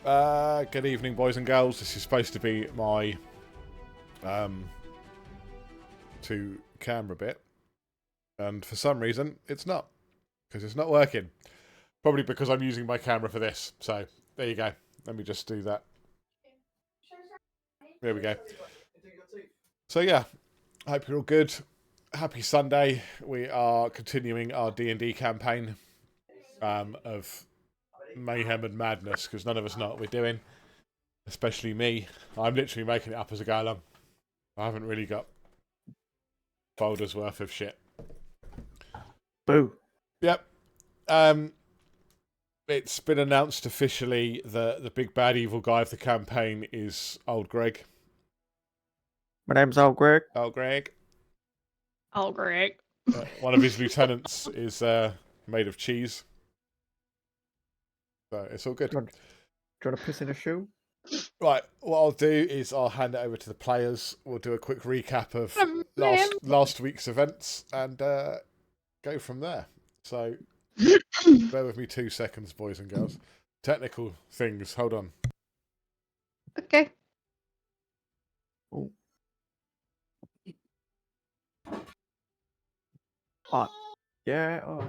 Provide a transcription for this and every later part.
Good evening, boys and girls. This is supposed to be my two camera bit, and for some reason it's not, because it's not working. Probably because I'm using my camera for this. So there you go. Let me just do that. There we go. So yeah, hope you're all good. Happy Sunday. We are continuing our D&D campaign of mayhem and madness, because none of us know what we're doing, especially me. I'm literally making it up as I go along. I haven't really got folders worth of shit. Boo. Yep. It's been announced officially that the big bad evil guy of the campaign is Old Greg. My name's Old Greg. Old Greg. Old Greg. One of his lieutenants is made of cheese. So it's all good. Do you want to piss in a shoe? Right, what I'll do is I'll hand it over to the players. We'll do a quick recap of last week's events and go from there. So, bear with me 2 seconds, boys and girls. Technical things, hold on. Okay. Oh. Yeah, oh.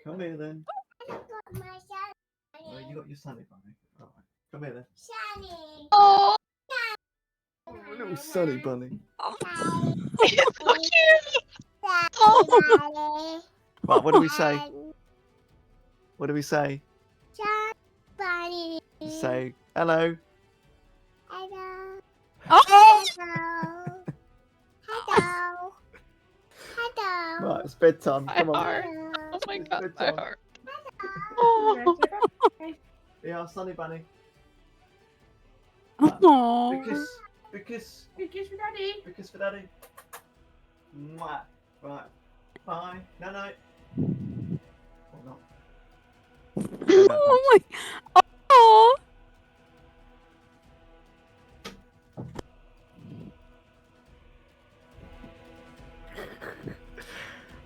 Come here then. Oh, you got your Sunny bunny. All right. Come here then. Sunny. Oh, Little Sunny bunny. it's so cute. Oh. Right, what do we say? What do we say? Bunny. Say hello. Hello. Oh, Hello. Hello. Hello. Right, it's bedtime. my Come on. heart. Hello. Oh my It's god, my bedtime. heart. Oh. Yeah, Sunny bunny. Oh. Big kiss. Big kiss for Daddy. Big kiss for daddy. Mwah. Right. Bye. No, no. Or not. Oh my. Oh.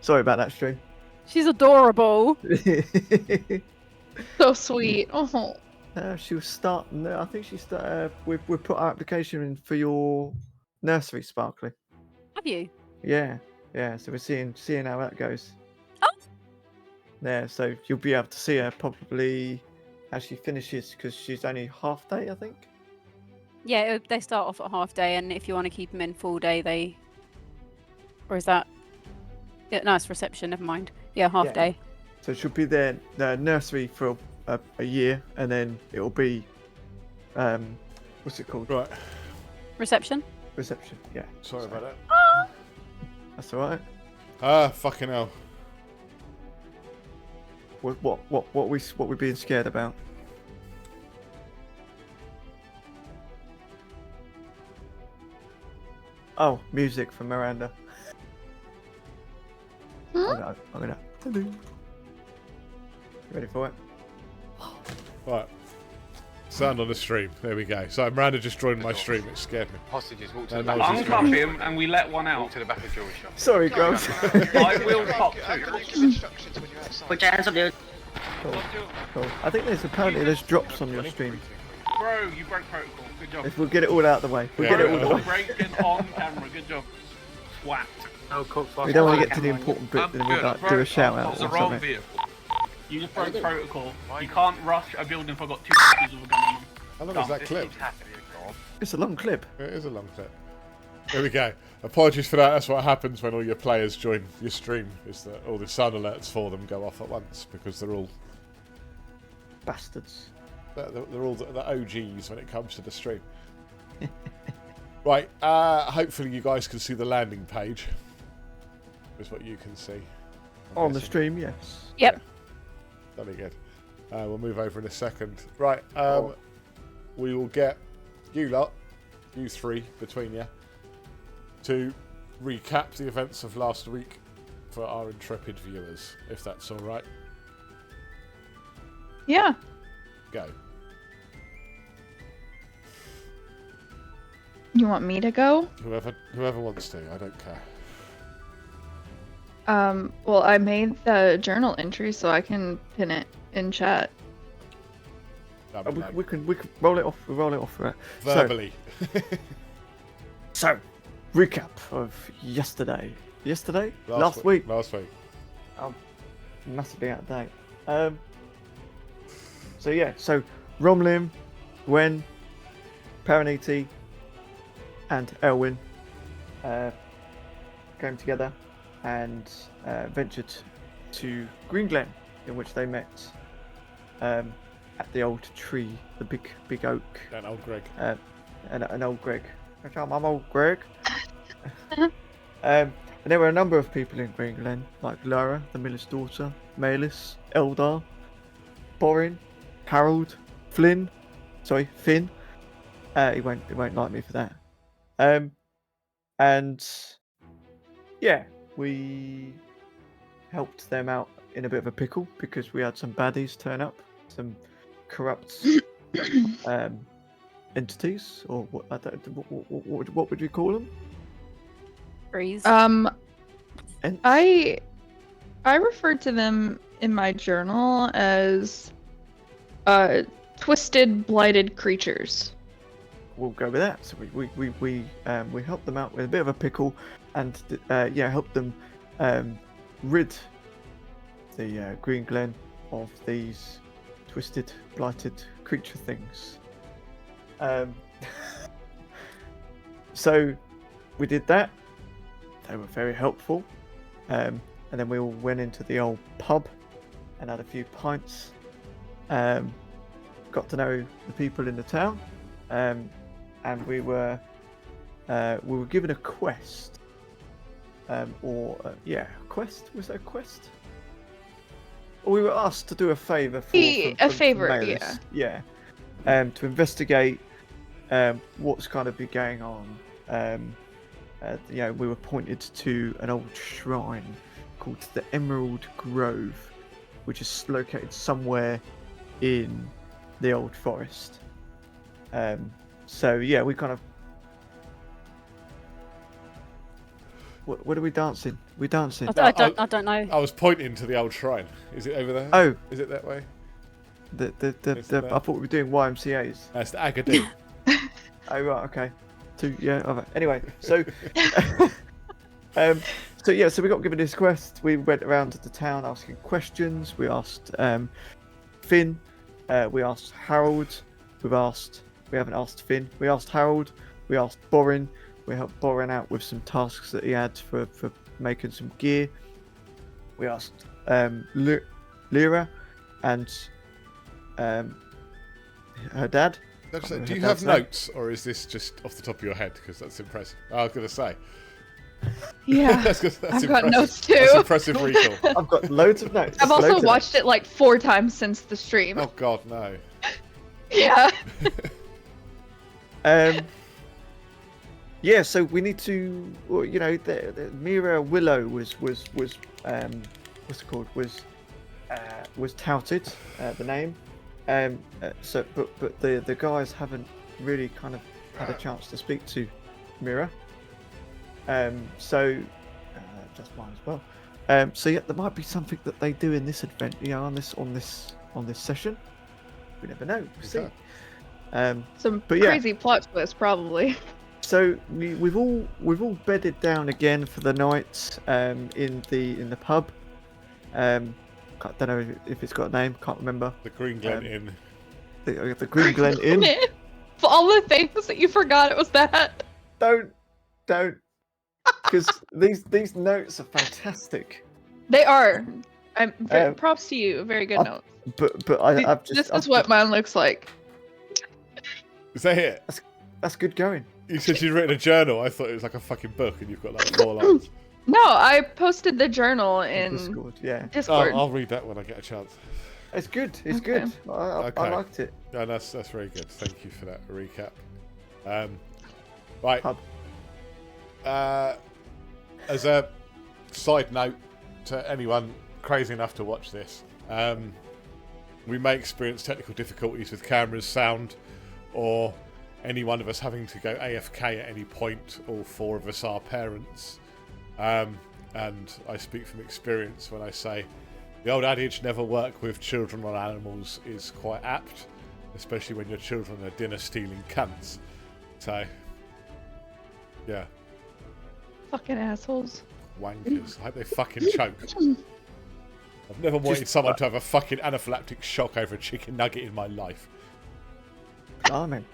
Sorry about that stream. She's adorable. So sweet. Oh. She was starting. I think she started. We put our application in for your nursery, Sparkly. Have you? Yeah, yeah. So we're seeing how that goes. Oh. Yeah. So you'll be able to see her probably as she finishes, because she's only half day, I think. Yeah, they start off at half day, and if you want to keep them in full day, they. Or is that? Yeah, no, it's reception. Never mind. Yeah, half Yeah. day. So she'll be there, the nursery for a year, and then it'll be what's it called? Right, Reception. Reception. Yeah. sorry about that. Oh. That's all right. Fucking hell. What we being scared about? Oh, music from Miranda. Huh? I'm gonna. You ready for it? Right. Sound on the stream. There we go. So Miranda just joined my stream. It scared me. Hostages walk to No, the no, back. she's Uncuff him and we let one Walk out. to the back of jewelry shop. Sorry, girls. I will pop two. Put your hands up, dude. Cool. I think there's drops on your stream. Bro, you broke protocol. Good job. If we'll get it all out of the way. We'll Yeah, get it all yeah. the way. Breaking on camera. Good job. Swat. Oh, cool. We don't want to get to the important bit, then we'll like, do a shout out or something. You just broke protocol. You can't rush a building if I've got two pieces of a gun on them. How long is that clip? It's a long clip. It is a long clip. There we go. Apologies for that. That's what happens when all your players join your stream, is that all the sound alerts for them go off at once, because they're all Bastards. they're all the OGs when it comes to the stream. Right, hopefully you guys can see the landing page. Is what you can see. I'm On the guessing. stream, yes. Yep. Very good. We'll move over in a second. Right, Oh. we will get you lot, you three between you, to recap the events of last week for our intrepid viewers, if that's all right. Yeah. Go. You want me to go? Whoever wants to. I don't care. Well, I made the journal entry so I can pin it in chat. That'd be we can roll it off. We'll roll it off for it. verbally. So, recap of yesterday. Last week. Last week. I'm massively out of date. So Romlim, Gwen, Paraniti, and Elwyn came together and ventured to Green Glen, in which they met at the old tree, the big oak. And old Greg. And old Greg. I'm old Greg. And there were a number of people in Green Glen, like Lara, the miller's daughter, Maelis, Eldar, Borin, Harold, Finn. He won't like me for that. And yeah, we helped them out in a bit of a pickle because we had some baddies turn up, some corrupt entities, or what would you call them? Freeze. I referred to them in my journal as twisted, blighted creatures. We'll go with that. So we helped them out with a bit of a pickle, and helped them rid the Green Glen of these twisted, blighted creature things. So we did that. They were very helpful, and then we all went into the old pub and had a few pints. Got to know the people in the town, and we were given a quest, quest. Was that a quest? Or we were asked to do a favour for Maelis. Yeah. To investigate what's kind of been going on. We were pointed to an old shrine called the Emerald Grove, which is located somewhere in the old forest. We kind of. What are we dancing? We're dancing. I don't know. I was pointing to the old shrine. Is it over there? Oh, Is it that way? I thought we were doing YMCA's. That's the Agadir. Oh right, okay. Anyway, so so we got given this quest. We went around the town asking questions. We asked Finn. We asked Harold. We haven't asked Finn. We asked Harold. We asked Borin. We helped Borin out with some tasks that he had for making some gear. We asked Lyra and her dad. Do you have notes, or is this just off the top of your head? Because that's impressive. I was going to say. Yeah, that's I've got notes too. That's impressive recall. I've got loads of notes. I've also watched it like 4 times since the stream. Oh God, no. Yeah. So we need to, the Mira Willow was what's it called? Was touted, the name. But the guys haven't really kind of had a chance to speak to Mira. Just mine as well. There might be something that they do in this event, on this session. We never know. We'll see. Some crazy plot twist, probably. So we've all bedded down again for the night in the pub. Don't know if it's got a name. Can't remember. The Green Glen Inn. The Green Glen Inn. For all the things that you forgot, it was that. Don't. Because these notes are fantastic. They are. Props to you. Very good notes. But I've just. This is what mine looks like. Is that it? That's good going. You said you'd written a journal. I thought it was like a fucking book, and you've got like 4 lines. No, I posted the journal in Discord. Yeah. Discord. I'll read that when I get a chance. It's good. It's Okay. good. I liked it. No, that's very good. Thank you for that recap. Right. Pub. As a side note to anyone crazy enough to watch this, we may experience technical difficulties with cameras, sound, or any one of us having to go AFK at any point. All 4 of us are parents. And I speak from experience when I say the old adage, never work with children or animals, is quite apt. especially when your children are dinner-stealing cunts. So, yeah. Fucking assholes. Wankers. I hope they fucking choke. I've never wanted someone to have a fucking anaphylactic shock over a chicken nugget in my life. Amen.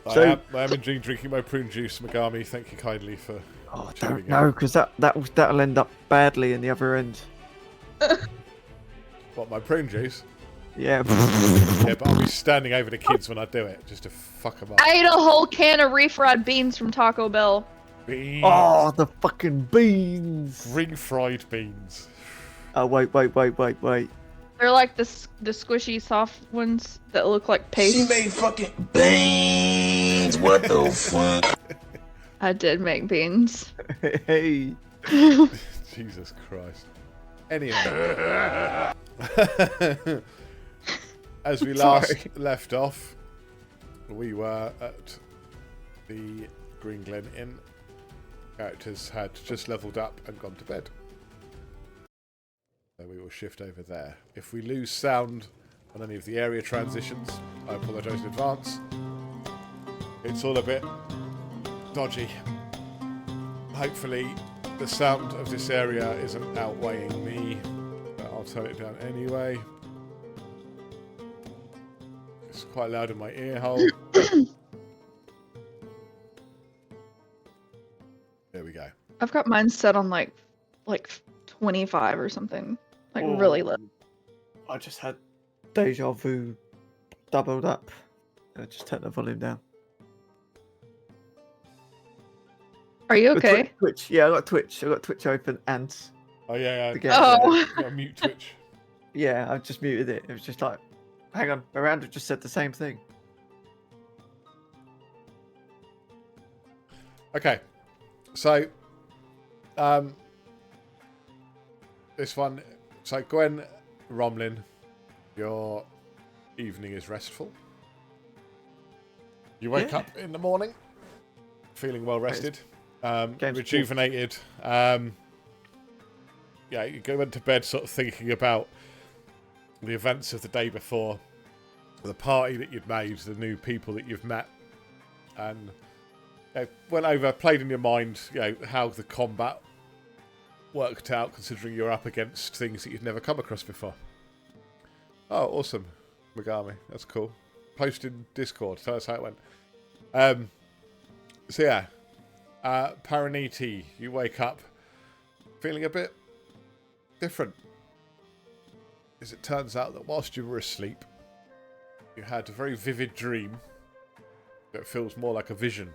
I am enjoying drinking my prune juice, Megami. Thank you kindly for. Oh, don't know, because that'll end up badly in the other end. What, my prune juice? Yeah. Yeah, but I'll be standing over the kids when I do it, just to fuck them up. I ate a whole can of refried beans from Taco Bell. Beans. Oh, the fucking beans! Refried beans. Oh, wait. They're like the squishy soft ones that look like paste. She made fucking beans. What the fuck? I did make beans. Hey. Jesus Christ. Anyway. As we last left off, we were at the Green Glen Inn. Characters had just leveled up and gone to bed. So we will shift over there. If we lose sound on any of the area transitions, I apologise in advance. It's all a bit dodgy. Hopefully the sound of this area isn't outweighing me, but I'll turn it down anyway. It's quite loud in my ear hole. There we go. I've got mine set on like 25 or something. Like really low. I just had Deja Vu doubled up. I just turned the volume down. Are you okay? Twitch. Yeah, I got Twitch. I got Twitch open and. Oh yeah. Oh. Yeah, mute Twitch. Yeah, I just muted it. It was just like, hang on, Miranda just said the same thing. Okay, so this one. So Gwen Romlin, your evening is restful. You wake up in the morning, feeling well rested, rejuvenated. Yeah, you go into bed sort of thinking about the events of the day before, the party that you'd made, the new people that you've met, and went over, played in your mind, how the combat worked out, considering you're up against things that you've never come across before. Oh, awesome, Megami, that's cool. Post in Discord, tell us how it went. So yeah, Paraniti, you wake up feeling a bit different. As it turns out that whilst you were asleep, you had a very vivid dream that feels more like a vision.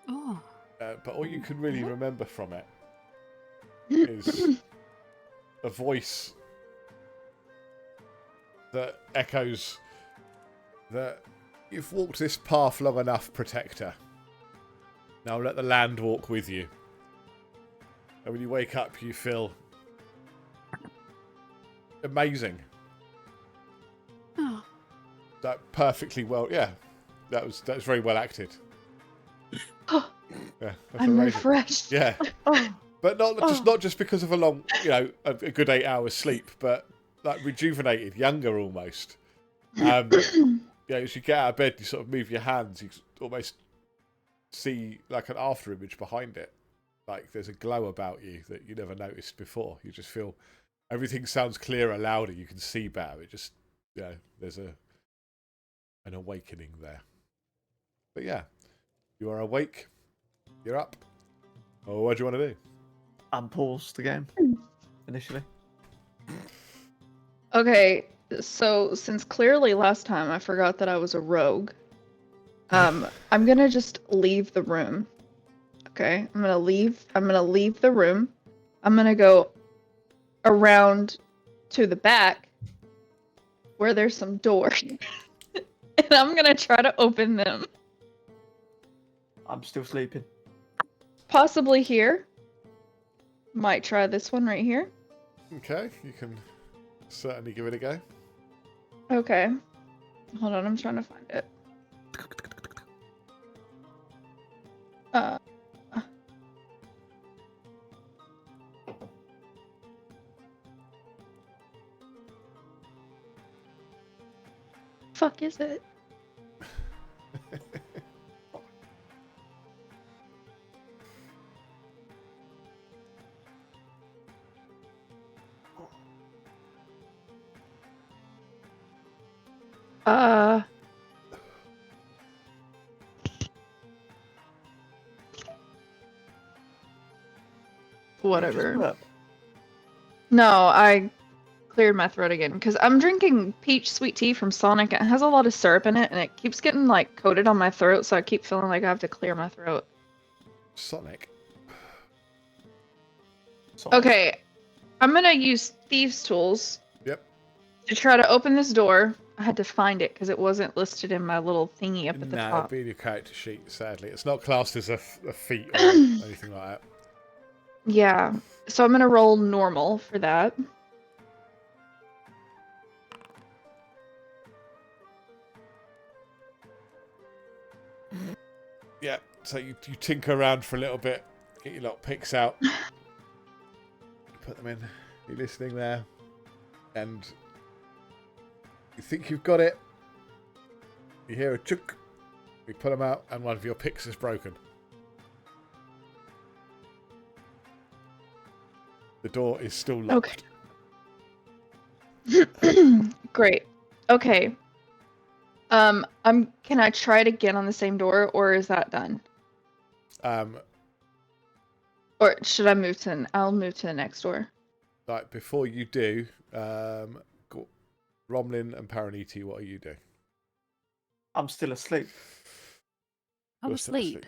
Oh. But all you can really remember from it is a voice that echoes that you've walked this path long enough, Protector. Now let the land walk with you. And when you wake up, you feel amazing. Oh. That perfectly well, yeah. That was very well acted. Yeah, I'm amazing. refreshed. Yeah. Oh. But not just because of a long, a good 8 hours sleep, but like rejuvenated, younger almost. As you get out of bed, you sort of move your hands, you almost see like an after image behind it. Like there's a glow about you that you never noticed before. You just feel everything sounds clearer, louder. You can see better. It just, there's an awakening there. But yeah, you are awake. You're up. Oh, what do you want to do? Unpause the game initially. Okay, so since clearly last time I forgot that I was a rogue, I'm gonna just leave the room. Okay, I'm gonna leave the room. I'm gonna go around to the back where there's some doors. And I'm gonna try to open them. I'm still sleeping. Possibly here. Might try this one right here. Okay, you can certainly give it a go. Okay. Hold on, I'm trying to find it. Fuck is it? Whatever. No, I cleared my throat again because I'm drinking peach sweet tea from Sonic. It has a lot of syrup in it, and it keeps getting like coated on my throat, so I keep feeling like I have to clear my throat. Sonic. Okay, I'm gonna use thieves' tools. Yep. To try to open this door. I had to find it because it wasn't listed in my little thingy up at the No, top. it'd be in your character sheet, sadly. It's not classed as a feat or anything like that. Yeah, so I'm gonna roll normal for that. Yeah, so you tinker around for a little bit, get your lot picks out, put them in, you're listening there, and you think you've got it, you hear a chunk, you put them out, and one of your picks is broken. The door is still locked. Okay. Great. Okay. Can I try it again on the same door, or is that done? Or should I move to? I'll move to the next door. Like before you do, Romlin and Paraniti, what are you doing? I'm still asleep. I'm You're still asleep.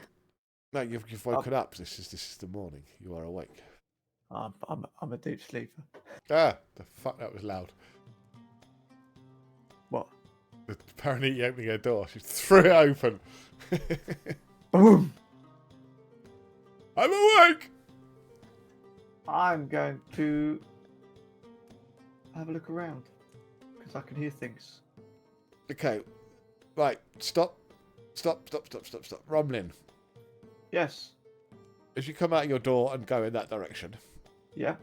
No, you've woken up. This is the morning. You are awake. I'm a deep sleeper. Ah, the fuck, that was loud. What? The Paraniti opening her door. She threw it open. Boom! I'm awake! I'm going to have a look around because I can hear things. Okay, right, stop. Romlin, Yes. as you come out of your door and go in that direction, Yeah.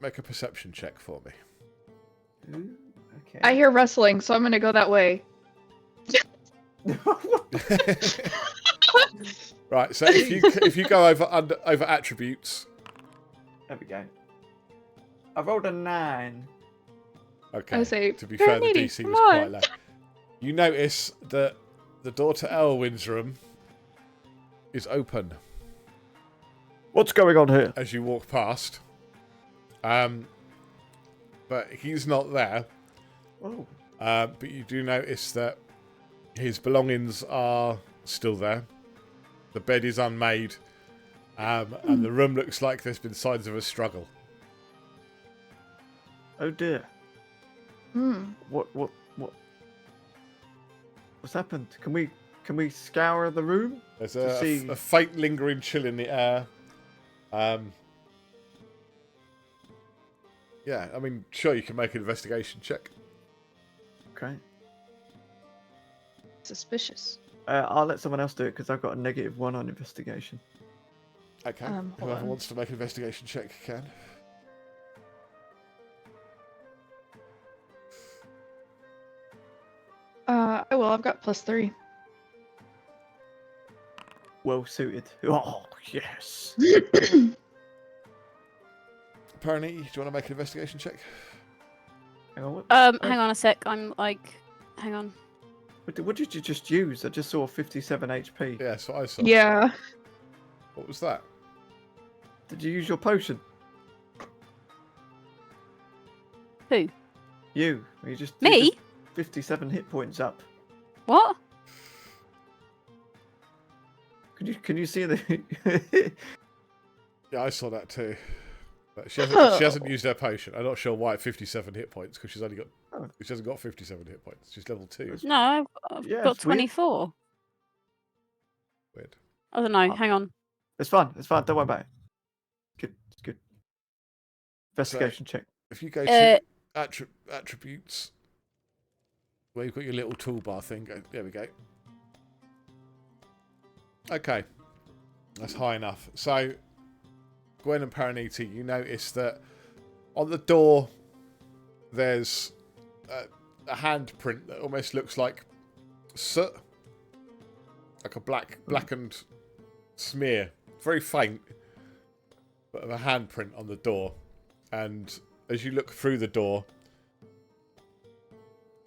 make a perception check for me. Ooh, okay. I hear rustling, so I'm gonna go that way. Right, so if you go over attributes. There we go. I rolled a 9. Okay. I say, to be fair, the Paraniti, DC come was on. quite low. You notice that the door to Elwyn's room is open What's going on here? as you walk past. But he's not there. Oh. But you do notice that his belongings are still there. The bed is unmade. And the room looks like there's been signs of a struggle. Oh dear. Hmm. What's happened? Can we scour the room? There's To see- a faint lingering chill in the air. Yeah, I mean, sure, you can make an investigation check. Okay. Suspicious. I'll let someone else do it because I've got a -1 on investigation. Okay, Hold whoever on. wants to make an investigation check can. I will. I've got +3. Well suited. Oh yes. Paraniti, do you want to make an investigation check? Hang on. Hang on a sec. I'm like, hang on. What did you just use? I just saw 57 HP. Yeah, that's what I saw. Yeah. What was that? Did you use your potion? Who? You just Me? 57 hit points up. What? Can you see the? Yeah, I saw that too. But she hasn't used her potion. I'm not sure why at 57 hit points because she's only got. She hasn't got 57 hit points. She's level 2. No, I've Yeah, got it's weird. 24. Weird. I don't know. Oh. Hang on. It's fine. Don't worry about it. Good. It's good. Investigation check. If you go to attributes, where you've got your little toolbar thing, there we go. Okay, that's high enough. So, Gwen and Paraniti, you notice that on the door there's a handprint that almost looks like soot, like a blackened smear, very faint, but of a handprint on the door. And as you look through the door,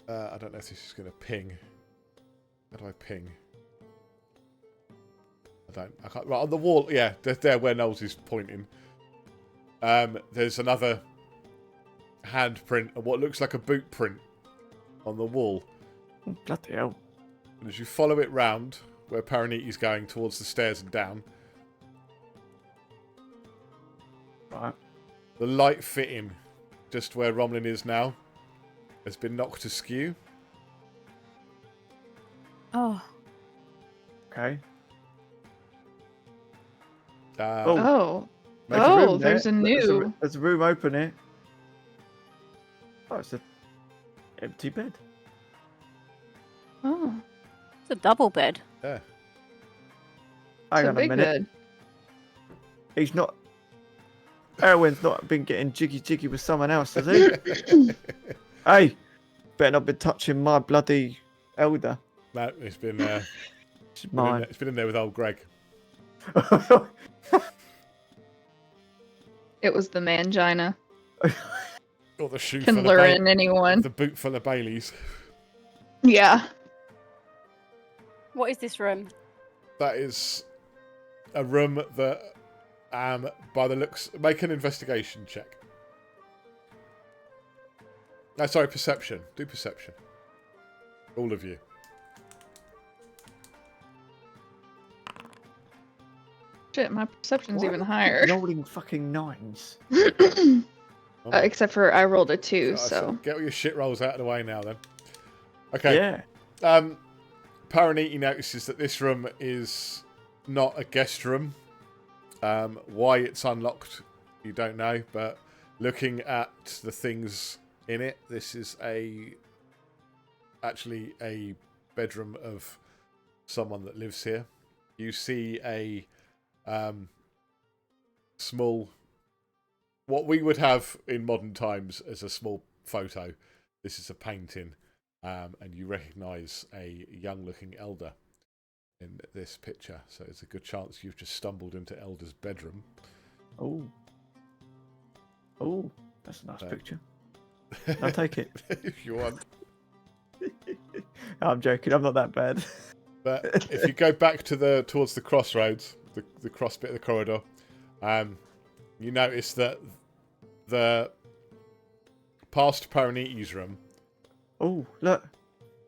I don't know if this is going to ping. How do I ping? I can't. Right, on the wall, yeah, there where Knowles is pointing. There's another handprint of what looks like a boot print on the wall. Oh, bloody hell. And as you follow it round, where Paraniti's going towards the stairs and down, Right. the light fitting, just where Romlin is now, has been knocked askew. Oh. Okay. Oh. There's a room there. There's a new. There's a room open here. Oh, it's an empty bed. Oh. It's a double bed. Yeah. Hang It's a on a big minute. bed. He's not. Erwin's not been getting jiggy with someone else, has he? Hey, better not be touching my bloody elder. No, it's been, It's mine. it's been in there with old Greg. It was the mangina. Or the shoe Can full lure of in anyone. the boot full of Baileys. Yeah. What is this room? That is a room that, by the looks, make an investigation check. No, sorry, perception. Do perception. All of you. Shit, my perception's Why even are you higher. Rolling fucking nines. Except for I rolled a 2, Right, so. get all your shit rolls out of the way now, then. Okay. Yeah. Paraniti notices that this room is not a guest room. Why it's unlocked, you don't know, but looking at the things in it, this is actually a bedroom of someone that lives here. You see a small, what we would have in modern times as a small photo. This is a painting, and you recognise a young-looking elder in this picture. So it's a good chance you've just stumbled into Elder's bedroom. Oh. Oh, that's a nice picture. I'll take it. If you want. I'm joking. I'm not that bad. But if you go back to towards the crossroads, the cross bit of the corridor, you notice that the past Paraniti's room. Oh, look.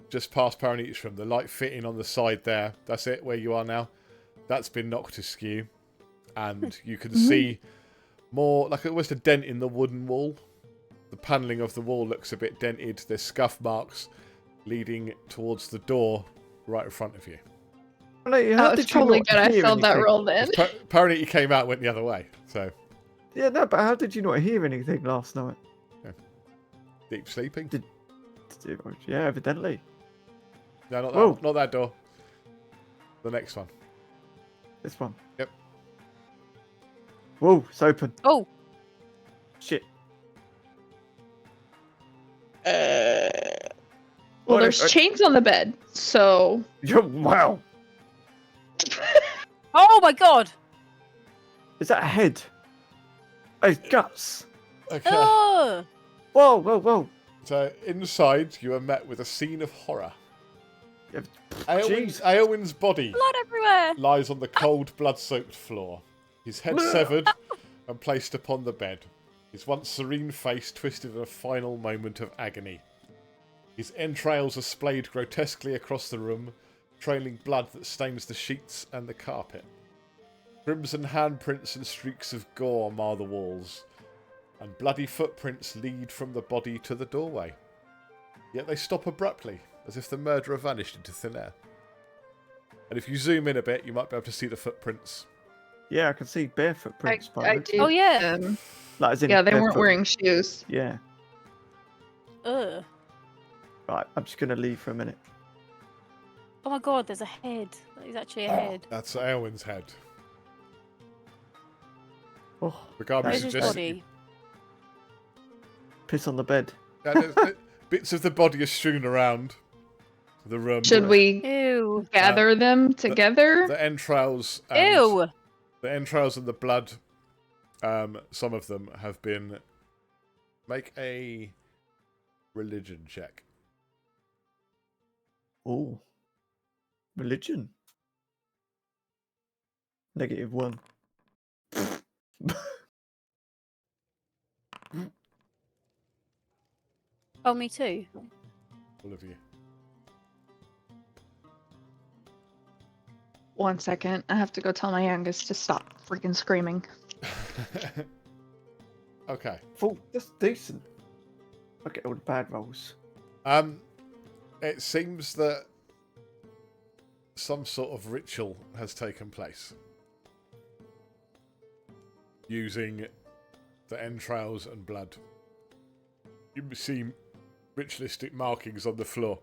Just past Paraniti's room, the light fitting on the side there. That's it, where you are now. That's been knocked askew, and you can see more like almost a dent in the wooden wall. The panelling of the wall looks a bit dented. There's scuff marks leading towards the door right in front of you. That was probably good I failed that roll then. Paraniti came out, went the other way. So yeah, no, but how did you not hear anything last night? Yeah. Deep sleeping. Yeah, evidently. No, not that door. The next one. This one. Yep. Whoa, it's open. Oh. Shit. Well, there's chains on the bed, so. Wow. Oh my god. Is that a head? Oh, it's guts. Okay. Oh. Whoa, whoa, whoa. So inside, you are met with a scene of horror. Jeez. Aelwyn's body Blood everywhere. lies on the cold, blood-soaked floor. His head severed and placed upon the bed. His once serene face twisted in a final moment of agony. His entrails are splayed grotesquely across the room, trailing blood that stains the sheets and the carpet. Crimson handprints and streaks of gore mar the walls, and bloody footprints lead from the body to the doorway. Yet they stop abruptly, as if the murderer vanished into thin air. And if you zoom in a bit, you might be able to see the footprints. Yeah, I can see bare footprints. I do. Oh yeah. Like, as in Yeah, they weren't barefoot. wearing shoes. Yeah. Ugh. Right, I'm just going to leave for a minute. Oh my god, there's a head. That is actually a head. That's Aelwyn's head. Oh, Regardless Where's of his just... body? piss on the bed. Yeah, Bits of the body are strewn around the room. Should we Ew. gather them together? The entrails and Ew. the entrails and the blood, some of them have been... Make a religion check. Oh. Religion. -1. Oh, me too. All of you. 1 second. I have to go tell my youngest to stop freaking screaming. Okay. Oh, that's decent. Okay, all the bad rolls. It seems that some sort of ritual has taken place using the entrails and blood. You see ritualistic markings on the floor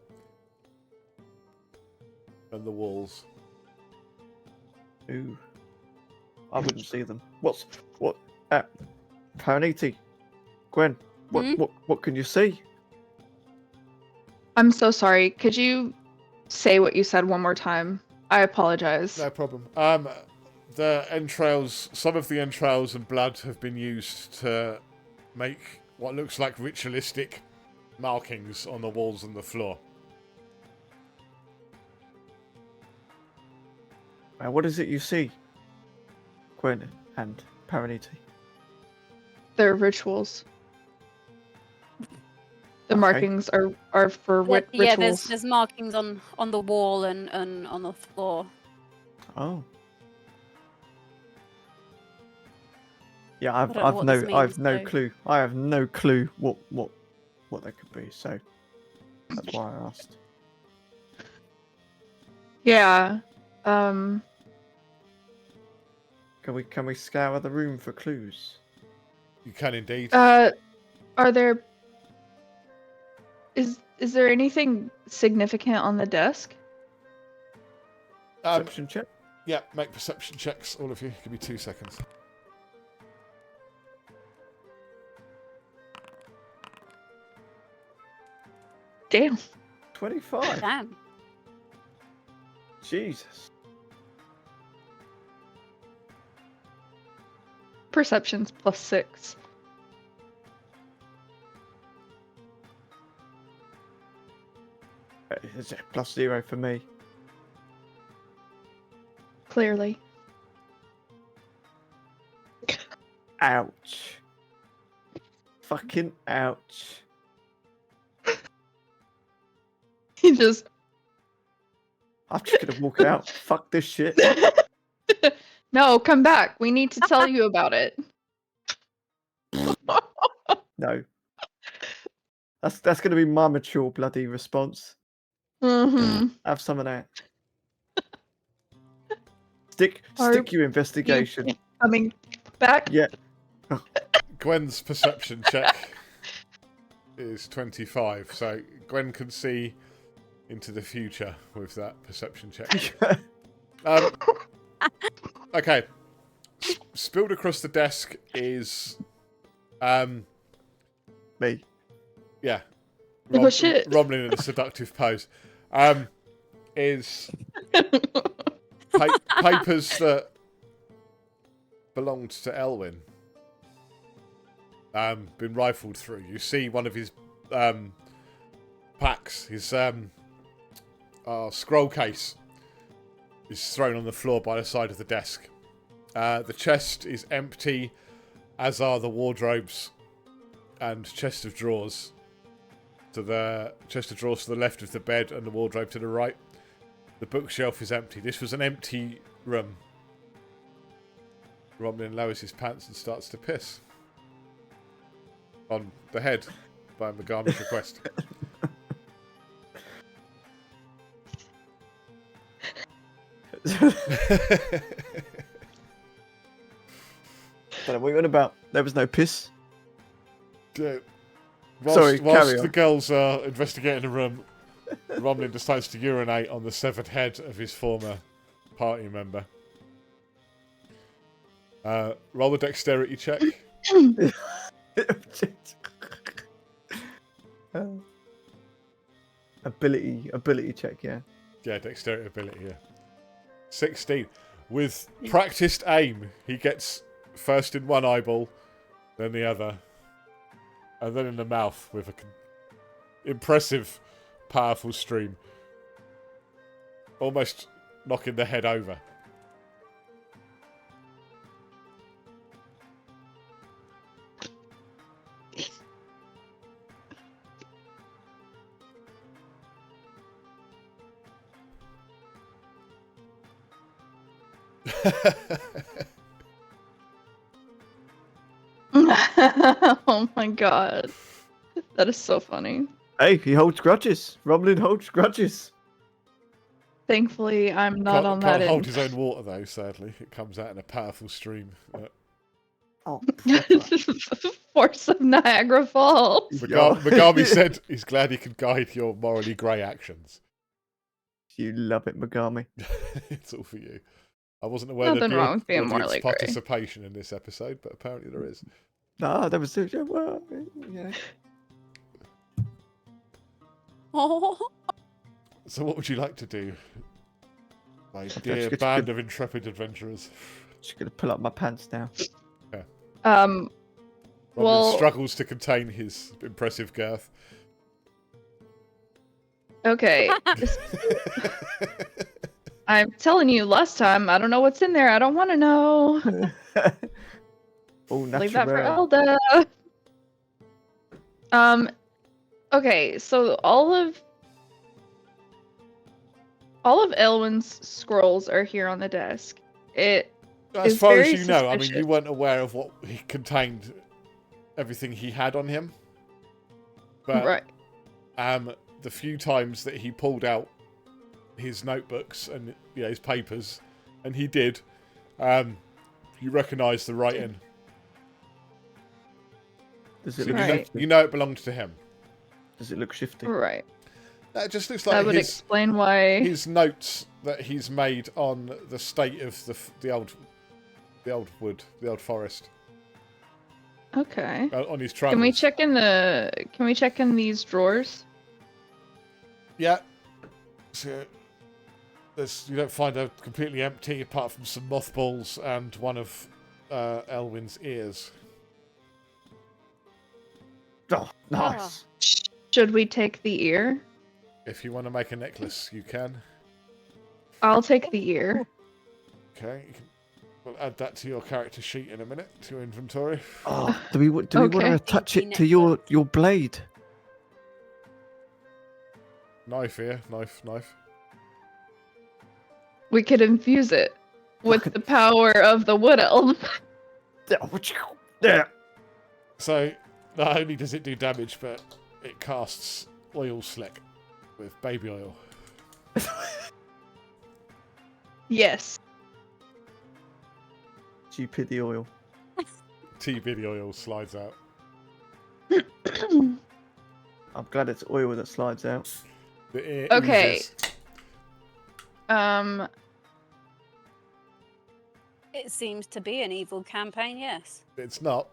and the walls. Ooh. I wouldn't see them. What? Paraniti, Gwen, what can you see? I'm so sorry. Could you say what you said one more time? I apologize. No problem. The entrails, some of the entrails and blood have been used to make what looks like ritualistic markings on the walls and the floor. What is it you see, Gwen and Paraniti? They're rituals. The Okay. markings are for rituals. Yeah, there's markings on the wall and on the floor. Oh. Yeah, I don't know what this I've means, no though. clue. I have no clue what they could be. So that's why I asked. Yeah. Can we scour the room for clues? You can indeed. Are there... Is there anything significant on the desk? Perception check. Yeah, make perception checks, all of you. Give me 2 seconds. Damn. 25. Damn. Jesus. Perception's +6. Is it +0 for me? Clearly. Ouch. Fucking ouch. He just... I'm just gonna walk out. Fuck this shit. No, come back. We need to tell you about it. No. That's gonna be my mature bloody response. Mm-hmm. Have some of that. Stick Are your investigation. Coming back? Yeah. Gwen's perception check is 25, so Gwen can see into the future with that perception check. Okay. Spilled across the desk is... Me. Yeah. Oh, shit. Romlin in a seductive pose. Is papers that belonged to Elwyn. Been rifled through. You see one of his packs, his scroll case, is thrown on the floor by the side of the desk. The chest is empty, as are the wardrobes and chest of drawers. To the chest of drawers to the left of the bed and the wardrobe to the right. The bookshelf is empty. This was an empty room. Romlin lowers his pants and starts to piss. On the head, by Megami's request. Don't know what you're on about. There was no piss. Whilst carry on. the girls are investigating the room, Romlin decides to urinate on the severed head of his former party member. Roll a dexterity check. Ability check, yeah. Yeah, dexterity ability, yeah. 16. With practiced aim, he gets first in one eyeball, then the other, and then in the mouth with a impressive, powerful stream. Almost knocking the head over. Oh my god. That is so funny. Hey, he holds grudges. Roblin holds grudges. Thankfully, I'm not on that Can't hold end. his own water, though, sadly. It comes out in a powerful stream. Oh, Force of Niagara Falls. Megami said he's glad he can guide your morally grey actions. You love it, Megami. It's all for you. I wasn't aware Nothing that wrong with being audience morally grey. participation in this episode, but apparently there is. No, there was well, yeah. Oh, So what would you like to do, my just dear get band good- of intrepid adventurers? Just gonna pull up my pants now. Robin Well- struggles to contain his impressive girth. Okay. I'm telling you, last time, I don't know what's in there. I don't want to know. All natural. Leave that for Elda. Okay, so all of Elwyn's scrolls are here on the desk. It As is far as very you know, I mean, you suspicious. weren't aware of what he contained, everything he had on him. But right. the few times that he pulled out his notebooks and his papers, and he did, you recognise the writing. Does So it look Right. shifty? you know it belonged to him. Does it look shifty? Right. It just looks That like would explain why. his notes that he's made on the state of the old wood, the old forest, Okay. on his travels. Can we check in these drawers? Yeah. So you don't find her completely empty apart from some mothballs and one of Elwyn's ears. Oh, nice. Should we take the ear? If you want to make a necklace, you can. I'll take the ear. Okay. We'll add that to your character sheet in a minute, to your inventory. Oh, do we want to Okay. attach it to your blade? Knife here. Knife. We could infuse it with the power of the wood elf. Yeah. So, not only does it do damage, but it casts oil slick with baby oil. Yes. Stupid oil. TBD oil slides out. I'm glad it's oil that slides out. The ear Okay. oozes. it seems to be an evil campaign, yes. It's not.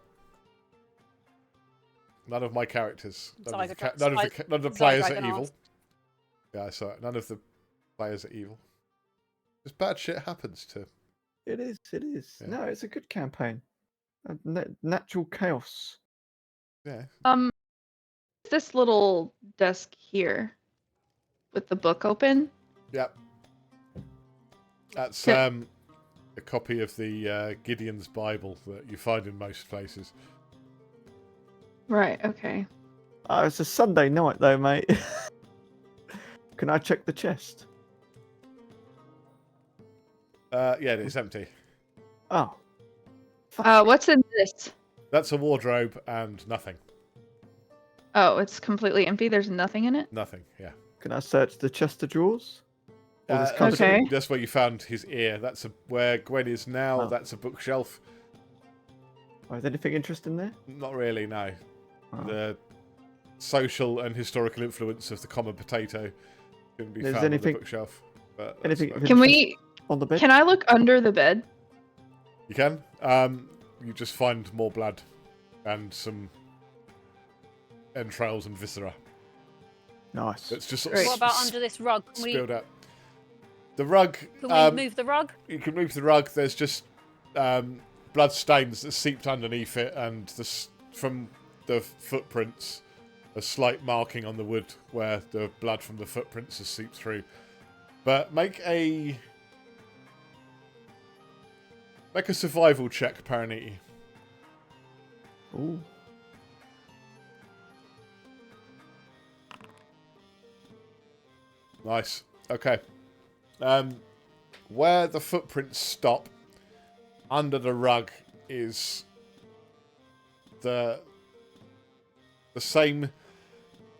None of my characters. None of the Zydragon players are evil. asked. Yeah, sorry. None of the players are evil. Just bad shit happens to. It is. Yeah. No, it's a good campaign. Natural chaos. Yeah. This little desk here with the book open. Yep. That's Yeah. a copy of the Gideon's Bible that you find in most places. Right, okay. Oh, it's a Sunday night though, mate. Can I check the chest? Yeah, it's empty. Oh. What's in this? That's a wardrobe and nothing. Oh, it's completely empty. There's nothing in it. Nothing. Yeah. Can I search the chest of drawers? Or this cupboard? Okay. That's where you found his ear. That's where Gwen is now. Oh. That's a bookshelf. Oh, is anything interesting there? Not really. No. Oh. The social and historical influence of the common potato can be Is found on anything- the bookshelf. But anything- that's about it. Can we? On the bed? Can I look under the bed? You can. You just find more blood and some entrails and viscera. Nice. It's just sort Right. of What about under this rug? Can we, spilled out. The rug. can we move the rug? You can move the rug. There's just blood stains that seeped underneath it, and from the footprints, a slight marking on the wood where the blood from the footprints has seeped through. But make a survival check, Paraniti. Ooh. Nice. Okay. Where the footprints stop, under the rug, is the same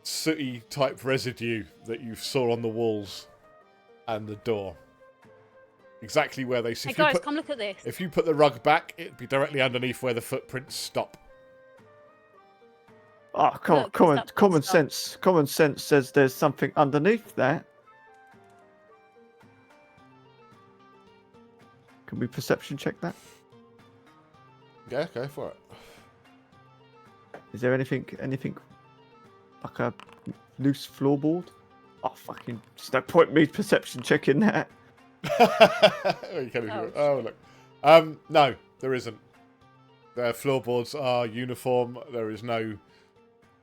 sooty type residue that you saw on the walls and the door. Exactly where they see. Hey guys, come look at this. If you put the rug back, it'd be directly underneath where the footprints stop. Oh, Look, common sense. Common sense says there's something underneath that. Can we perception check that? Yeah, go for it. Is there anything like a loose floorboard? Oh, fucking! There's no point me perception checking that. You can't even- oh, look. No, there isn't. Their floorboards are uniform. There is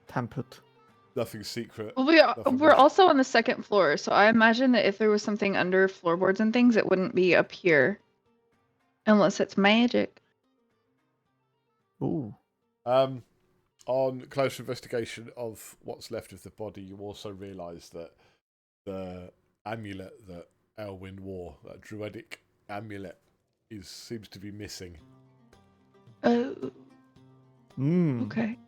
Tampered. nothing secret. Well, Nothing we're weird. also on the second floor, so I imagine that if there was something under floorboards and things, it wouldn't be up here. Unless it's magic. Ooh. On closer investigation of what's left of the body, you also realise that the amulet that Elwyn wore, that druidic amulet, seems to be missing. Oh, Hmm. okay.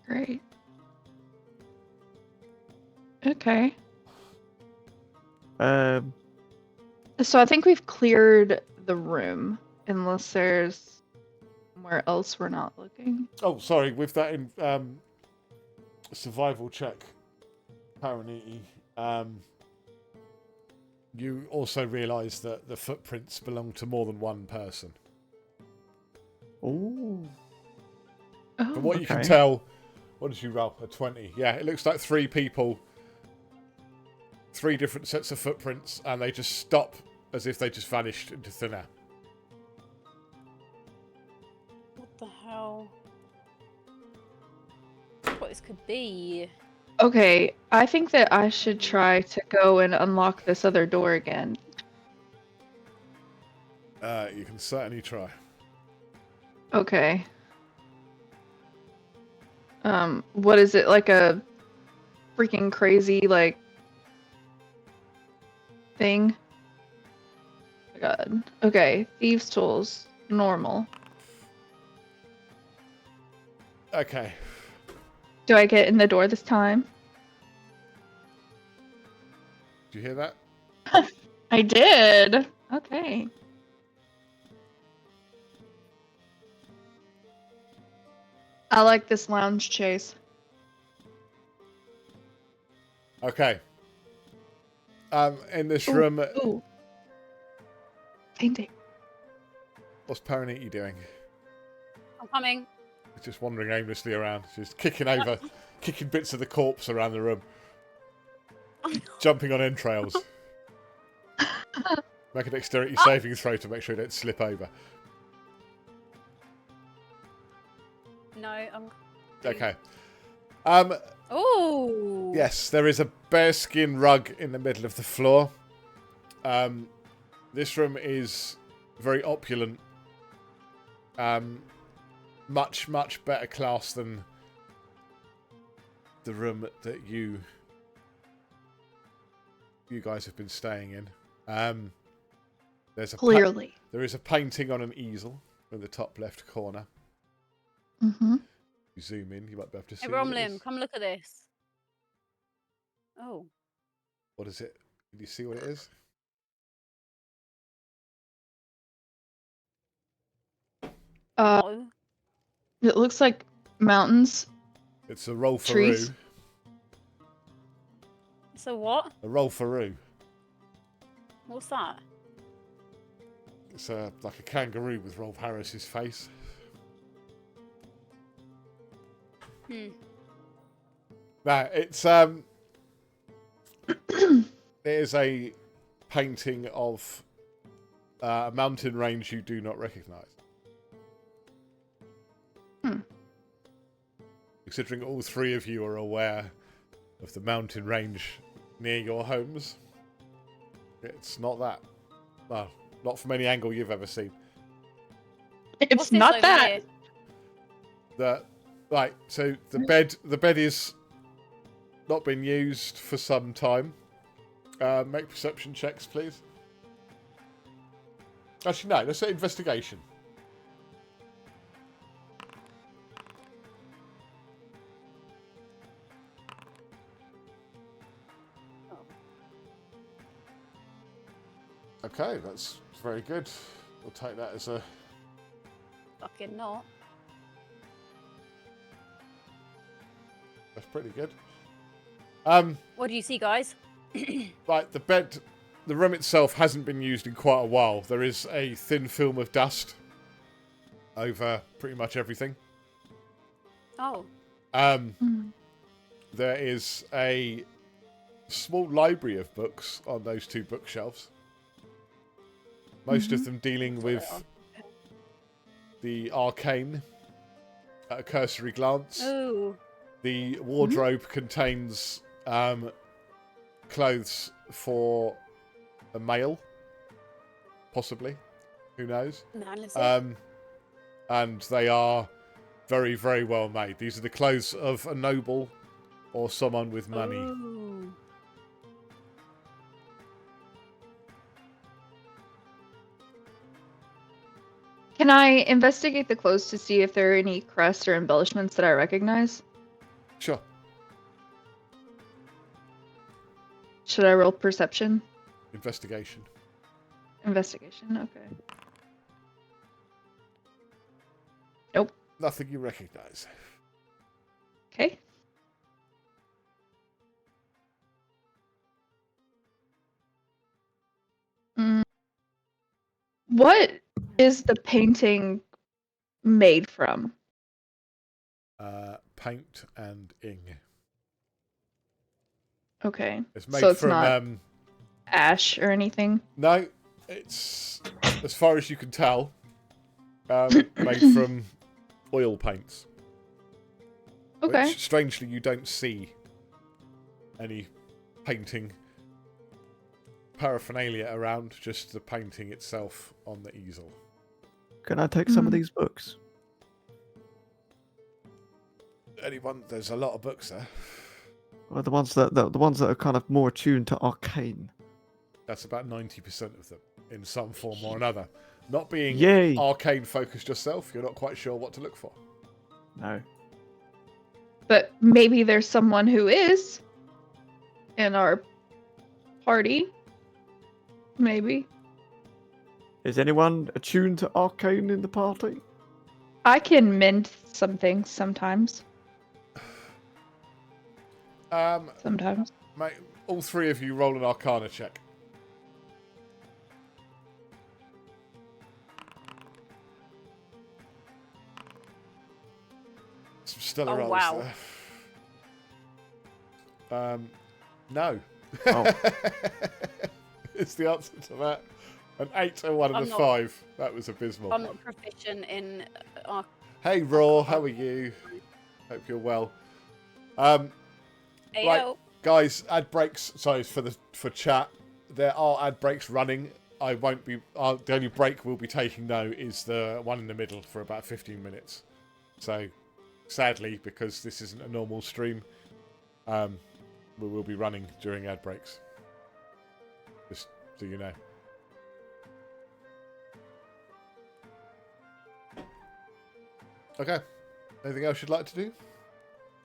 Great. Okay. So I think we've cleared the room, unless there's somewhere else we're not looking. Oh, sorry. With that in survival check, Paraniti, you also realise that the footprints belong to more than one person. Ooh. Oh, From what you can Okay. tell, what did you roll? A 20. Yeah, it looks like 3 people, 3 different sets of footprints, and they just stop as if they just vanished into thin air. What the hell? What this could be? okay. I think that I should try to go and unlock this other door again. You can certainly try. Okay. What is it, like a freaking crazy, like, thing? Oh my God. Okay, thieves' tools, normal. Okay. Do I get in the door this time? Do you hear that? I did. Okay. I like this lounge chase. Okay. In this Ooh, room, Ooh. Painting. what's Paraniti doing? I'm coming. He's just wandering aimlessly around, just kicking bits of the corpse around the room, jumping on entrails. Make a dexterity saving throw to make sure you don't slip over. No, I'm. Okay. Oh. Yes, there is a bearskin rug in the middle of the floor. This room is very opulent. Much, much better class than the room that you guys have been staying in. There's Clearly. there is a painting on an easel in the top left corner. Mm-hmm. You zoom in, you might be able to see. Hey, what it Romlim, is. come look at this. Oh. What is it? Can you see what it is? Oh. It looks like mountains. It's a roll for Trees. So what? A roll for What's that? It's like a kangaroo with Rolf Harris's face. No, it's it is a painting of a mountain range you do not recognise. Considering all three of you are aware of the mountain range near your homes, it's not that. Well, not from any angle you've ever seen. It's not that. So the bed is not been used for some time. Make perception checks, please. Actually, no. Let's say investigation. Okay, that's very good. We'll take that as a... Fucking not. That's pretty good. What do you see, guys? Like, the room itself hasn't been used in quite a while. There is a thin film of dust over pretty much everything. Oh. There is a small library of books on those two bookshelves. Most of them dealing with the arcane at a cursory glance. Ooh. The wardrobe contains clothes for a male, possibly. Who knows? And they are very, very well made. These are the clothes of a noble or someone with money. Ooh. Can I investigate the clothes to see if there are any crests or embellishments that I recognize? Sure. Should I roll perception? Investigation. Investigation, okay. Nope. Nothing you recognize. Okay. What is the painting made from? Paint and ink. Okay. It's made so it's from not ash or anything? No, it's, as far as you can tell, made from oil paints. Okay. Which, strangely, you don't see any painting paraphernalia around, just the painting itself on the easel. Can I take some of these books? Anyone? There's a lot of books there. Well, the ones that are kind of more attuned to arcane. That's about 90% of them, in some form or another. Not being Yay. arcane focused yourself, you're not quite sure what to look for. No. But maybe there's someone who is in our party. Maybe. Is anyone attuned to arcane in the party? I can mend some things sometimes. Sometimes. Mate, all three of you roll an Arcana check. Some stellar rolls wow. there. No. Oh. It's the answer to that. An 8 and 1 and a 5. That was abysmal. I'm not proficient in... Hey, Raw, how are you? Hope you're well. Hey, right, guys, ad breaks. Sorry for chat. There are ad breaks running. I won't be. The only break we'll be taking now is the one in the middle for about 15 minutes. So, sadly, because this isn't a normal stream, we will be running during ad breaks. Just so you know. Okay. Anything else you'd like to do?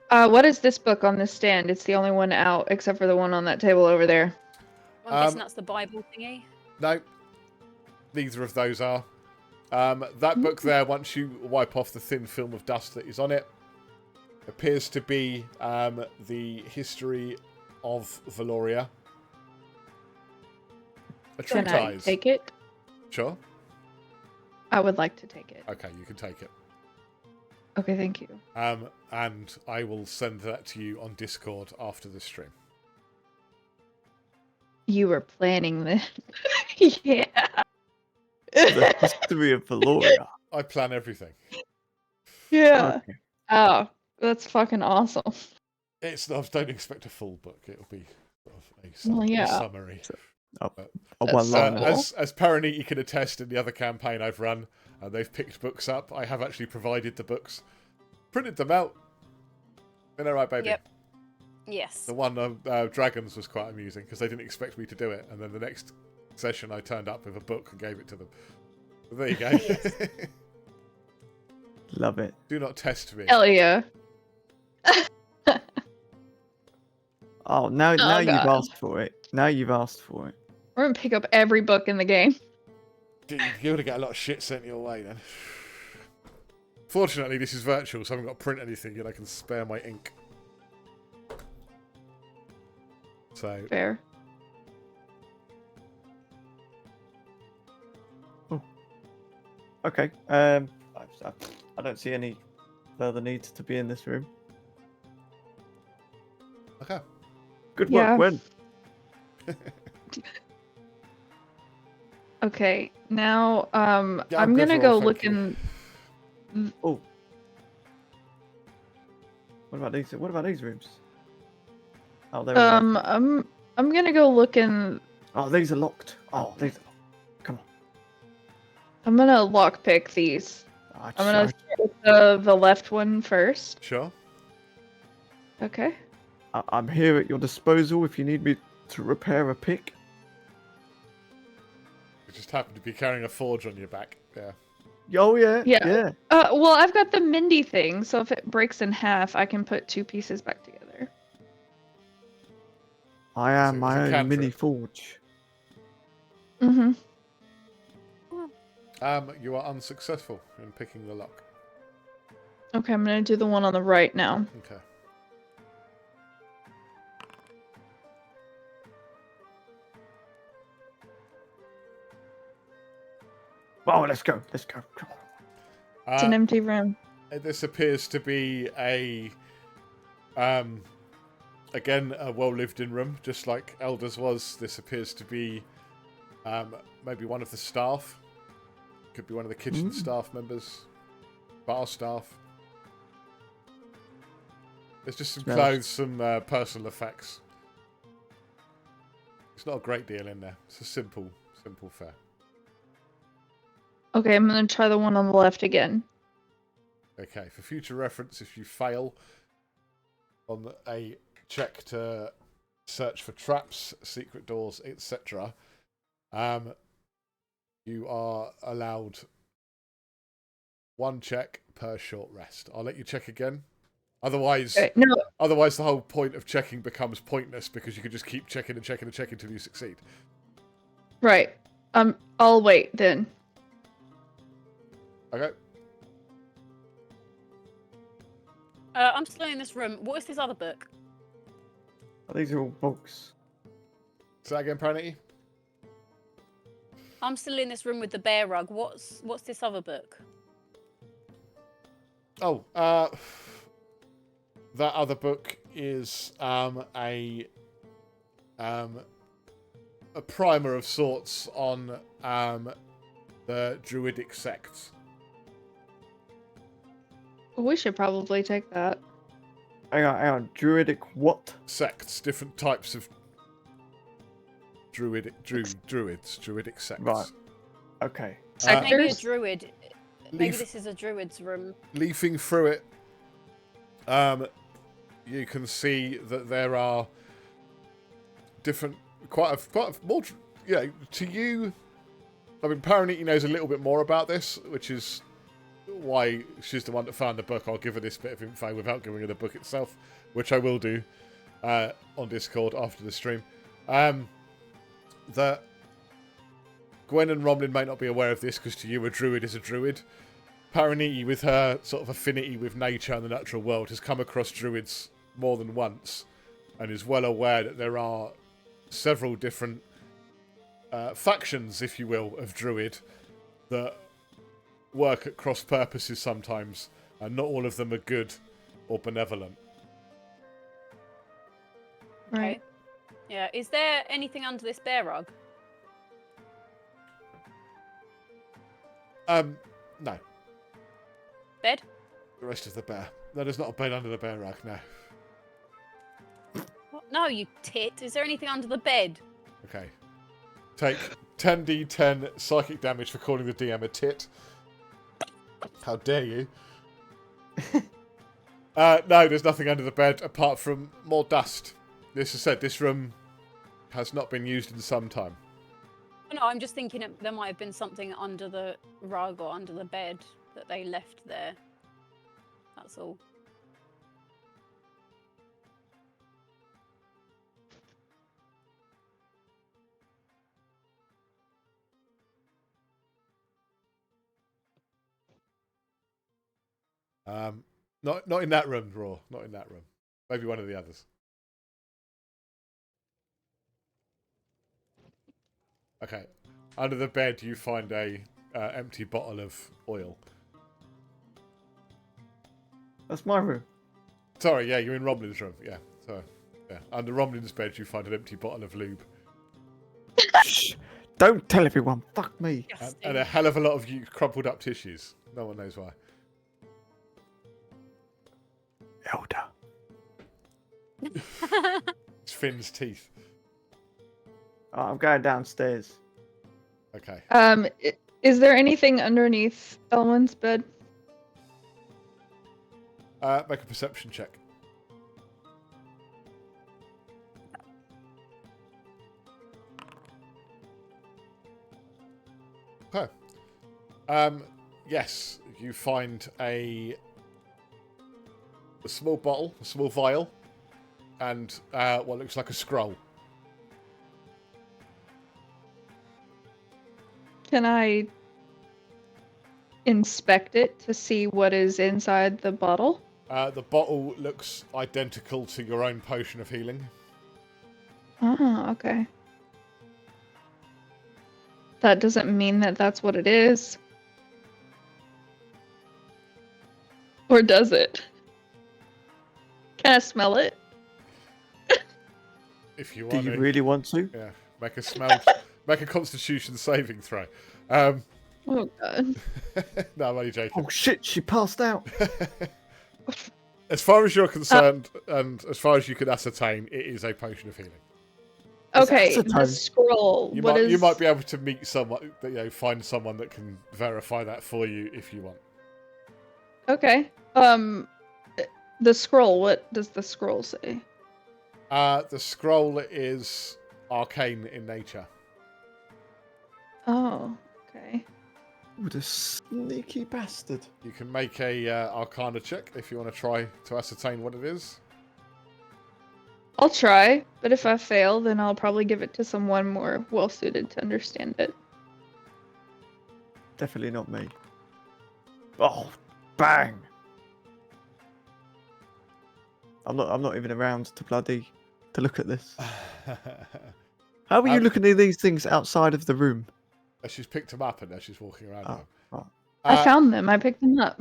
What is this book on this stand? It's the only one out, except for the one on that table over there. I'm guessing that's the Bible thingy. No. Neither of those are. That book there, once you wipe off the thin film of dust that is on it, appears to be the history of Valoria. A Can I treatise. take it? Sure. I would like to take it. Okay, you can take it. Okay, thank you. And I will send that to you on Discord after the stream. You were planning this. Yeah. The history of Valoria. I plan everything. Yeah. Okay. Oh, that's fucking awesome. It's not. Don't expect a full book. It'll be sort of Well, yeah. a summary. A That's one so line. cool. As Paraniti can attest, in the other campaign I've run, they've picked books up. I have actually provided the books, printed them out. Isn't that right, baby? Yep. Yes. The one Dragons was quite amusing because they didn't expect me to do it, and then the next session I turned up with a book and gave it to them. But there you go. Love it. Do not test me. Hell yeah. Oh, now you've God. asked for it. Now you've asked for it. We're gonna pick up every book in the game. Dude, you're gonna get a lot of shit sent your way then. Fortunately, this is virtual, so I haven't got to print anything, and I can spare my ink. So Fair. Okay. I don't see any further need to be in this room. okay. Good Yeah. work, Gwen. Okay, now Yeah, I'm good gonna roll, go thank look you. in. Oh. What about these? What about these rooms? Oh, there we go. I'm gonna go look in. Oh, these are locked. Oh, these are locked. Come on. I'm gonna lockpick these. Ah, I'm gonna sorry. start with the left one first. Sure. Okay. I'm here at your disposal if you need me to repair a pick. You just happen to be carrying a forge on your back. Yeah. Oh, yeah. Yeah. Yeah. Well, I've got the Mindy thing, so if it breaks in half, I can put two pieces back together. I So am it's my a own cantrip. mini forge. Mm-hmm. You are unsuccessful in picking the lock. Okay, I'm gonna do the one on the right now. Okay. Oh, let's go. Let's go. Come on. It's an empty room. This appears to be a, again, a well-lived-in room, just like Elder's was. This appears to be maybe one of the staff. Could be one of the kitchen staff members, bar staff. There's just some Smells. clothes, some personal effects. It's not a great deal in there. It's a simple fare. Okay, I'm gonna try the one on the left again. Okay, for future reference, if you fail on a check to search for traps, secret doors, etc., you are allowed one check per short rest. I'll let you check again. Otherwise, No, otherwise the whole point of checking becomes pointless because you can just keep checking and checking and checking until you succeed. right. I'll wait then. Okay. I'm still in this room. What is this other book? Oh, these are all books. Say that again, Pranity? I'm still in this room with the bear rug. What's this other book? Oh, that other book is a primer of sorts on the druidic sects. We should probably take that. Hang on. Druidic what? Sects, different types of druidic sects. Right. Okay. Maybe a Sectors? druid. Maybe Leaf- this is a druid's room. Leafing through it, you can see that there are different, quite a more, to you. I mean, Paraniti knows a little bit more about this, which is why she's the one that found the book. I'll give her this bit of info without giving her the book itself, which I will do on Discord after the stream. That Gwen and Romlin may not be aware of this because to you a druid is a druid. Paraniti, with her sort of affinity with nature and the natural world, has come across druids more than once and is well aware that there are several different factions, if you will, of druid that work at cross purposes sometimes, And not all of them are good or benevolent. Right. Yeah. Is there anything under this bear rug? No. Bed? The rest of the bear. No, there's not a bed under the bear rug, no. What? No, you tit. Is there anything under the bed? Okay. Take 10d10 psychic damage for calling the DM a tit. How dare you? No, there's nothing under the bed apart from more dust. This is said, this room has not been used in some time. No, I'm just thinking there might have been something under the rug or under the bed that they left there. That's all. Not in that room, Raw. Not in that room. Maybe one of the others. Okay. Under the bed, you find a empty bottle of oil. That's my room. Sorry, yeah, you're in Romlin's room. Yeah, sorry. Yeah, under Romlin's bed, you find an empty bottle of lube. Shh! Don't tell everyone. Fuck me. And a hell of a lot of crumpled up tissues. No one knows why. Elder. It's Finn's teeth. Oh, I'm going downstairs. Okay. Is there anything underneath Elwyn's bed? Make a perception check. Okay. Yes, you find a small bottle, a small vial, and what looks like a scroll. Can I inspect it to see what is inside the bottle? The bottle looks identical to your own potion of healing. Oh, okay. That doesn't mean that that's what it is. Or does it? Can I smell it? If you Do want you to. really want to? Yeah. Make a smell. Make a Constitution saving throw. Oh god. No, I'm only joking. Oh shit! She passed out. As far as you're concerned, and as far as you can ascertain, it is a potion of healing. Okay, That's a the time. scroll. You might be able to meet someone, find someone that can verify that for you if you want. Okay. The scroll. What does the scroll say? The scroll is arcane in nature. Oh, okay. What a sneaky bastard. You can make a Arcana check if you want to try to ascertain what it is. I'll try, but if I fail, then I'll probably give it to someone more well-suited to understand it. Definitely not me. Oh, bang! I'm not even around to look at this. How are you looking at these things outside of the room? She's picked them up and now she's walking around them. Oh. I found them. I picked them up.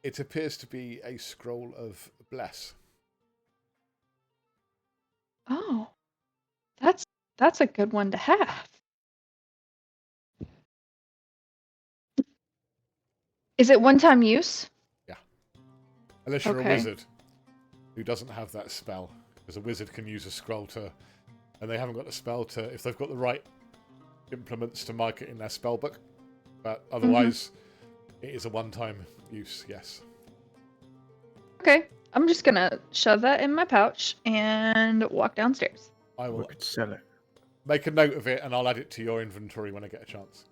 It appears to be a scroll of bless. Oh, that's a good one to have. Is it one-time use? Yeah. Unless you're Okay. a wizard who doesn't have that spell. Because a wizard can use a scroll to... And they haven't got the spell to... If they've got the right implements to mark it in their spell book. But otherwise, it is a one-time use, yes. Okay, I'm just gonna shove that in my pouch and walk downstairs. I We will could sell it. make a note of it and I'll add it to your inventory when I get a chance.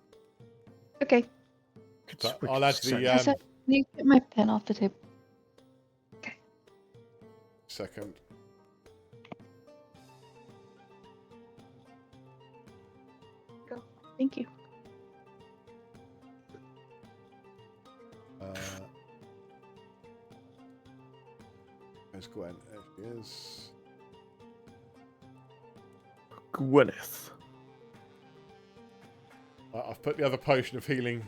Okay. So We I'll could add sell the... it. Can you get my pen off the table? Second. Thank you. There's Gwen. There she is. Gwyneth. I've put the other potion of healing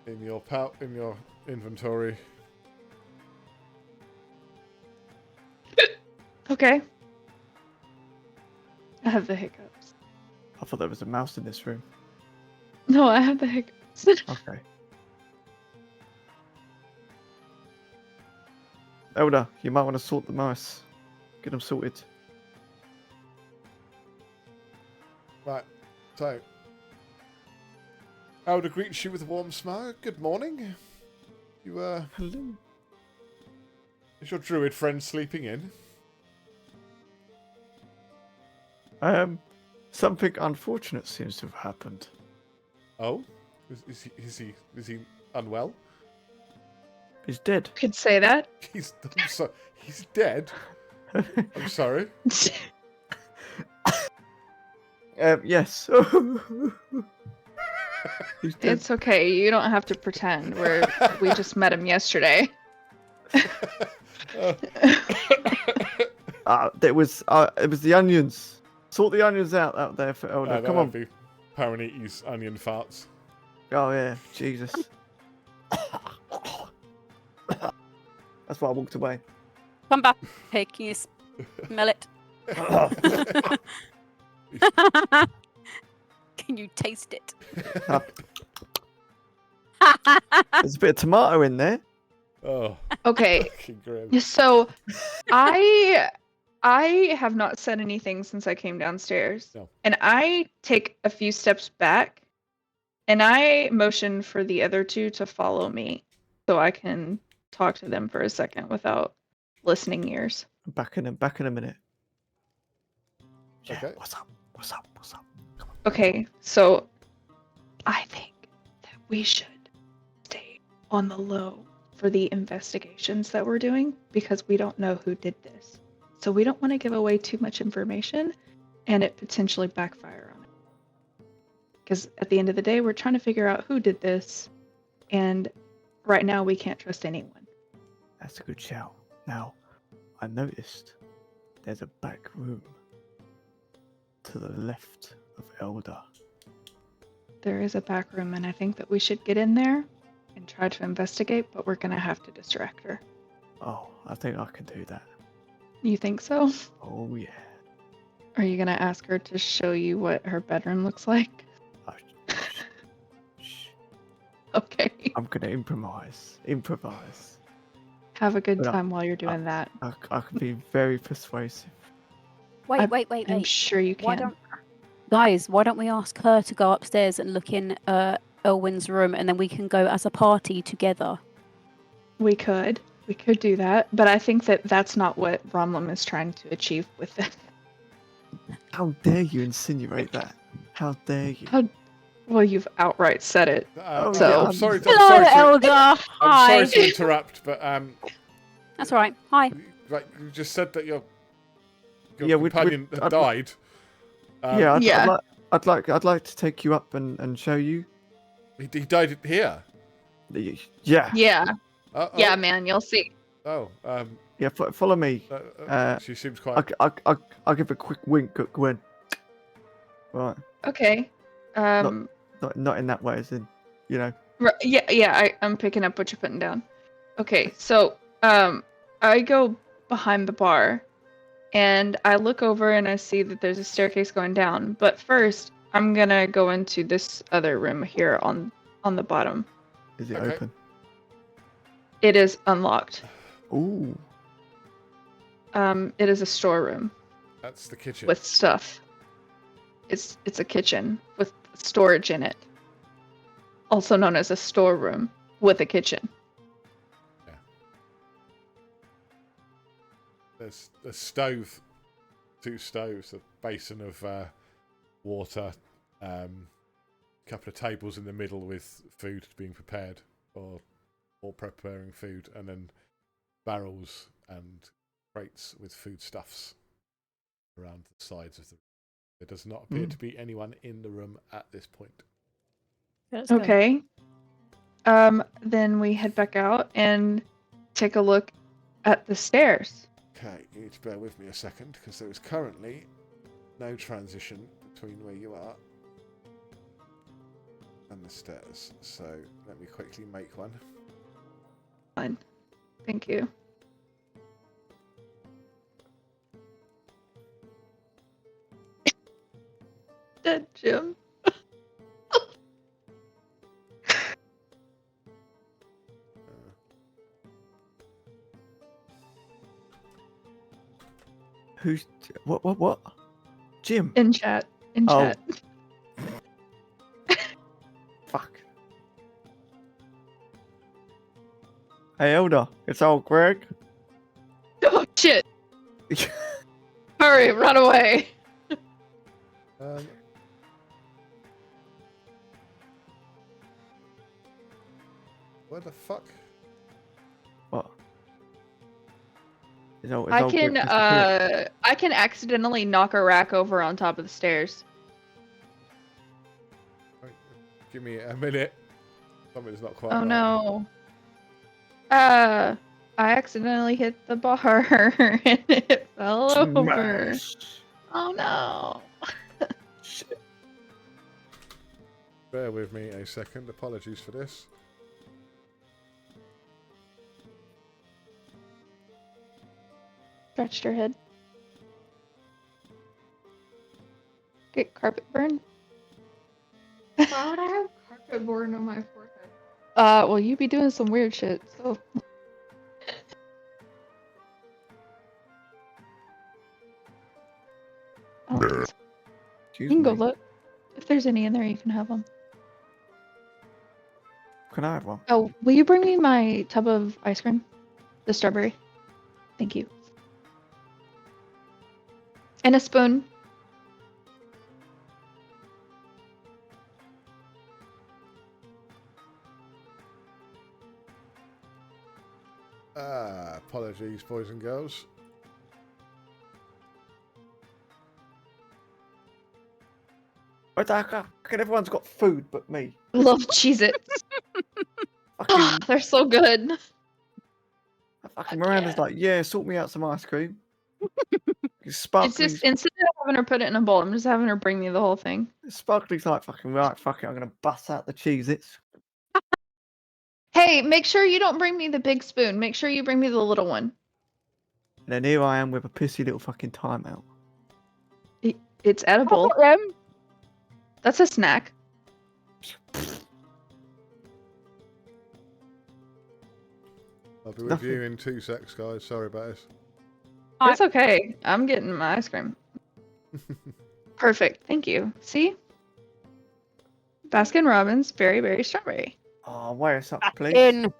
in your inventory. Okay. I have the hiccups. I thought there was a mouse in this room. No, I have the hiccups. Okay. Elder, you might want to sort the mice. Get them sorted. Right. So, Elder greets you with a warm smile. Good morning. You Hello. Is your druid friend sleeping in? Something unfortunate seems to have happened. Oh, is he unwell? He's dead. Could say that. He's dead. I'm sorry. Yes. He's dead. It's okay. You don't have to pretend. We just met him yesterday. It was the onions. Sort the onions out there for Elder. Come on. Be Paraniti's onion farts. Oh yeah, Jesus. That's why I walked away. Come back. Hey, can you smell it? Can you taste it? There's a bit of tomato in there. Oh. Okay. Fucking grim. So, I have not said anything since I came downstairs. No. And I take a few steps back and I motion for the other two to follow me so I can talk to them for a second without listening ears. Back in a minute. Yeah, Okay. What's up? Come on. Okay, so I think that we should stay on the low for the investigations that we're doing because we don't know who did this. So we don't want to give away too much information and it potentially backfire on it. Because at the end of the day, we're trying to figure out who did this, and right now we can't trust anyone. That's a good shout. Now, I noticed there's a back room to the left of Elder. There is a back room, and I think that we should get in there and try to investigate, but we're going to have to distract her. Oh, I think I can do that. You think so? Oh yeah. Are you going to ask her to show you what her bedroom looks like? Shh. Okay. I'm gonna improvise. Have a good But time while you're doing that. I can be very persuasive. Wait. I'm sure you can. Why don't we ask her to go upstairs and look in Elwyn's room, and then we can go as a party together? We could do that, but I think that that's not what Romlum is trying to achieve with it. How dare you insinuate that? How dare you? Well, you've outright said it. So- I'm sorry. Hello, Elder. I'm Hi. sorry to interrupt, but That's all right. Hi. like you just said that your Yeah, companion had I'd- died. Yeah, Yeah. I'd like to take you up and show you. He died here. Yeah. Yeah. Oh, Yeah, man, you'll see. Oh. Yeah. Follow me. She seems quite. I'll give a quick wink at Gwen. Right. Okay. Not in that way, as in, you know. I'm picking up what you're putting down. Okay, so I go behind the bar and I look over and I see that there's a staircase going down. But first, I'm gonna go into this other room here on the bottom. Is it Okay. open? It is unlocked. Ooh. It is a storeroom That's the kitchen. with stuff. It's a kitchen with storage in it. Also known as a storeroom with a kitchen. There's a stove, 2 stoves, a basin of water, couple of tables in the middle with food being prepared or preparing food, and then barrels and crates with foodstuffs around the sides of the room. There does not appear to be anyone in the room at this point. Let's go. Okay. Then we head back out and take a look at the stairs. Okay, you need to bear with me a second because there is currently no transition between where you are And the stairs. So let me quickly make one. Fine. Thank you. Dead Jim. Who's what? Jim. In chat. In Oh. chat. Fuck. Hey, Elder. It's old Greg. Oh shit! Hurry, run away! Where the fuck? What? I can accidentally knock a rack over on top of the stairs. Right, give me a minute. Something's not quite Oh right. no. I accidentally hit the bar and it fell over. Oh no. Shit. Bear with me a second. Apologies for this. Scratched her head. Get carpet burn. Why would I have carpet burn on my forehead? Well, you be doing some weird shit, so. Oh, you can go look. If there's any in there, you can have them. Can I have one? Oh, will you bring me my tub of ice cream? The strawberry. Thank you. And a spoon. Apologies, boys and girls. What the heck? Everyone's got food but me. Love Cheez-Its. Fucking, They're so good. fucking Miranda's like, yeah, sort me out some ice cream. It's Sparkly's, just, instead of having her put it in a bowl, I'm just having her bring me the whole thing. Sparkly's like, fucking right, fuck it, I'm gonna bust out the Cheez-Its. Hey, make sure you don't bring me the big spoon. Make sure you bring me the little one. And then here I am with a pissy little fucking timeout. It's edible. That's a snack. I'll be with Nothing. you in 2 secs, guys. Sorry about this. That's okay. I'm getting my ice cream. Perfect. Thank you. See? Baskin Robbins Berry Berry Strawberry. Oh, weigh us up, please. In.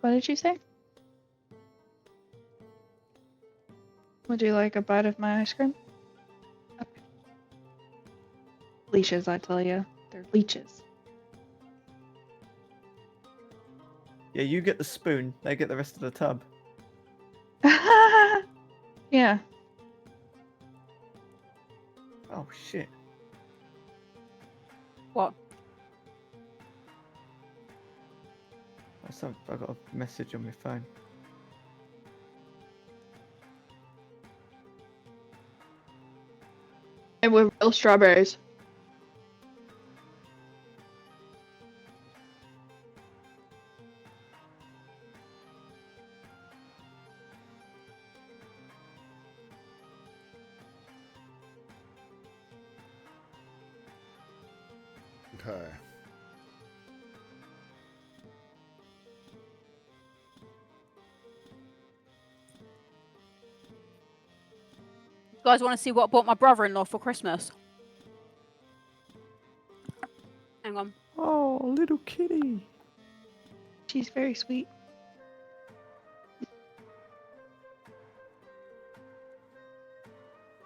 What did you say? Would you like a bite of my ice cream? Okay. Leashes, I tell you. They're leeches. Yeah, you get the spoon, they get the rest of the tub. Yeah. Oh, shit. What? I got a message on my phone. And with real strawberries. Okay. You guys want to see what I bought my brother-in-law for Christmas? Hang on. Oh, little kitty. She's very sweet.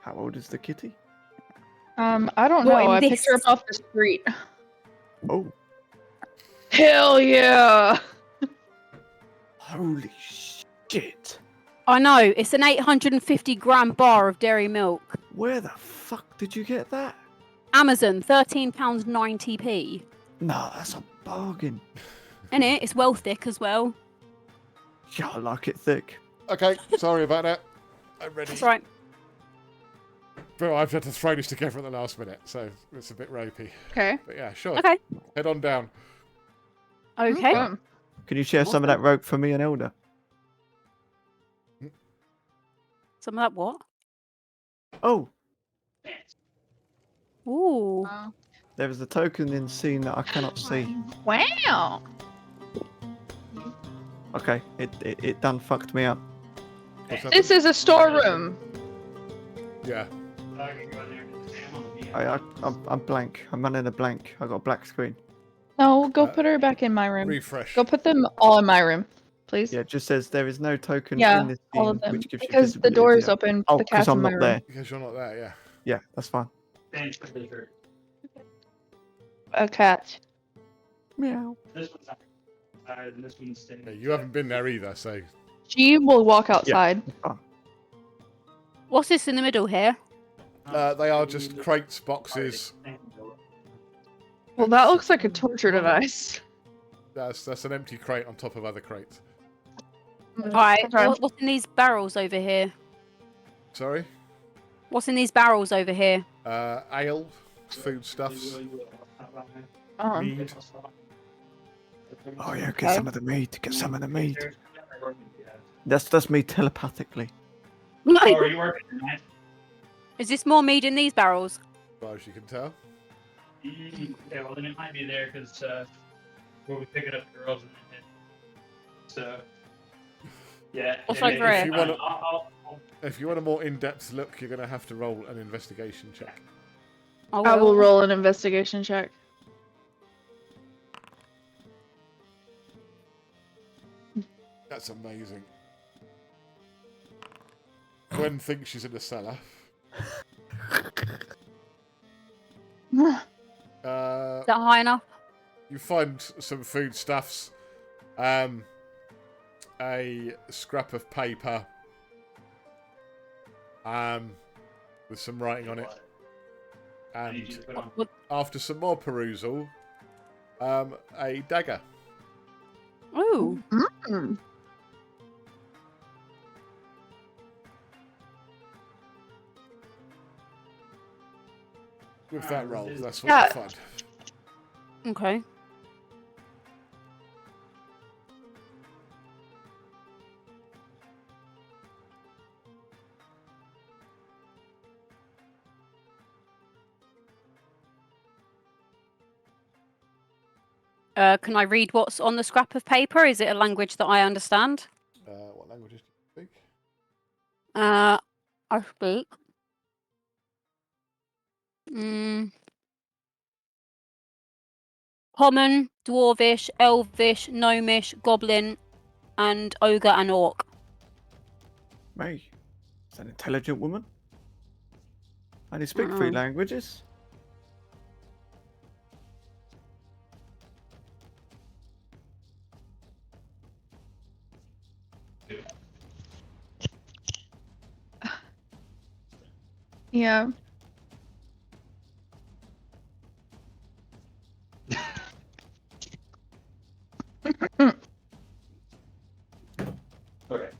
How old is the kitty? I don't What, know. in I picked her this? up off the street. Oh, Hell yeah! holy shit. I know, it's an 850-gram bar of dairy milk. Where the fuck did you get that? Amazon, £13.90p. No, that's a bargain. Innit? It's well thick as well. Yeah, I like it thick. Okay, sorry about that. I'm ready. That's right. But I've had to throw this together at the last minute, so it's a bit ropey. Okay. But yeah, sure. Okay. Head on down. Okay. Can you share some of that rope for me and Elder? Some of that what? Oh, Ooh. there is a token in scene that I cannot see. Wow. Okay, it done fucked me up. What's that? This is a storeroom. Yeah. I'm blank. I'm running a blank. I got a black screen. No, go put her back in my room. Refresh. Go put them all in my room, please. Yeah, it just says there is no token Yeah, in this all scene, of them. which gives you Because the visibility door of is the- open. Oh, the because cat's in I'm my not room. there. Because you're not there, yeah. Yeah, that's fine. A cat. Meow. This one's outside and this one's staying. Yeah, you haven't been there either, so. She will walk outside. What's this in the middle here? They are just crates, boxes. Well, that looks like a torture device. That's an empty crate on top of other crates. Alright, Okay. what's in these barrels over here? Sorry? What's in these barrels over here? Ale, foodstuffs, mead. Oh yeah, get some of the meat. Get some of the meat. That's me telepathically. Oh, are you working tonight? Is this more meat in these barrels? As far as you can tell. Yeah, well then it might be there because we'll be picking up girls in a minute. So, yeah. What's and over if it? you want- I'll- If you want a more in-depth look, you're going to have to roll an investigation check. I will roll an investigation check. That's amazing. Gwen thinks she's in the cellar. Is that high enough? You find some foodstuffs, a scrap of paper, with some writing on it, and after some more perusal, a dagger. Ooh. With that roll, that's what Yeah. you find. Okay. Can I read what's on the scrap of paper? Is it a language that I understand? What languages do you speak? I speak. Common, Dwarvish, Elvish, Gnomish, Goblin, and Ogre and Orc. May, is an intelligent woman. And you speak 3 languages. Yeah. Okay.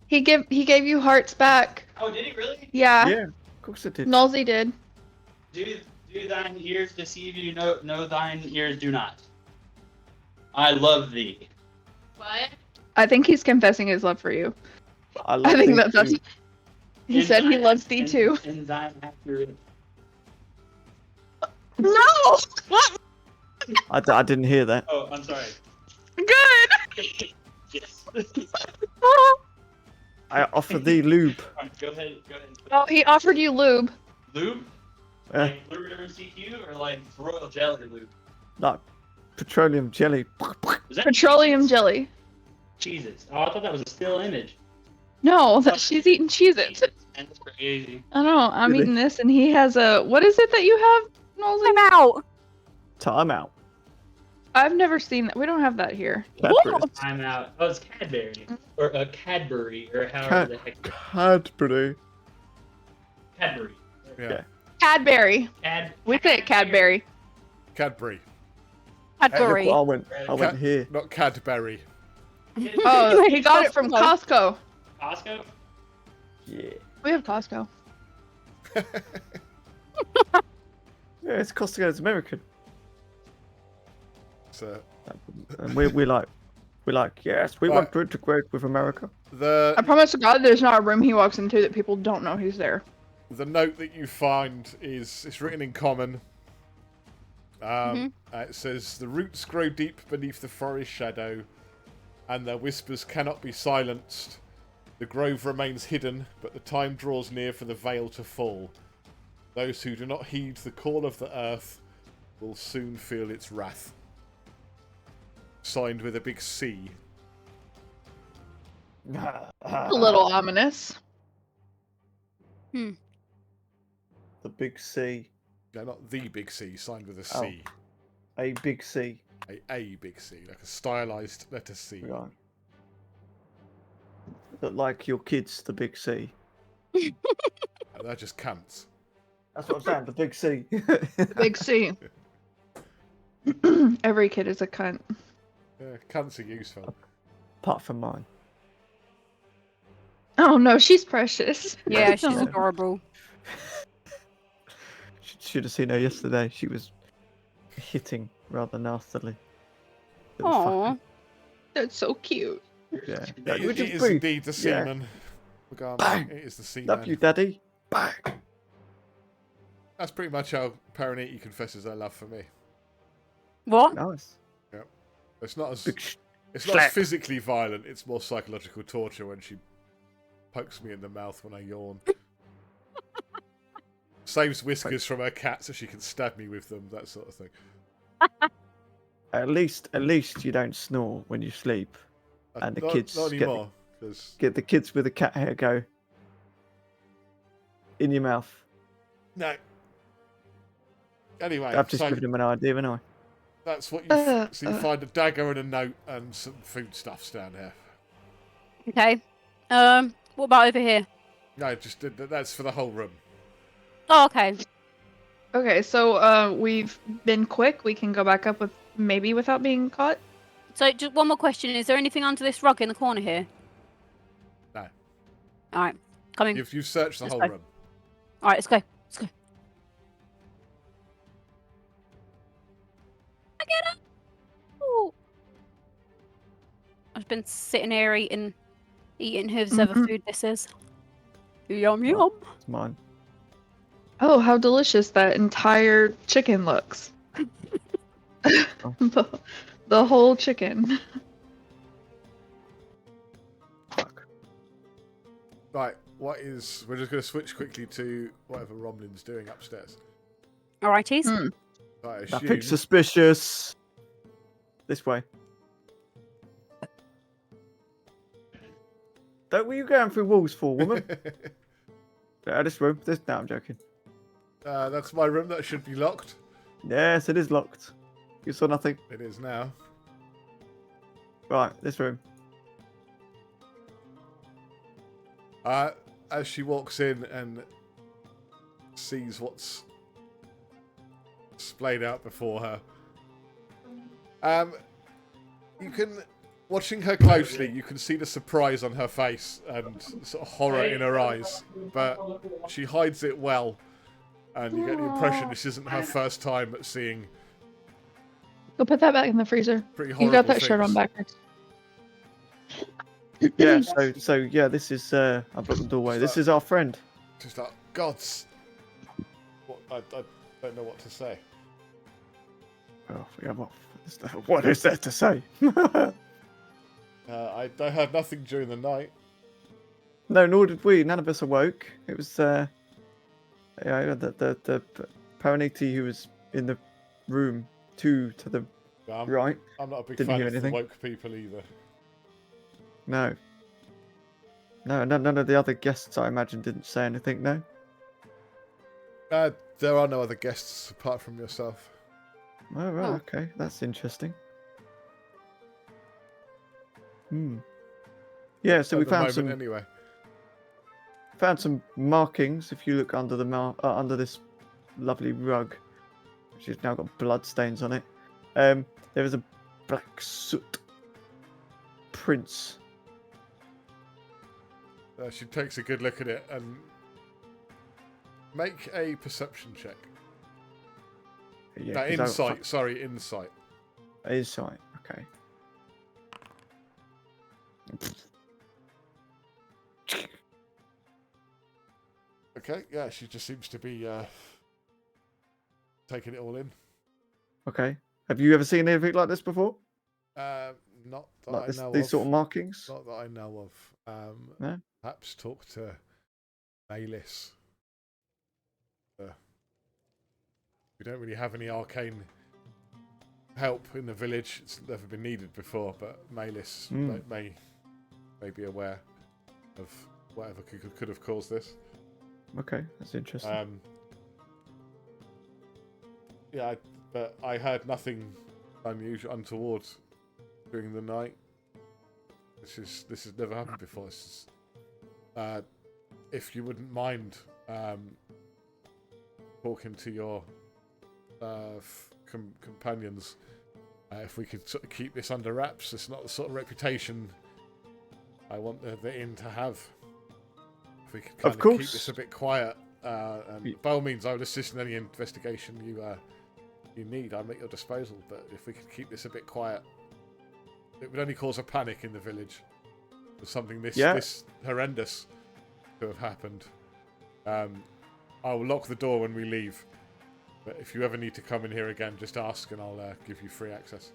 He gave you hearts back. Oh, did he really? Yeah. Yeah, of course it did. Nolsey did. Do thine ears deceive you? No, thine ears do not. I love thee. What? I think he's confessing his love for you. I I think these that's. too. He In said he thine- loves thee in- too. In thine accurate. No. I didn't hear that. Oh, I'm sorry. Good. Yes. I offer thee lube. Alright, go ahead. Oh, he offered you lube. Lube? Eh, Like Lubriderm CQ or like royal jelly lube? like petroleum jelly. Is that Petroleum jelly. Jesus? Oh, I thought that was a still image. No, that she's eating Cheez-Its. And that's crazy. I know. I'm Really? eating this, and he has a. What is it that you have, Nolsey? I'm out. Time out. I've never seen that. We don't have that here. Cadbury. I'm out. Oh, it's Cadbury. Or a Cadbury, or however the heck. Cadbury. Cadbury. Yeah. Cadbury. We say it Cadbury. Cadbury. Cadbury. I went here. Not Cadbury. Oh, he got it from Costco. Costco? Yeah. We have Costco. Yeah, it's Costiga's American. So And we like, yes, we want to integrate with America. I promise to God, there's not a room he walks into that people don't know he's there. The note that you find it's written in common. It says, "The roots grow deep beneath the forest shadow, and their whispers cannot be silenced. The grove remains hidden, but the time draws near for the veil to fall. Those who do not heed the call of the earth will soon feel its wrath." Signed with a big C. A little ominous. The big C. No, not the big C, signed with a C. A big C. A big C, like a stylized letter C. Right. Look like your kids, the big C. They're just cunts. That's what I'm saying, the big C. The big C. Every kid is a cunt. Yeah, cunts are useful. Apart from mine. Oh no, she's precious. Yeah, she's adorable. Should have seen her yesterday. She was hitting rather nastily. Aww. That's so cute. Yeah. It is indeed the seaman. Bang! It is the seaman. Love you, Daddy. Bang! That's pretty much how Paraniti confesses her love for me. What? Nice. Yep. It's not as Big it's not as physically violent. It's more psychological torture when she pokes me in the mouth when I yawn. Saves whiskers from her cat so she can stab me with them. That sort of thing. At least you don't snore when you sleep. And the kids not anymore. Get the kids with the cat hair go in your mouth. No. Anyway, I've just given him an idea, haven't I? That's what you. So you find a dagger and a note and some foodstuffs down here. Okay. What about over here? No, just that's for the whole room. Oh, okay. Okay, so we've been quick. We can go back up with maybe without being caught. So, just one more question: is there anything under this rug in the corner here? No. All right, coming. You've searched the Let's whole go. room. All right, let's go. Let's go. I get it. Ooh. I've been sitting here eating whoever food this is. Yum yum. It's mine. Oh, how delicious that entire chicken looks. The whole chicken. Fuck. Right, we're just going to switch quickly to whatever Romlin's doing upstairs. Alrighties. I Nothing assume... suspicious. This way. Don't were you going through walls for, woman? This room. No, I'm joking. That's my room. That should be locked. Yes, it is locked. You saw nothing. It is now. Right, this room. As she walks in and sees what's splayed out before her, you can, watching her closely, you can see the surprise on her face and sort of horror in her eyes, but she hides it well, and you get the impression this isn't her first time at seeing. Go put that back in the freezer. Pretty You horrible got that shirt on things. backwards. Yeah, so yeah, this is I blocked the doorway. This is our friend. Just like, gods. I don't know what to say. Oh, yeah, what is there to say? I heard nothing during the night. No, nor did we. None of us awoke. It was the Paraniti who was in the room to the right. I'm not a big Didn't fan hear of the anything. woke people either. No, none of the other guests, I imagine, didn't say anything. No. There are no other guests apart from yourself. Oh right, okay, that's interesting. Yeah, so we At the found moment, anyway. some markings. If you look under the under this lovely rug, which has now got blood stains on it, there is a black soot prints. She takes a good look at it and Make a perception check. Yeah, No, 'cause I- insight. Sorry, insight. Insight. Okay. Okay, yeah, she just seems to be taking it all in. Okay. Have you ever seen anything like this before? Not that Like I this, know these of. sort of markings? Not that I know of. No? Perhaps talk to Malis. We don't really have any arcane help in the village. It's never been needed before, but Malis may be aware of whatever could have caused this. Okay, that's interesting. Yeah, but I heard nothing unusual, untoward during the night. This has never happened before. This is, if you wouldn't mind talking to your companions, if we could sort of keep this under wraps. It's not the sort of reputation I want the inn to have. If we could kind of keep this a bit quiet, and by all means, I would assist in any investigation you need. I'm at your disposal. But if we could keep this a bit quiet, it would only cause a panic in the village for something this horrendous to have happened. I will lock the door when we leave. But if you ever need to come in here again, just ask and I'll give you free access.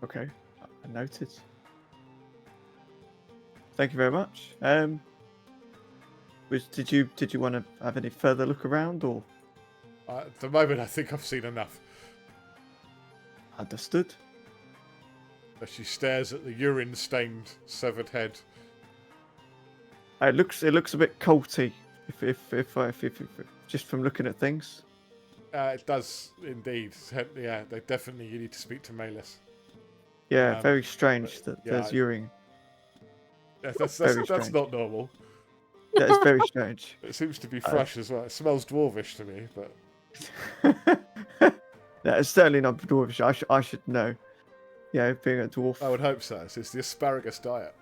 Okay, I noted. Thank you very much. Did you want to have any further look around, or? At the moment, I think I've seen enough. Understood. As she stares at the urine-stained severed head. It looks a bit culty, if just from looking at things. It does indeed. Yeah, you need to speak to Malis. Yeah, very strange that there's urine. Yeah, that's not normal. That is very strange. It seems to be fresh as well. It smells dwarvish to me, but that is certainly not dwarvish. I should know. Yeah, being a dwarf. I would hope so. It's the asparagus diet.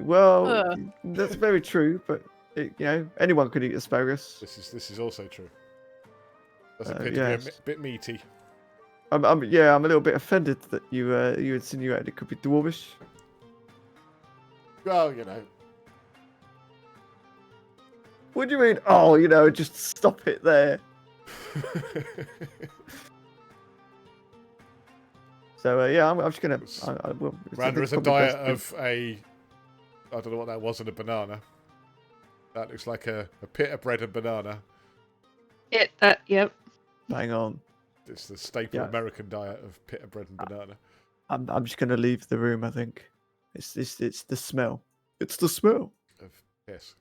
Well, that's very true, but anyone could eat asparagus. This is also true. Does appear to be a bit meaty. I'm a little bit offended that you insinuated it could be dwarvish. Well, What do you mean? Oh, just stop it there. So I'm just gonna. Randa is a diet of I don't know what that was, and a banana. That looks like a pita bread and banana. Yep. Bang on. It's the staple American diet of pita bread and banana. I'm just gonna leave the room. I think it's the smell. It's the smell of piss.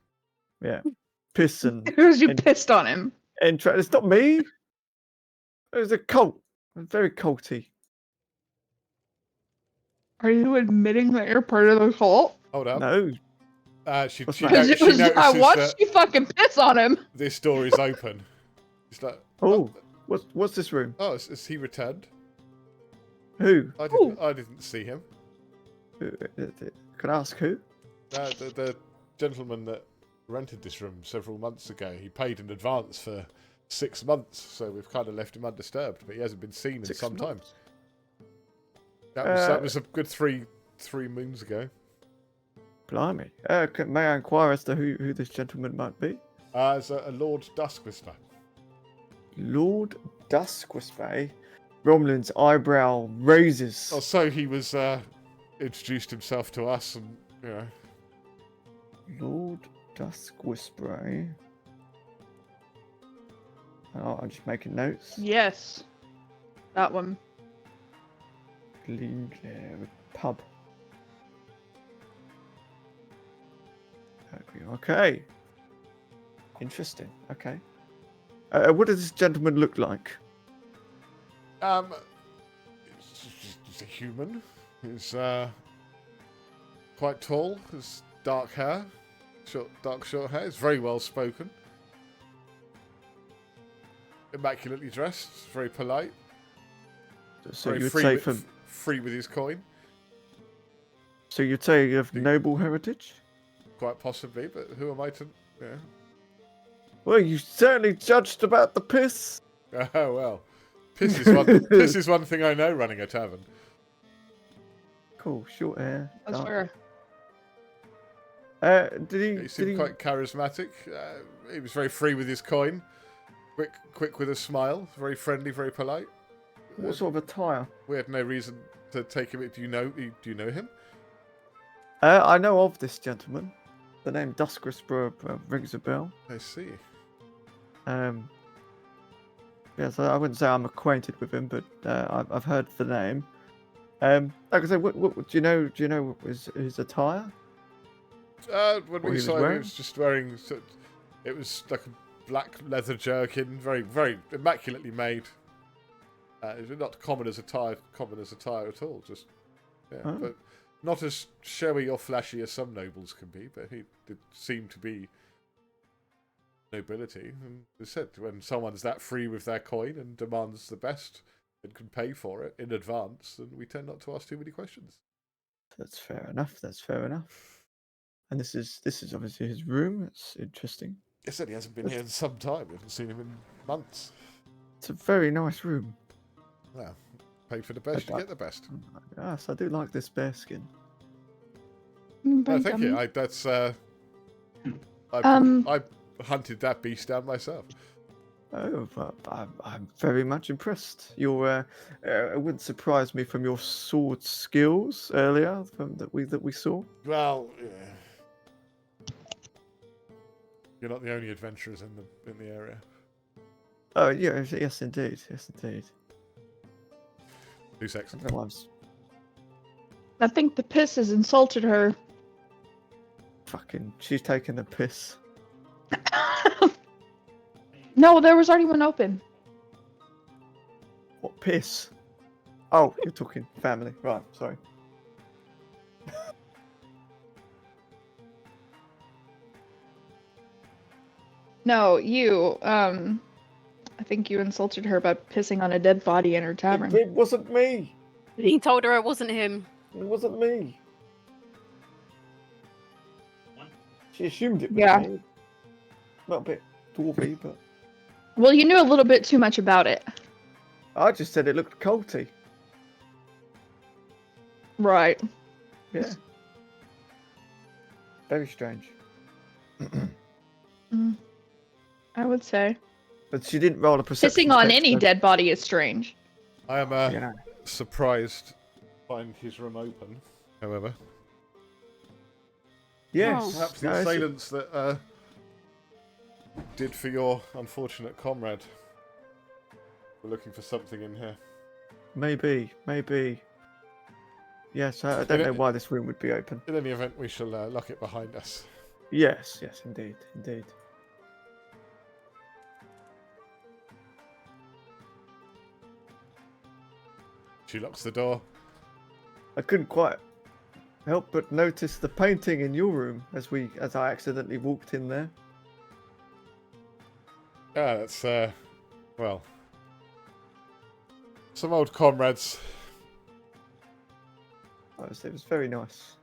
Yeah, piss and. Because you pissed on him. It's not me. It was a cult. I'm very culty. Are you admitting that you're part of the cult? Hold up. No. She notices I watched you fucking piss on him. This door is open. It's like, what's this room? Oh, is he returned? Who? I didn't see him. Can I ask who? The gentleman that rented this room several months ago. He paid in advance for 6 months, so we've kind of left him undisturbed. But he hasn't been seen in some time. That was a good three moons ago. Blimey. May I inquire as to who this gentleman might be? As a Lord Duskwhisper. Lord Duskwhisper. Romlin's eyebrow raises. Oh, so he was introduced himself to us, and Lord Duskwhisper. Oh, I'm just making notes. Yes, that one. Pub. Okay. Interesting. Okay. What does this gentleman look like? He's a human. He's quite tall. Has dark hair, short hair. He's very well spoken. Immaculately dressed. Very polite. So very you'd say free with his coin. So you'd say you have noble heritage? Quite possibly, but who am I to? Well, you certainly judged about the piss. Oh, well. Piss is one thing I know running a tavern. Cool, short hair. That's dark. fair. He seemed quite charismatic. He was very free with his coin. Quick with a smile. Very friendly, very polite. What sort of attire? We had no reason to take him. Do you know him? I know of this gentleman. The name Dusk Whisperer rings a bell. I see. Yes, I wouldn't say I'm acquainted with him, but I've heard the name. Like I said, what do you know? Do you know his attire? When What we he saw was him, he wearing? was just wearing. It was like a black leather jerkin, very immaculately made. Not common as attire at all. Just Oh. but not as showy or flashy as some nobles can be. But he did seem to be nobility. And as I said, when someone's that free with their coin and demands the best and can pay for it in advance, then we tend not to ask too many questions. That's fair enough. That's fair enough. And this is obviously his room. It's interesting. I said he hasn't been here in some time. We haven't seen him in months. It's a very nice room. Well, pay for the best, you get the best. Yes, I do like this bear skin. No, thank you. I hunted that beast down myself. Oh, I'm very much impressed. Your it wouldn't surprise me from your sword skills earlier that we saw. Well, yeah. You're not the only adventurers in the area. Oh yeah, yes indeed, yes indeed. 2 seconds. I think the piss has insulted her. Fucking, she's taking the piss. No, there was already one open. What piss? Oh, you're talking family, right? Sorry. No, you. I think you insulted her by pissing on a dead body in her tavern. It wasn't me. He told her it wasn't him. It wasn't me. She assumed it was Yeah. me. Not a bit dwarfy, but Well, you knew a little bit too much about it. I just said it looked culty. Right. Yeah. Very strange. I would say. But she didn't roll a perception. Pissing on check, any so- dead body is strange. I am Yeah. surprised to find his room open, however. Yes. Perhaps the No, it's- assailants that did for your unfortunate comrade were looking for something in here. Maybe. Yes, I don't know why this room would be open. In any event, we shall lock it behind us. Yes, indeed. She locks the door. I couldn't quite help but notice the painting in your room as I accidentally walked in there. Yeah, that's, well, some old comrades. It was very nice.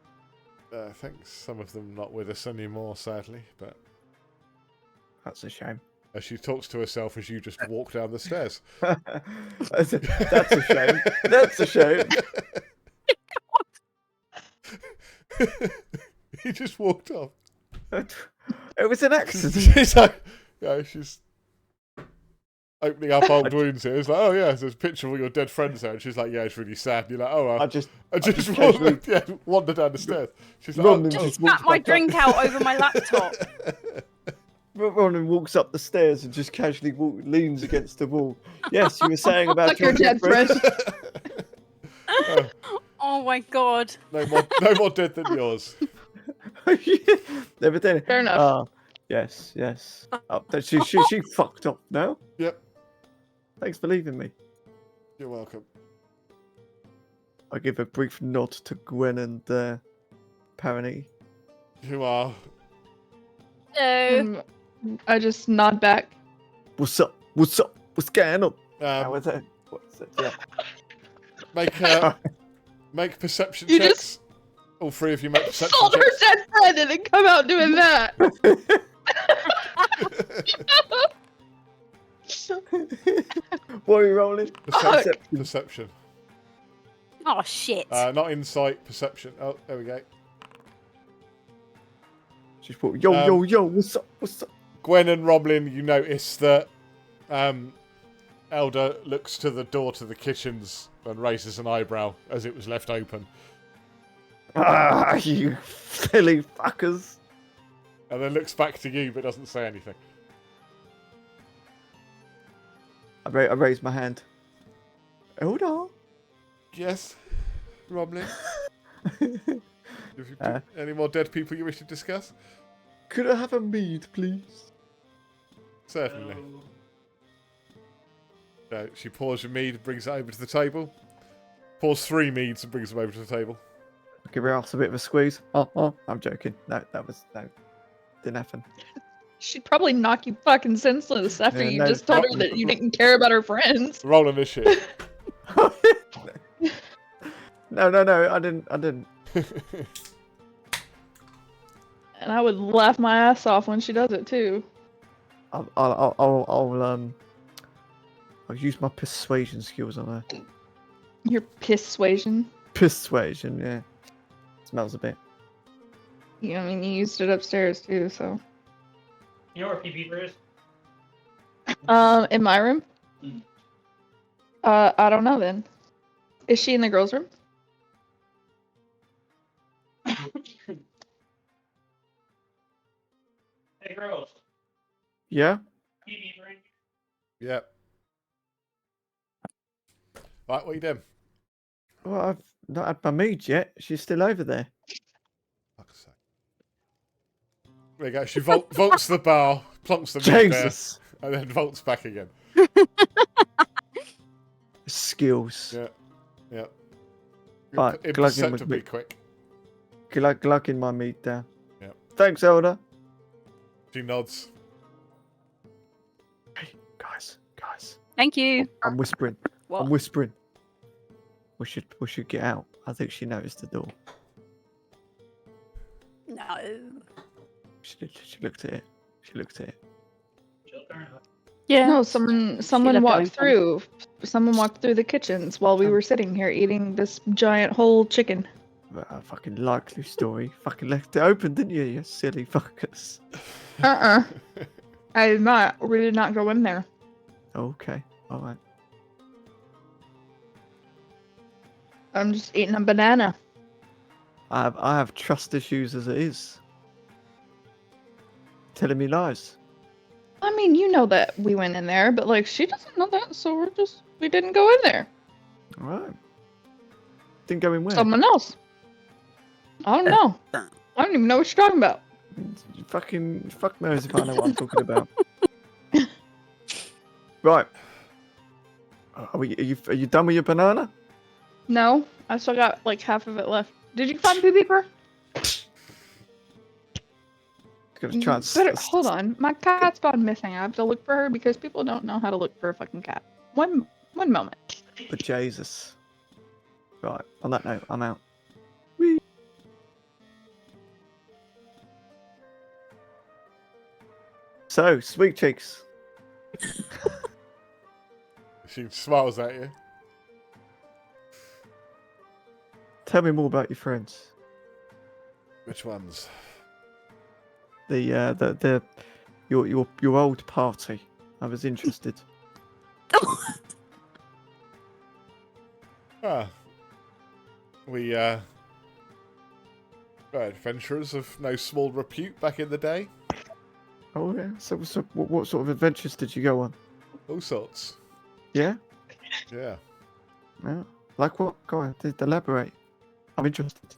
I think some of them not with us anymore, sadly, but That's a shame. as she talks to herself as you just walk down the stairs. That's a shame. That's a shame. He just walked off. It was an accident. She's like, yeah, she's opening up old wounds here. It's like, oh yeah, there's a picture of all your dead friends there, and she's like, yeah, it's really sad. And you're like, oh, well. I just wander down the stairs. She's like, Ronan Just just spat walks my back drink up. out over my laptop. Ronan walks up the stairs and just casually leans against the wall. Yes, you were saying about Like your dead friend. Oh my god. no more dead than yours. Evidently. Fair enough. Yes. She fucked up now. Yep, Thanks for leaving me. you're welcome. I give a brief nod to Gwen and Parani. You are. No. I just nod back. What's up? What's going on? How Um, is it? What's it? Yeah. make perception You checks. just- All three of you make perception Sold her checks. dead friend and then come out doing that. What are you rolling? Perception. Oh shit. Not insight, perception. Oh, there we go. She's put, yo, what's up? Gwen and Roblin, you notice that Elder looks to the door to the kitchens and raises an eyebrow as it was left open. Ah, you silly fuckers. And then looks back to you but doesn't say anything. I raised my hand. Elder? Yes, Roblin? Any more dead people you wish to discuss? Could I have a mead, please? Certainly. She pours your mead and brings it over to the table. Pours 3 meads and brings them over to the table. Give her ass a bit of a squeeze. Oh, I'm joking. No, didn't happen. She'd probably knock you fucking senseless after you just told her that you didn't care about her friends. Roll initiative. No, I didn't. And I would laugh my ass off when she does it too. I'll use my persuasion skills on her. Your persuasion? Persuasion, yeah. Smells a bit. Yeah, I mean, you used it upstairs too, so. You know where PP is? In my room? I don't know then. Is she in the girls' room? Hey, girls. Yeah? PP drink. Yep. Right, what are you doing? Well, I've not had my mead yet. She's still over there. Fuck's sake. There you go. She vaults the bar, plonks the mead there, Jesus. and then vaults back again. Skills. Yeah. Right, Imperceptibly quick. Glugging my meat down. Yep. Thanks, Elder. She nods. Hey, guys. Thank you. I'm whispering. What? I'm whispering. We should get out. I think she noticed the door. No. She looked at it. She'll turn up. Yeah. No, someone left walked going through. Someone walked through the kitchens while we were sitting here eating this giant whole chicken. A fucking likely story. Fucking left it open, didn't you? You silly fuckers. I did not. We did not go in there. Okay. All right. I'm just eating a banana. I have trust issues as it is. Telling me lies. I mean, you know that we went in there, but like she doesn't know that, so we didn't go in there. All right. Didn't go in where? Someone else. I don't know. I don't even know what you're talking about. Fuck knows if I know what I'm talking about. Right. Are you done with your banana? No, I still got like half of it left. Did you find Pee Peeper? Gonna try and Hold on, my cat's gone missing. I have to look for her because people don't know how to look for a fucking cat. One moment. But Jesus. Right. On that note, I'm out. Whee. So, sweet cheeks. She smiles at you. Tell me more about your friends. Which ones? Your old party. I was interested. We were adventurers of no small repute back in the day. Oh yeah. So what sort of adventures did you go on? All sorts. Yeah. Yeah. Yeah. Like what? Go on. Elaborate. I'm interested.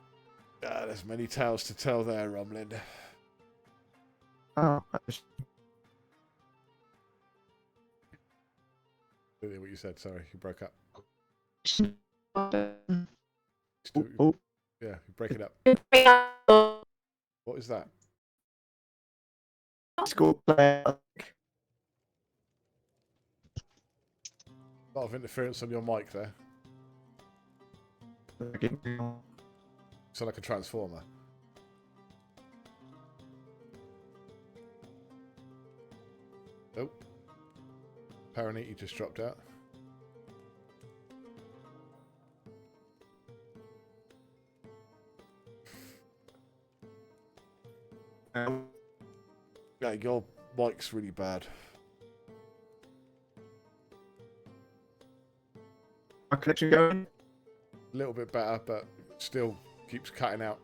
There's many tales to tell there, Romlin. Oh. I didn't hear what you said. Sorry, you broke up. Oh. Yeah, you break it up. What is that? School player. A lot of interference on your mic there. You sound like a transformer. Oh. Paraniti just dropped out. Yeah, your mic's really bad. My connection going? A little bit better, but still keeps cutting out.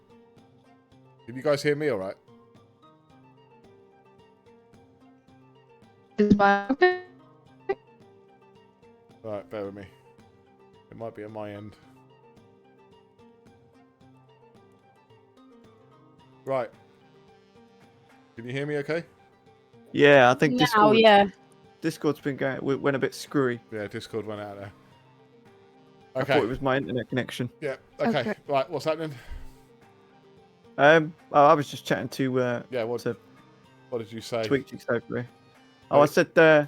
Can you guys hear me all right? Is mine okay? All right, bear with me. It might be on my end. Right. Can you hear me okay? Yeah, I think Now, yeah. Discord's been going. Went a bit screwy. Yeah, Discord went out there. I thought it was my internet connection. Yeah. Okay. Okay. Right. What's happening? I was just chatting to Yeah. what did you say? Tweaky over. Oh, I said I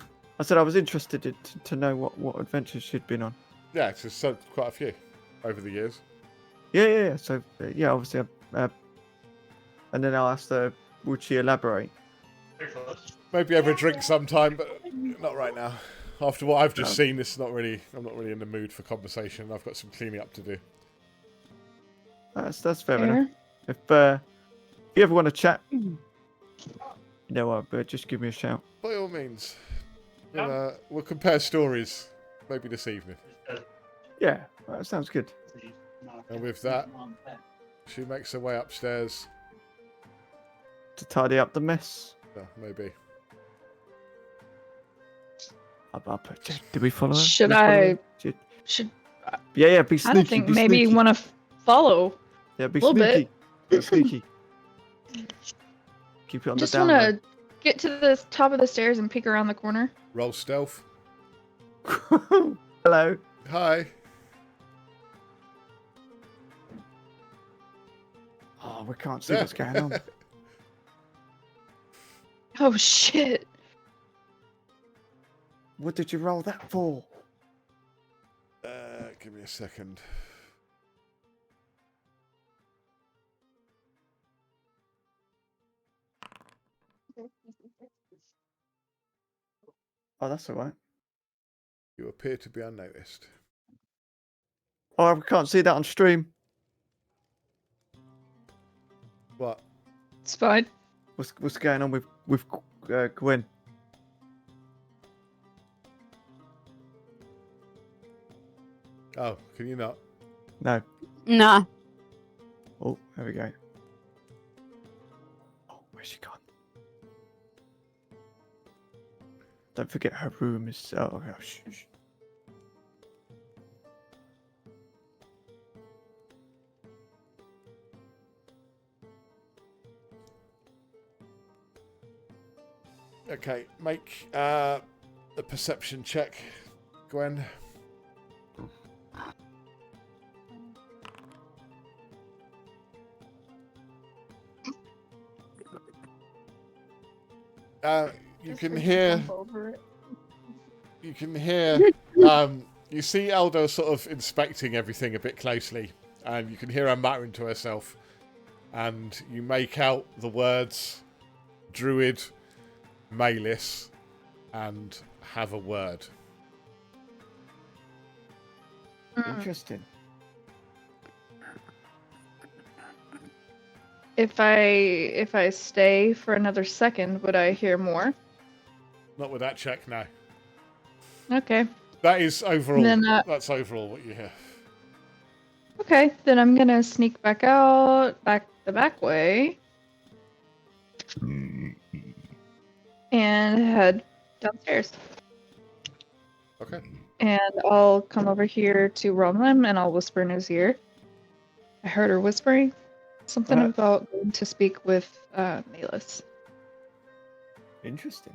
was interested to know what adventures she'd been on. Yeah, it's just quite a few over the years. Yeah. So yeah, obviously, and then I asked her, would she elaborate? Very close. Maybe over a drink sometime, but not right now. After what I've just seen, I'm not really in the mood for conversation. I've got some cleaning up to do. That's fair enough. If you ever want to chat, you know what? But just give me a shout. By all means, we'll compare stories maybe this evening. Yeah, that sounds good. And with that, she makes her way upstairs. To tidy up the mess. Oh, maybe. Did we follow her? Should Did we follow I? her? Should Yeah, be sneaky. I don't think be maybe sneaky. you want to follow. Yeah, be little sneaky. bit. Be sneaky. Keep it on Just the down want low. to get to the top of the stairs and peek around the corner. Roll stealth. Hello. Hi. Oh, we can't see what's going on. Oh shit! What did you roll that for? Give me a second. Oh, that's all right. You appear to be unnoticed. Oh, we can't see that on stream. What? It's fine. What's going on with Gwen? Oh, can you not? No. Nah. Oh, there we go. Oh, where's she gone? Don't forget her room is. Oh, shh. Okay, make a perception check, Gwen. You can hear. You can hear. You see Eldo sort of inspecting everything a bit closely, and you can hear her muttering to herself, and you make out the words "druid," "Malis," and "have a word." Interesting. If I stay for another second, would I hear more? Not with that check, no. Okay. That is overall. Then, that's overall what you hear. Okay, then I'm gonna sneak back out, the back way, and head downstairs. Okay. And I'll come over here to Romlem, and I'll whisper in his ear. I heard her whispering something about going to speak with Malis, Interesting.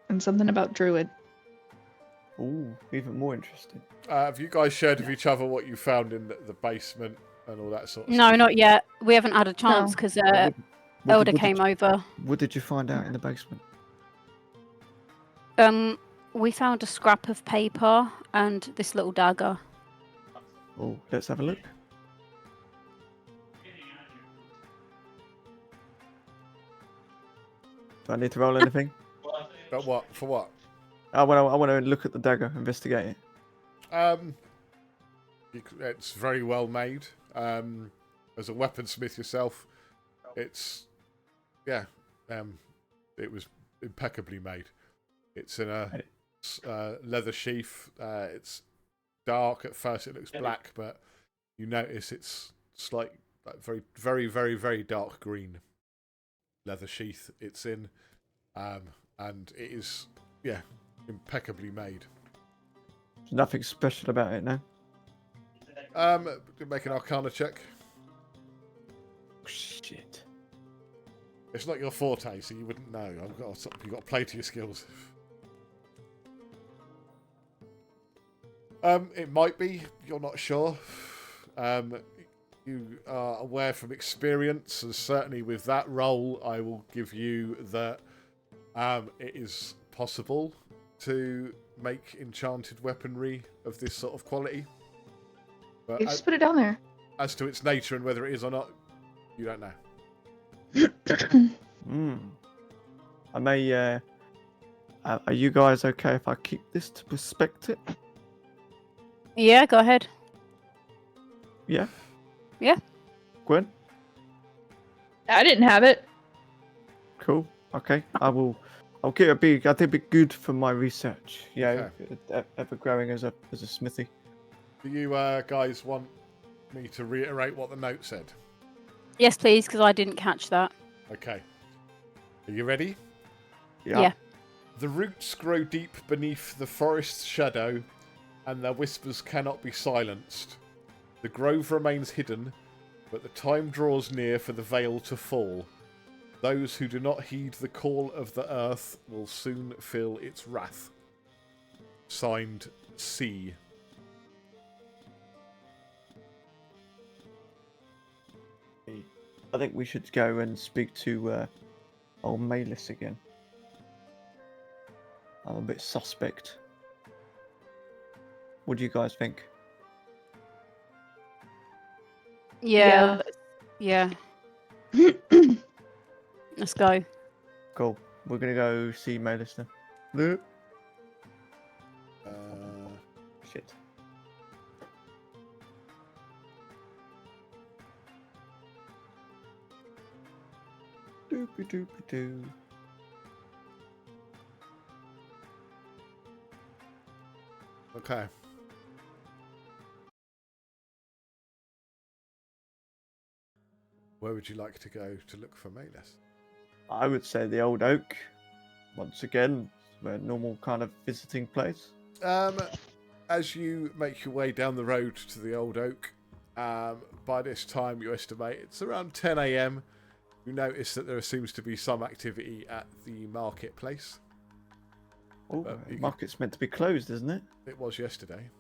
and something about Druid. Ooh, even more interesting. Have you guys shared with each other what you found in the basement and all that sort of No, stuff? not yet. We haven't had a chance No. because What Elder did- came over. What did you find out in the basement? We found a scrap of paper and this little dagger. Oh, let's have a look. Do I need to roll anything? But what? For what? I want to look at the dagger, investigate it. It's very well made. As a weaponsmith yourself, it was impeccably made. It's in a leather sheath. It's dark at first. It looks black, but you notice it's like very, very, very, very dark green leather sheath it's in, and it is impeccably made. There's nothing special about it, no. Make an Arcana check. Shit. It's not your forte, so you wouldn't know. You've got to play to your skills. It might be. You're not sure. You are aware from experience, and certainly with that roll, I will give you that it is possible to make enchanted weaponry of this sort of quality. But You just put it down there. as to its nature and whether it is or not, you don't know. I may. Are you guys okay if I keep this to inspect it? Yeah, go ahead. Yeah. Yeah. Gwen. I didn't have it. Cool. Okay. I'll get a big. I think it'd be good for my research. Yeah. Okay. Ever growing as a smithy. Do you guys want me to reiterate what the note said? Yes, please, because I didn't catch that. Okay. Are you ready? Yeah. The roots grow deep beneath the forest's shadow, and their whispers cannot be silenced. The grove remains hidden, but the time draws near for the veil to fall. Those who do not heed the call of the earth will soon feel its wrath. Signed, C. I think we should go and speak to old Malus again. I'm a bit suspect. What do you guys think? Yeah. Yeah. Let's go. Cool. We're gonna go see Malus then. Shit. Doopy doopy doo. Okay. Where would you like to go to look for Malus? I would say the Old Oak. Once again, a normal kind of visiting place. As you make your way down the road to the Old Oak, by this time you estimate it's around 10 a.m. You notice that there seems to be some activity at the marketplace. Oh, the market's meant to be closed, isn't it? It was yesterday.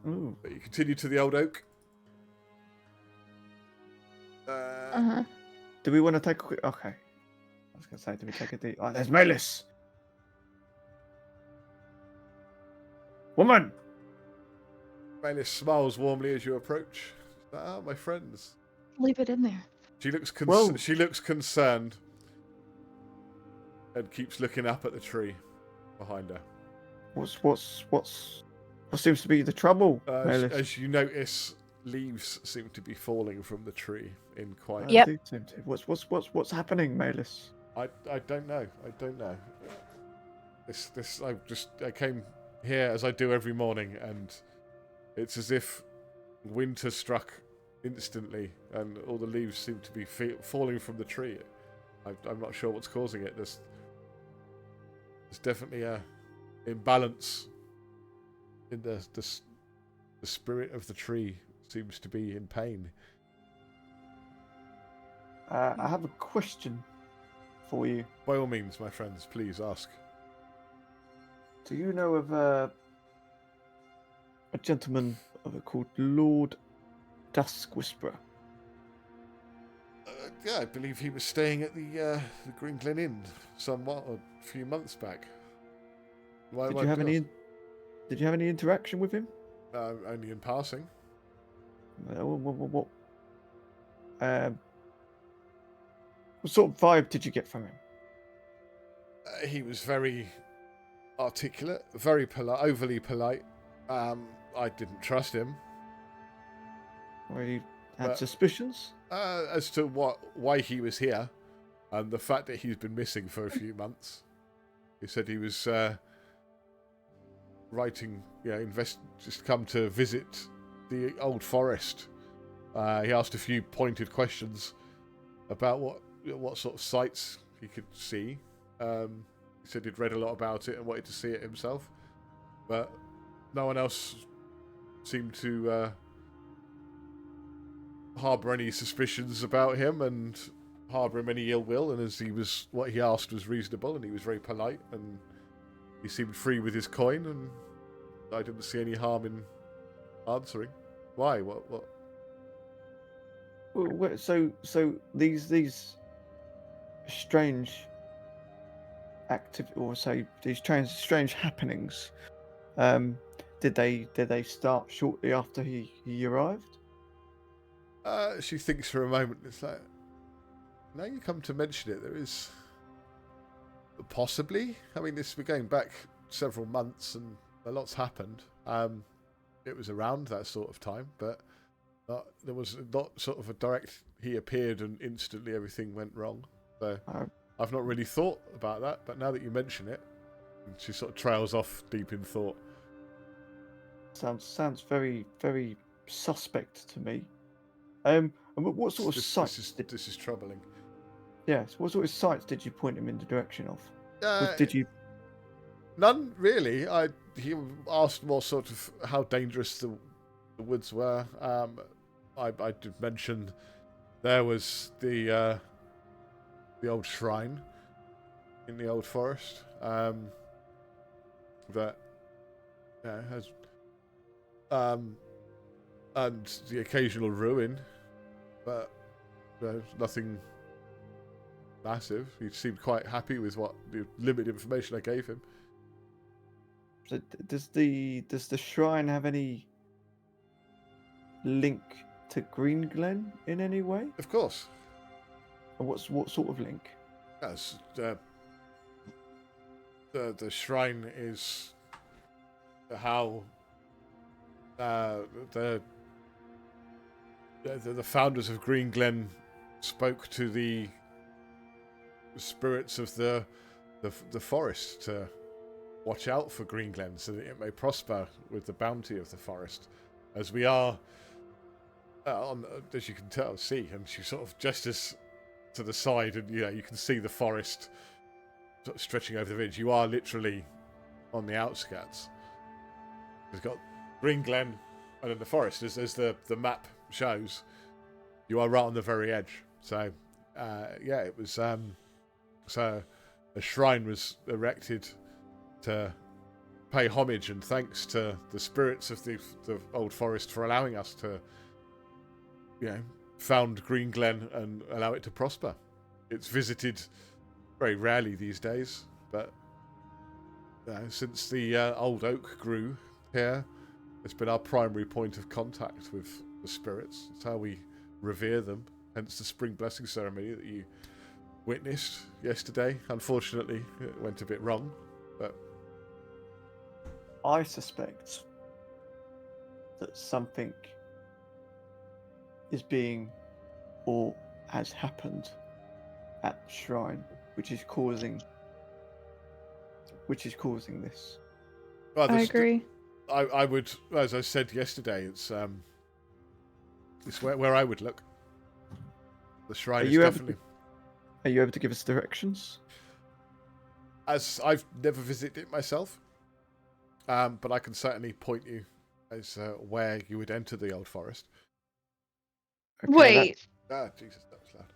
Ooh. But you continue to the Old Oak. Do we want to take a quick... Okay. I was going to say, do we take a deep... Oh, there's Malus! Woman! Malus smiles warmly as you approach. Ah, my friends. Leave it in there. She looks Whoa. she looks concerned and keeps looking up at the tree behind her. What seems to be the trouble, Malus? As you notice, leaves seem to be falling from the tree in quite. Yep. What's happening, Malus? I don't know. I came here as I do every morning, and it's as if winter struck instantly, and all the leaves seem to be falling from the tree. I'm not sure what's causing it. There's definitely a imbalance in the spirit of the tree seems to be in pain. I have a question for you. By all means, my friends, please ask. Do you know of a gentleman called Lord Dusk Whisperer? Yeah, I believe he was staying at the Green Glen Inn a few months back. Did you have any interaction with him? Only in passing. What sort of vibe did you get from him? He was very articulate, very polite, overly polite. I didn't trust him. Well, you had suspicions? As to why he was here, and the fact that he's been missing for a few months. He said he was writing, just come to visit the old forest. He asked a few pointed questions about what sort of sights he could see. He said he'd read a lot about it and wanted to see it himself, but no one else seemed to harbour any suspicions about him and harbour him any ill will. And as what he asked was reasonable, and he was very polite, and he seemed free with his coin, and I didn't see any harm in answering. Why? What? Well, so these strange or say these strange happenings, did they start shortly after he arrived? She thinks for a moment. It's like, now you come to mention it, there is possibly. I mean, we're going back several months, and a lot's happened. It was around that sort of time, but there was not sort of a direct. He appeared and instantly everything went wrong. So I've not really thought about that, but now that you mention it, she sort of trails off deep in thought. Sounds very, very suspect to me. And what sort of sights? This is troubling. Yes. What sort of sights did you point him in the direction of? Did you? None really. He asked more sort of how dangerous the woods were. I did mention there was the old shrine in the old forest that has and the occasional ruin, but nothing massive. He seemed quite happy with what the limited information I gave him. So does the shrine have any link to Green Glen in any way? Of course. And what sort of link? Yes, the shrine is how the founders of Green Glen spoke to the spirits of the forest to watch out for Green Glen so that it may prosper with the bounty of the forest, as we are as you can see, and she sort of gestures to the side, and you can see the forest sort of stretching over the village. You are literally on the outskirts. It's got Green Glen and then the forest, as the map shows. You are right on the very edge. So it was so a shrine was erected to pay homage and thanks to the spirits of the old forest for allowing us to found Green Glen and allow it to prosper. It's visited very rarely these days, but since the old oak grew here, it's been our primary point of contact with the spirits. It's how we revere them, hence the spring blessing ceremony that you witnessed yesterday. Unfortunately, it went a bit wrong, but I suspect that something is being or has happened at the shrine, which is causing this. Well, I agree. I would, as I said yesterday, it's where I would look. The shrine is definitely. Are you able to give us directions? As I've never visited it myself, but I can certainly point you as where you would enter the old forest. Okay, wait. Jesus, that was loud.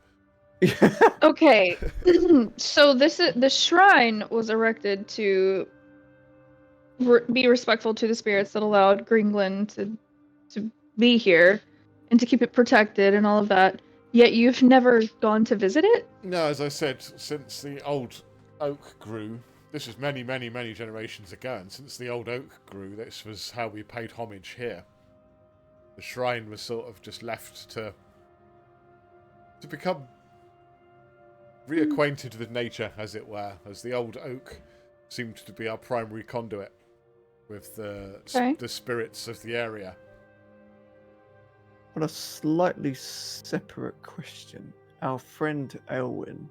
Okay, so the shrine was erected to be respectful to the spirits that allowed Green Glen to be here and to keep it protected and all of that. Yet you've never gone to visit it? No, as I said, since the old oak grew, this was many, many, many generations ago, and since the old oak grew, this was how we paid homage here. The shrine was sort of just left to become reacquainted with nature, as it were, as the old oak seemed to be our primary conduit with the spirits of the area. On a slightly separate question, our friend Elwyn.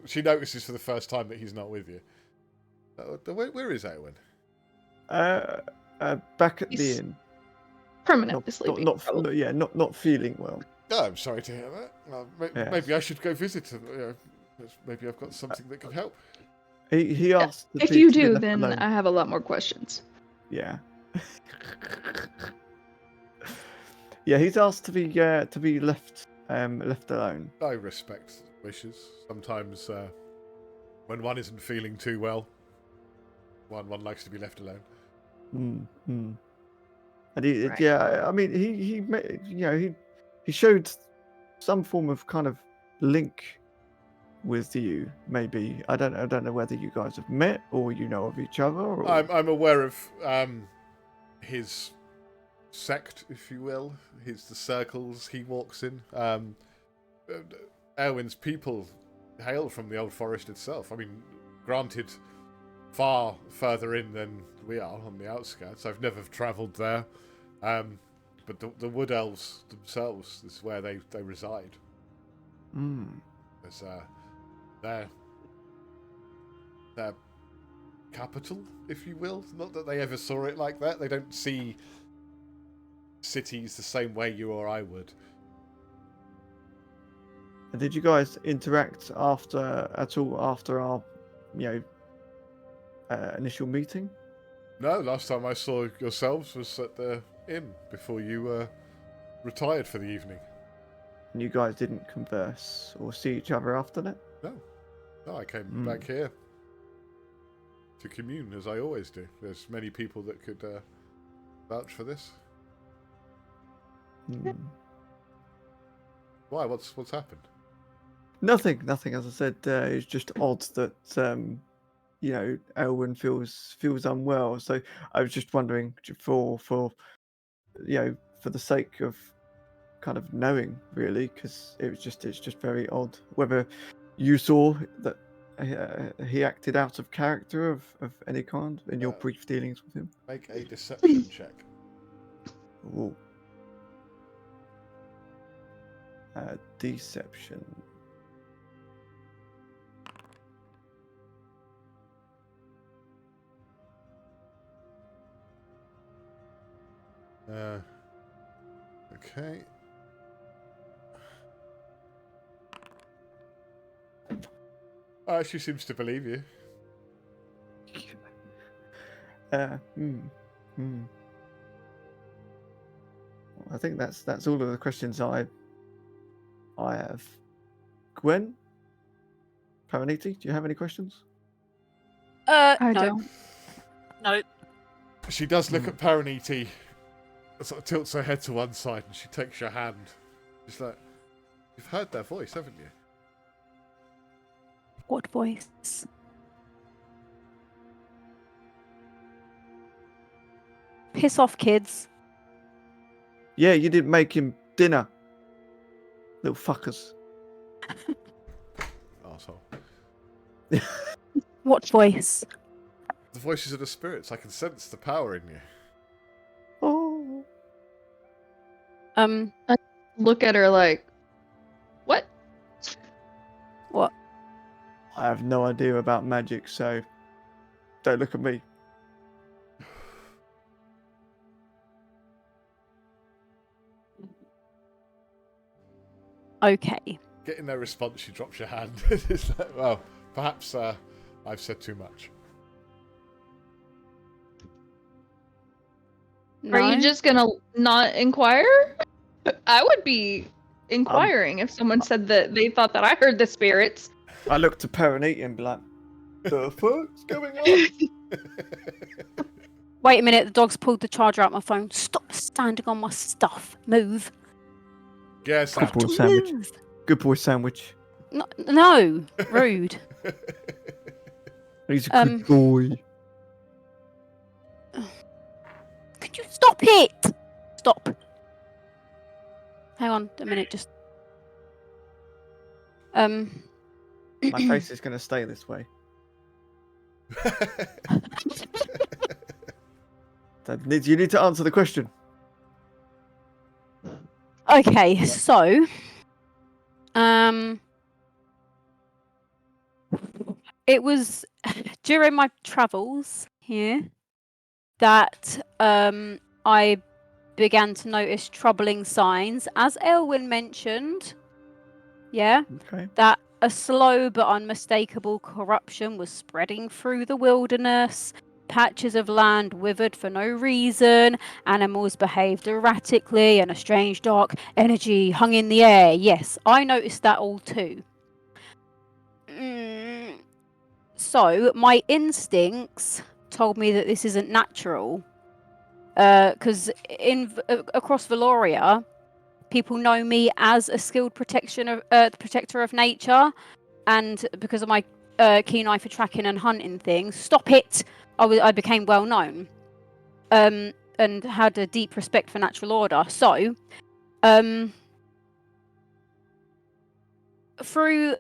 She notices for the first time that he's not with you. Where is Elwyn? Back at the inn. Permanently sleeping. Not feeling well. Oh, I'm sorry to hear that. Maybe I should go visit him. Maybe I've got something that can help. He asked. If you do, then alone. I have a lot more questions. Yeah. Yeah, he's asked to be left alone. I respect wishes. Sometimes when one isn't feeling too well, one likes to be left alone. And I mean, he showed some form of kind of link with you. Maybe I don't know whether you guys have met or you know of each other. Or... I'm aware of his sect, if you will. The circles he walks in. Elwyn's people hail from the Old Forest itself. I mean, granted, far further in than we are on the outskirts. I've never travelled there, but the Wood Elves themselves is where they reside. There's their capital, if you will. Not that they ever saw it like that. They don't see cities the same way you or I would. And did you guys interact at all after our, initial meeting? No, last time I saw yourselves was at the inn before you retired for the evening. And you guys didn't converse or see each other after that? No, I came back here to commune, as I always do. There's many people that could vouch for this. Why? What's happened? Nothing. As I said, it's just odd that Elwyn feels unwell. So I was just wondering for the sake of kind of knowing, really, because it's just very odd whether you saw that he acted out of character of any kind in your brief dealings with him. Make a deception check. Ooh. Deception. Okay. She seems to believe you. I think that's all of the questions I have. Gwen? Paraniti, do you have any questions? I no. don't. No. She does look at Paraniti, sort of tilts her head to one side, and she takes your hand. She's like, "You've heard their voice, haven't you?" What voice? Piss off, kids. Yeah, you didn't make him dinner. Little fuckers. Arsehole. What voice? The voices of the spirits. I can sense the power in you. Oh. I look at her like, what? What? I have no idea about magic, so don't look at me. Okay. Getting no response, she drops your hand. It's like, well, perhaps I've said too much. No? Are you just gonna not inquire? I would be inquiring if someone said that they thought that I heard the spirits. I look to Paraniti and be like, the fuck's going on? Wait a minute, the dog's pulled the charger out my phone. Stop standing on my stuff. Move. Yes, Good boy sandwich. Good boy sandwich. No. Rude. He's a good boy. Could you stop it? Stop. Hang on a minute, just... My face is going to stay this way. You need to answer the question. Okay, so it was during my travels here that I began to notice troubling signs, as Elwyn mentioned. Yeah, Okay. that a slow but unmistakable corruption was spreading through the wilderness. Patches of land withered for no reason, animals behaved erratically, and a strange dark energy hung in the air. Yes, I noticed that all too. So, my instincts told me that this isn't natural. Because across Valoria, people know me as a skilled protector of nature, and because of my keen eye for tracking and hunting things, stop it! I became well known, and had a deep respect for natural order. So, through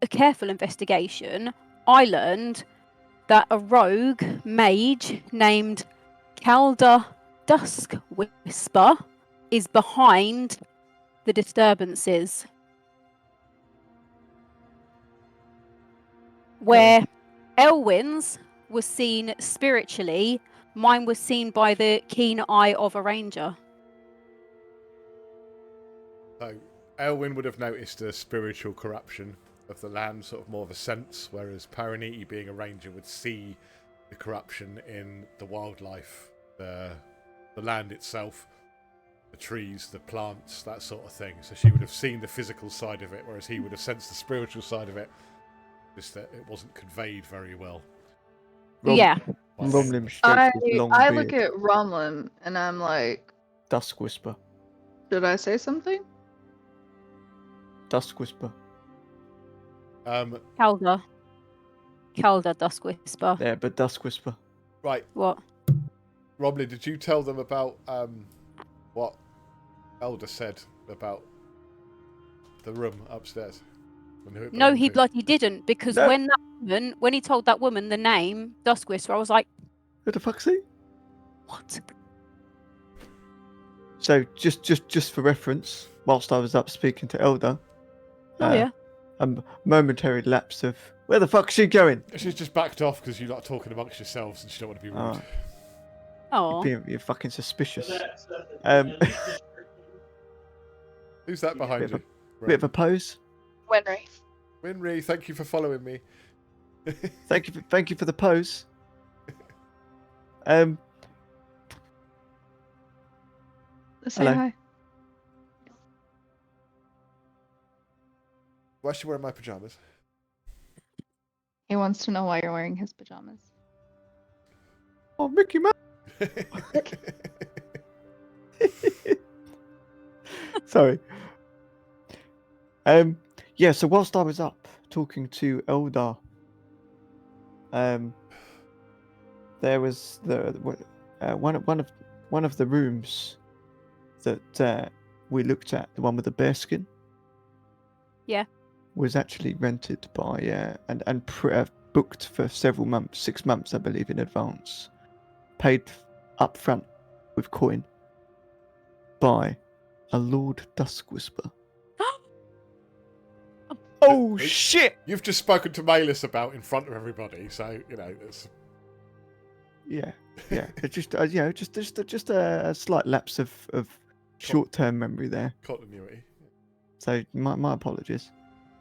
a careful investigation, I learned that a rogue mage named Calder Dusk Whisper is behind the disturbances. Where Elwyn's was seen spiritually, mine was seen by the keen eye of a ranger. So, Elwyn would have noticed a spiritual corruption of the land, sort of more of a sense, whereas Paraniti, being a ranger, would see the corruption in the wildlife, the land itself, the trees, the plants, that sort of thing. So she would have seen the physical side of it, whereas he would have sensed the spiritual side of it, just that it wasn't conveyed very well. Yeah. Romlin I look at Romlin and I'm like, Dusk Whisper. Did I say something? Dusk Whisper. Calder Dusk Whisper. Yeah, but Dusk Whisper. Right. What? Romlin, did you tell them about what Elder said about the room upstairs? No, he bloody didn't, because when he told that woman the name Dusk Whisper, I was like, "Who the fuck's he?" What? So just for reference, whilst I was up speaking to Elder, yeah, a momentary lapse of where the fuck's she going? She's just backed off because you're not talking amongst yourselves and she don't want to be rude. Oh, you're fucking suspicious. Who's that behind you? Bit of a pose. Winry, thank you for following me. Thank you for the pose. Let's say hello. Hi. Why is she wearing my pajamas? He wants to know why you're wearing his pajamas. Oh, Mickey Mouse. Sorry. Yeah, so whilst I was up talking to Eldar, there was one of the rooms that we looked at, the one with the bearskin. Yeah. Was actually rented by and booked for several months, 6 months, I believe, in advance. Paid up front with coin by a Lord Dusk Whisper. Oh shit! You've just spoken to Malus about in front of everybody, so you know it's. Yeah. It's just just a slight lapse of short-term memory there. Continuity. So my apologies.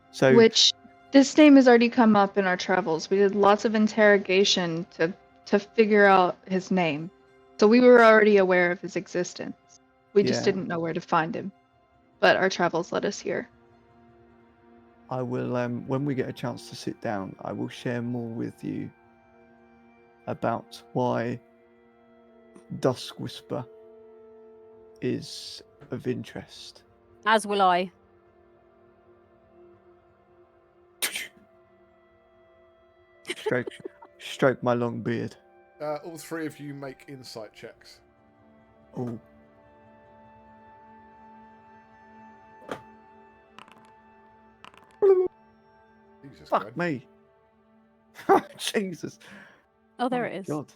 So Which this name has already come up in our travels. We did lots of interrogation to figure out his name, so we were already aware of his existence. We just didn't know where to find him, but our travels led us here. I will, when we get a chance to sit down, I will share more with you about why Dusk Whisper is of interest. as will I. Stroke my long beard. All three of you make insight checks. Oh. Jesus, Fuck Gwen. me. Jesus. Oh, there it is. God.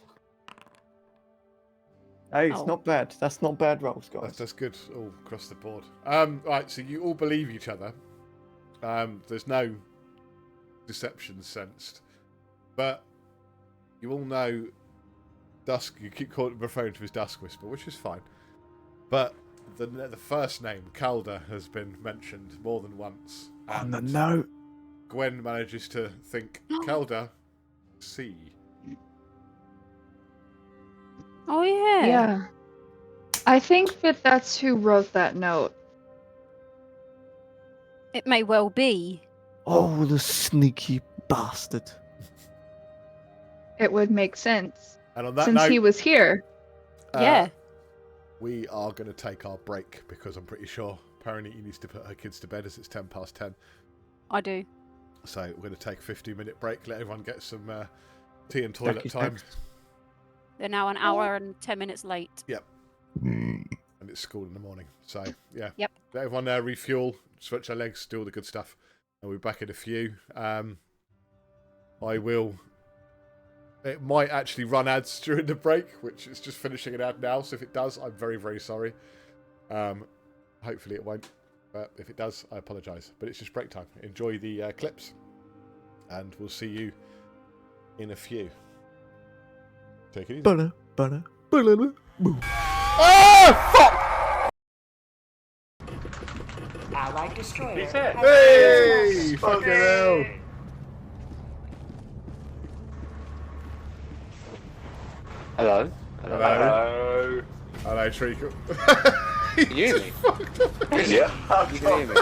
Hey, it's Oh. not bad. That's not bad rolls, guys. That's good all across the board. Right, so you all believe each other. There's no deception sensed. But you all know Dusk, you keep referring to his Dusk Whisper, which is fine. But the first name, Calder, has been mentioned more than once. On the note. Gwen manages to think, Calder, C. Oh yeah. Yeah. I think that that's who wrote that note. It may well be. Oh, the sneaky bastard. It would make sense. And on that Since note, he was here. Yeah. We are going to take our break because I'm pretty sure Paraniti needs to put her kids to bed as it's 10:10. I do. So we're going to take a 15-minute break, let everyone get some tea and toilet Jackie time. Snacks. They're now an hour and 10 minutes late. Yep. And it's school in the morning. So, yeah. Yep. Let everyone refuel, stretch their legs, do all the good stuff. And we'll be back in a few. It might actually run ads during the break, which is just finishing an ad now. So if it does, I'm very, very sorry. Hopefully it won't. But if it does, I apologise. But it's just break time. Enjoy the clips. And we'll see you in a few. Take it easy. Butter. Oh, fuck! Allied destroyer. Hey! Fucking hell! Hello. Hello. Hello, Treacle. Can you hear me? Yeah. You can hear me?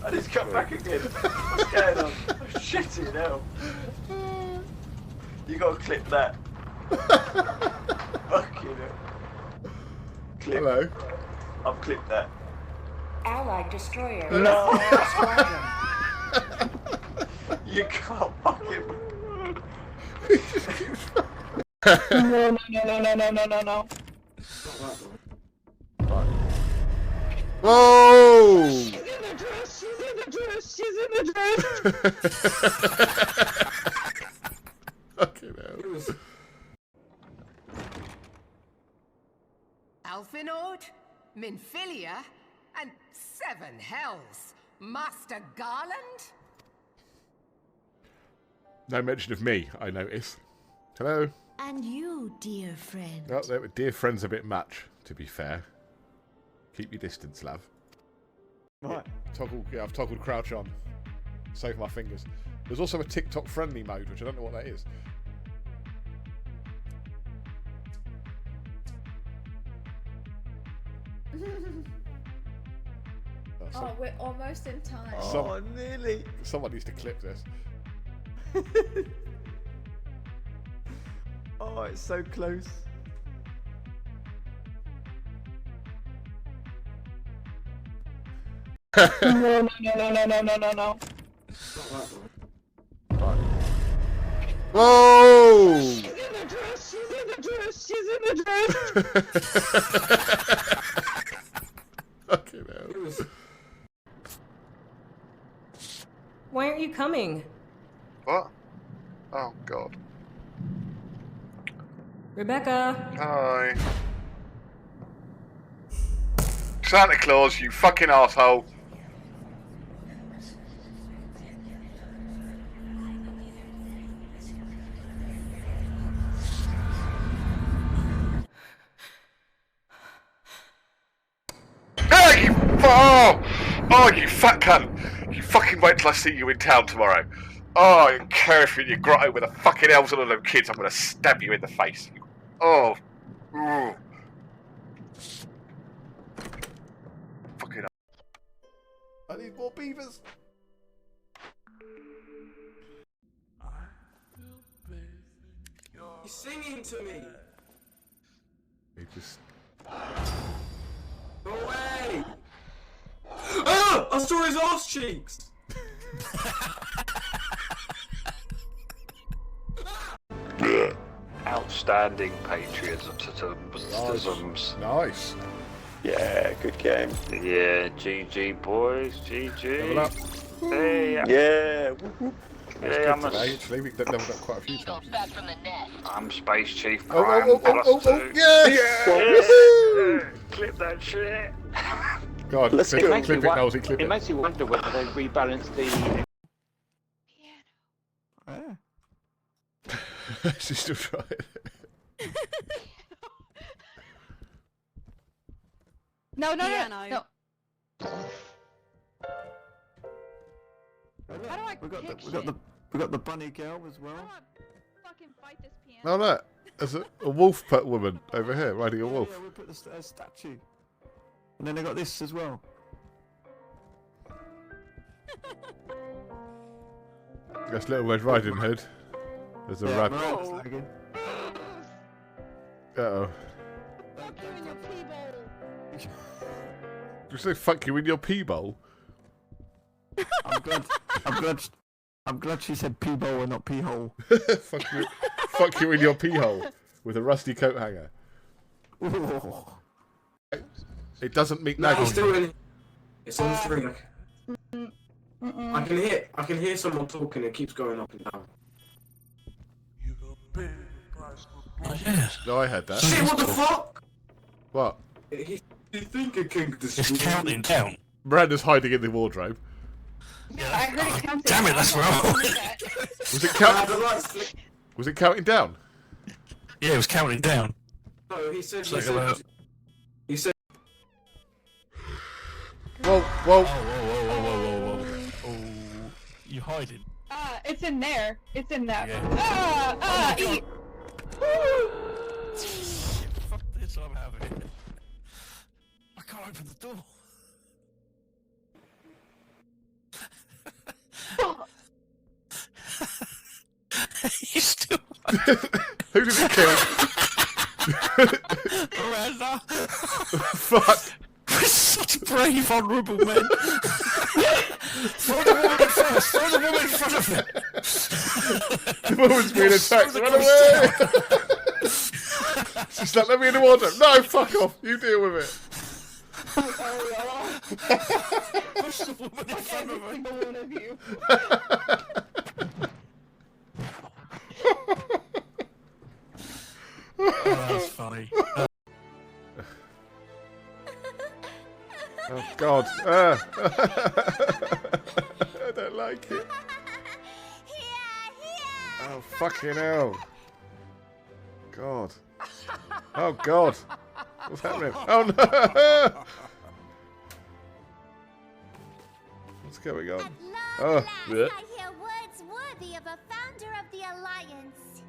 I just come back again. What's going on? Oh, shitty hell. You gotta clip that. Fucking hell. Clip. Hello. I've clipped that. Allied destroyer. No. Squadron. You can't fucking. No. Whoa! She's in the dress. Fucking hell. Alphinord, Minfilia, and Seven Hells. Master Garland? No mention of me, I notice. Hello. And you, dear friend. Oh, dear friend's a bit much, to be fair. Keep your distance, love. Right. I've toggled crouch on. Save my fingers. There's also a TikTok friendly mode, which I don't know what that is. Oh, we're almost in time. Oh, nearly. Someone needs to clip this. Oh, it's so close. No. Whoa! She's in the dress. Fucking hell. Why aren't you coming? What? Oh, God. Rebecca. Hi. Santa Claus, you fucking asshole. Oh, you fat cunt! You fucking wait till I see you in town tomorrow. Oh, I don't care if you're in your grotto with the fucking elves and all them kids, I'm gonna stab you in the face. Oh. Ooh. Fucking hell. I need more beavers. You're singing to me. He just... Go away. Ah! I saw his arse cheeks. Outstanding patriotisms. Nice. Yeah, good game. Yeah, GG boys, GG. Level up. Hey, Yeah. That's yeah, good today, actually. We've leveled up quite a few times. I'm Space Chief Oh, Prime oh, oh, plus oh, oh, 2. yes! Yeah! Clip that shit. God, Let's clip, go. clip it, Nosy, clip It it. makes you wonder whether they rebalance the. Yeah. She's still trying. No, no, Piano. no. Oh, look, How do I we got pick we got the bunny girl as well. How do I fucking fight this piano? Oh, look. There's a wolf pet woman over here riding a wolf. Yeah, we put the statue. And then they got this as well. That's Little Red Riding Hood. There's a rabbit. Miranda's lagging. Uh-oh. Fuck you in your pee bowl. Did you say fuck you in your pee bowl? I'm glad she said pee bowl and not pee hole. fuck you in your pee hole with a rusty coat hanger. Ooh. It doesn't meet No, Nagel. it's still in. It's on stream. I can hear someone talking. It keeps going up and down. Oh, yes. No, I heard that. Shit! What the fuck? What? He's thinking King. It's counting down. Miranda's hiding in the wardrobe. Yeah, I heard it counting. Damn it, that's wrong. Was it counting? Was it counting down? Yeah, it was counting down. No, he said. He said. Whoa, Oh, whoa. whoa. Oh, you hiding? It's in there. It's in that. Yeah. Eat. Shit, fuck this, I'm having it. I can't open the door. You still. Who did it kill? Miranda. Fuck. We're such brave, honourable men. Throw the woman in first. Throw the woman in front of him. The woman's being attacked. Run away! She's like, let me in the wardrobe. No, fuck off. You deal with it. Push the woman in front of him. One of you. Oh, that's funny. Oh, God. I don't like it. Oh, fucking hell. God. Oh, God. What's happening? Oh, no! What's going on? Oh, yeah. I hear words worthy of a founder of the Alliance.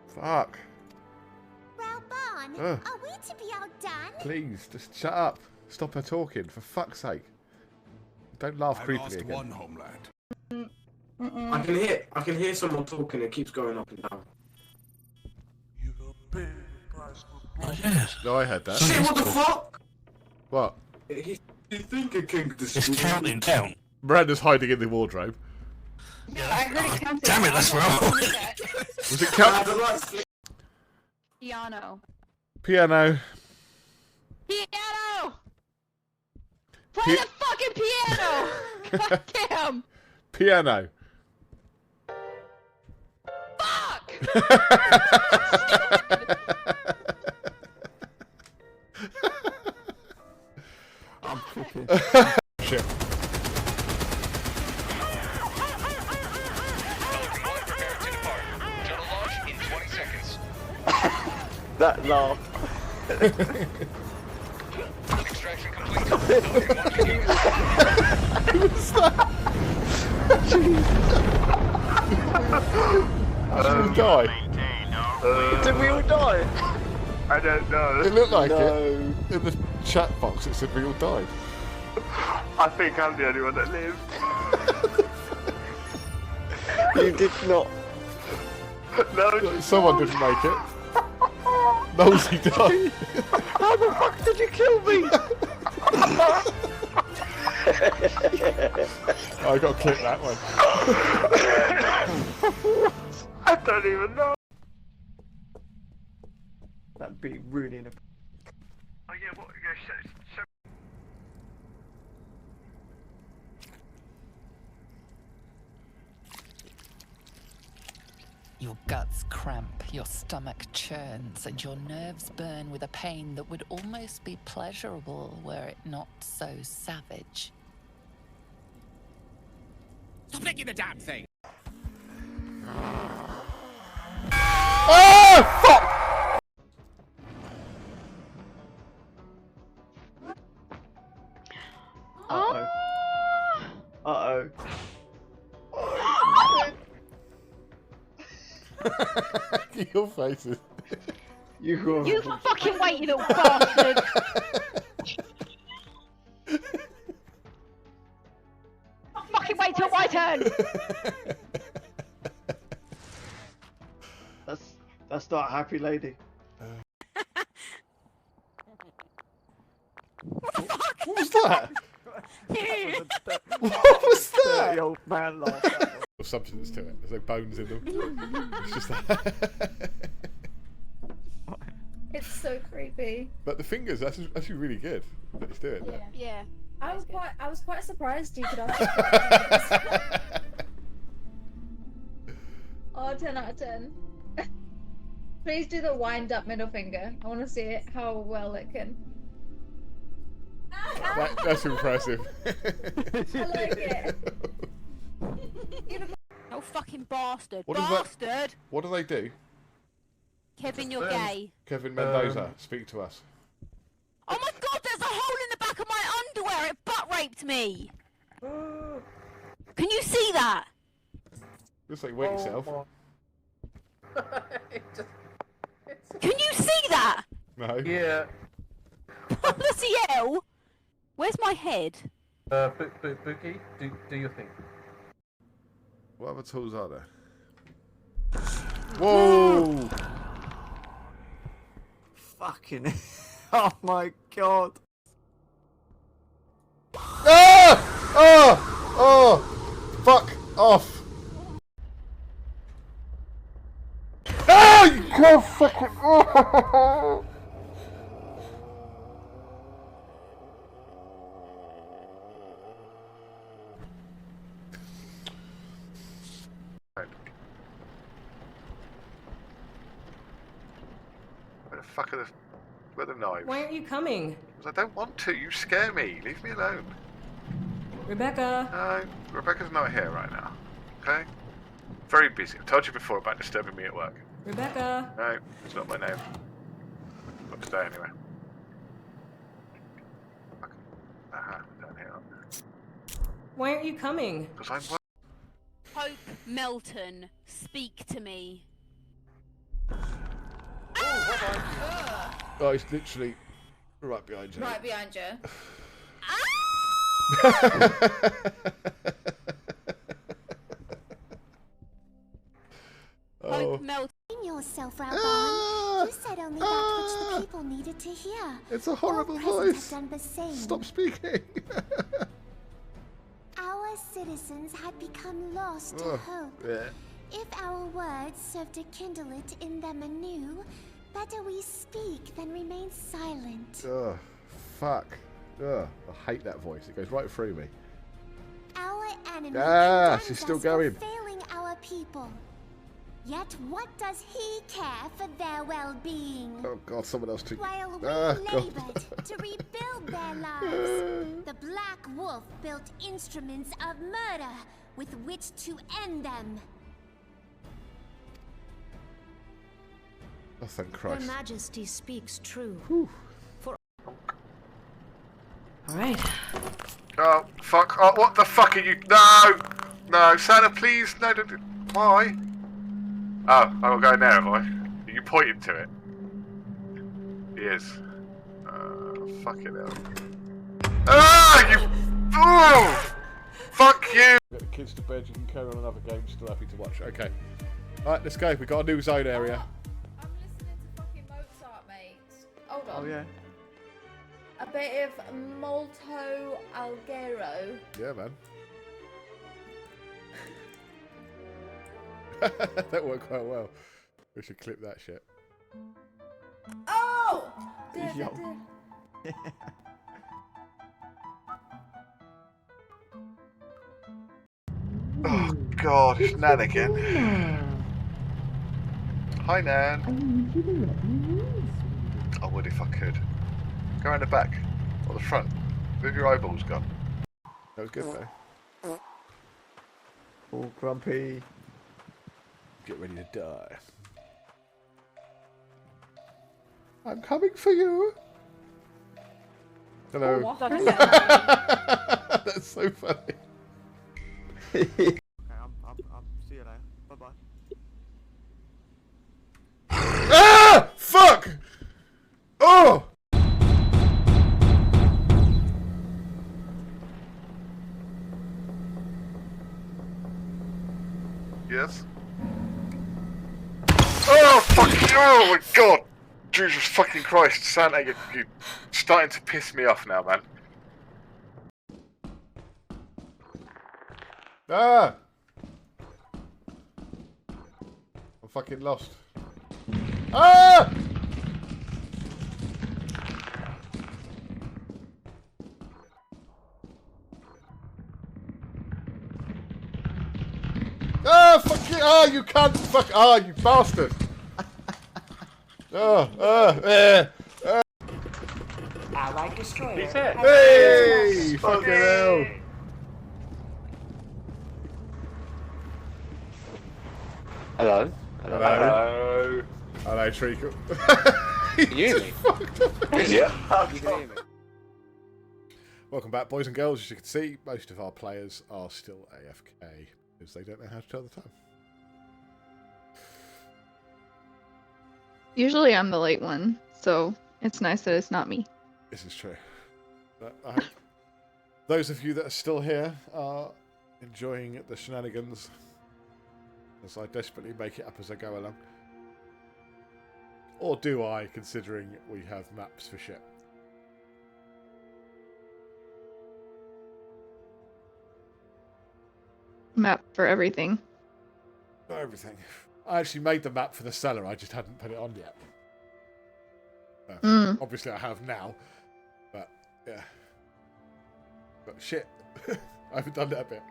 Fuck. Raubon, Ugh. are we to be outdone? Please, just shut up. Stop her talking, for fuck's sake. Don't laugh creepily again. One homeland. I can hear someone talking. It keeps going up and down. Oh, yes. No, I heard that. Shit! What the fuck? What? He's thinking King. It's counting down. Miranda's hiding in the wardrobe. Yeah, I heard it counting. Damn it, that's wrong. Was it counting? Piano. Piano. Piano! Play the fucking piano! God damn! Piano. Fuck! I'm cooking. Shit. That laugh. Extraction complete. What's that? Did we die? Did we all die? I don't know. It looked like No. it. In the chat box it said we all died. I think I'm the only one that lived. You did not. No, Someone didn't make it. Nosy died. How the fuck did you kill me? I got to clip that one. I don't even know. That'd be really inappropriate. Oh yeah, what? Yeah, Your guts cramp, your stomach churns, and your nerves burn with a pain that would almost be pleasurable were it not so savage. Stop licking the damn thing! Oh, fuck! Uh-oh. Uh-oh. Your faces. You fucking wait, you little bastard! Fucking wait till my turn! That's not a happy lady. What was that? What was that? The old man laugh. There's substance to it. There's no bones in them. It's just that. It's so creepy. But the fingers, that's actually really good that he's doing that. Yeah. I was quite surprised you could ask. Oh, 10 out of 10. Please do the wind up middle finger. I want to see it, how well it can. That's impressive. I like it. Oh, fucking bastard. What is bastard! that? What do they do? Kevin, you're gay. Kevin Mendoza, speak to us. Oh my god, there's a hole in the back of my underwear! It butt raped me! Can you see that? Looks like you wet yourself. Can you see that? No. Yeah. Bloody hell! Where's my head? Bookie, do your thing. What other tools are there? Whoa! Fucking. Oh my god. Ah! Oh! Oh! Fuck off! Ah! You can't fucking. Oh! Where the fuck are the... Where are the knives? Why aren't you coming? Because I don't want to. You scare me. Leave me alone. Rebecca! No, Rebecca's not here right now. Okay? Very busy. I've told you before about disturbing me at work. Rebecca! No, it's not my name. Not today, anyway. Down here. Why aren't you coming? Because I'm... Hope Melton, speak to me. Oh, he's literally right behind you. Right behind you. Oh. Yourself, Raubon. You said only that which the people needed to hear. It's a horrible All present voice. have done the same. Stop speaking. Our citizens had become lost to hope. Yeah. If our words serve to kindle it in them anew, better we speak than remain silent. Ugh. Fuck. Ugh. I hate that voice. It goes right through me. Our enemy she's still us going. for failing our people. Yet what does he care for their well-being? Oh god, someone else took... While we God. labored to rebuild their lives, the Black Wolf built instruments of murder with which to end them. Oh, thank Her Christ. Majesty speaks true. Alright. Oh, fuck. Oh, what the fuck are you... No! No, Santa, please. No, don't... Why? Oh, I'll go there, have I? Are you pointing to it? He is. Fucking hell. Ah, you... Oh! Fuck you! Get the kids to bed, you can carry on another game, still happy to watch. Okay. Alright, let's go. We've got a new zone area. I'm listening to fucking Mozart, mate. Hold on. Oh yeah. A bit of Molto Alghero. Yeah, man. That worked quite well. We should clip that shit. Oh! Yo. Oh god, it's Nan again. Hi, Nan. I would if I could. Go around the back or the front. Move your eyeballs gone. That was good though. All grumpy. Get ready to die. I'm coming for you. Hello. Oh, That's so funny. Okay, I'll see you later. Bye bye. Ah! Fuck! Oh! Yes? Oh, fuck! Oh my god! Jesus fucking Christ, Santa, you're starting to piss me off now, man. Ah! I'm fucking lost. Ah! Ah, fuck you! Ah, you can't fuck! Ah, you bastard! Allied destroyer. Hey! Fucking hell! Hello. Hello. Hello, Treacle. Can you hear me? Yeah. You can hear me. Welcome back, boys and girls. As you can see, most of our players are still AFK because they don't know how to tell the time. Usually I'm the late one, so it's nice that it's not me. This is true. But I hope those of you that are still here are enjoying the shenanigans as I desperately make it up as I go along. Or do I, considering we have maps for shit? Map for everything. Not everything. I actually made the map for the cellar, I just hadn't put it on yet. Obviously I have now, but yeah. But shit, I haven't done that bit.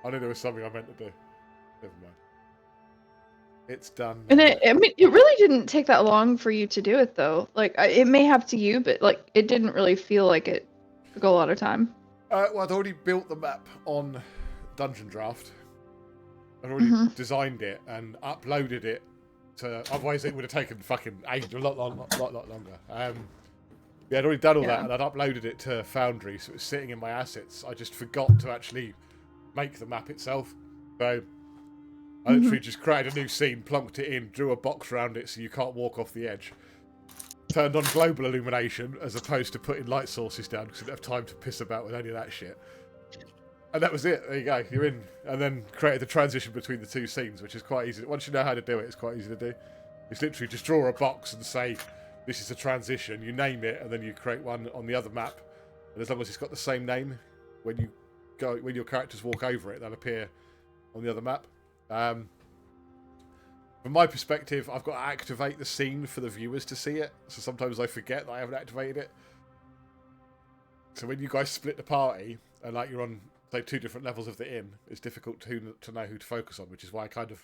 I knew there was something I meant to do. Never mind. It's done. And it really didn't take that long for you to do it though. Like it may have to you, but like it didn't really feel like it took a lot of time. Well, I'd already built the map on Dungeon Draft. I'd already designed it and uploaded it to. Otherwise, it would have taken fucking ages, a lot longer. Yeah, I'd already done all that, and I'd uploaded it to Foundry, so it was sitting in my assets. I just forgot to actually make the map itself. So I literally just created a new scene, plunked it in, drew a box around it so you can't walk off the edge. Turned on global illumination as opposed to putting light sources down because I didn't have time to piss about with any of that shit. And that was it. There you go. You're in. And then created the transition between the two scenes, which is quite easy. Once you know how to do it, it's quite easy to do. It's literally just draw a box and say, this is a transition. You name it, and then you create one on the other map. And as long as it's got the same name, when your characters walk over it, they'll appear on the other map. From my perspective, I've got to activate the scene for the viewers to see it. So sometimes I forget that I haven't activated it. So when you guys split the party, and like you're on, say, 2 different levels of the inn, it's difficult to know who to focus on, which is why I kind of,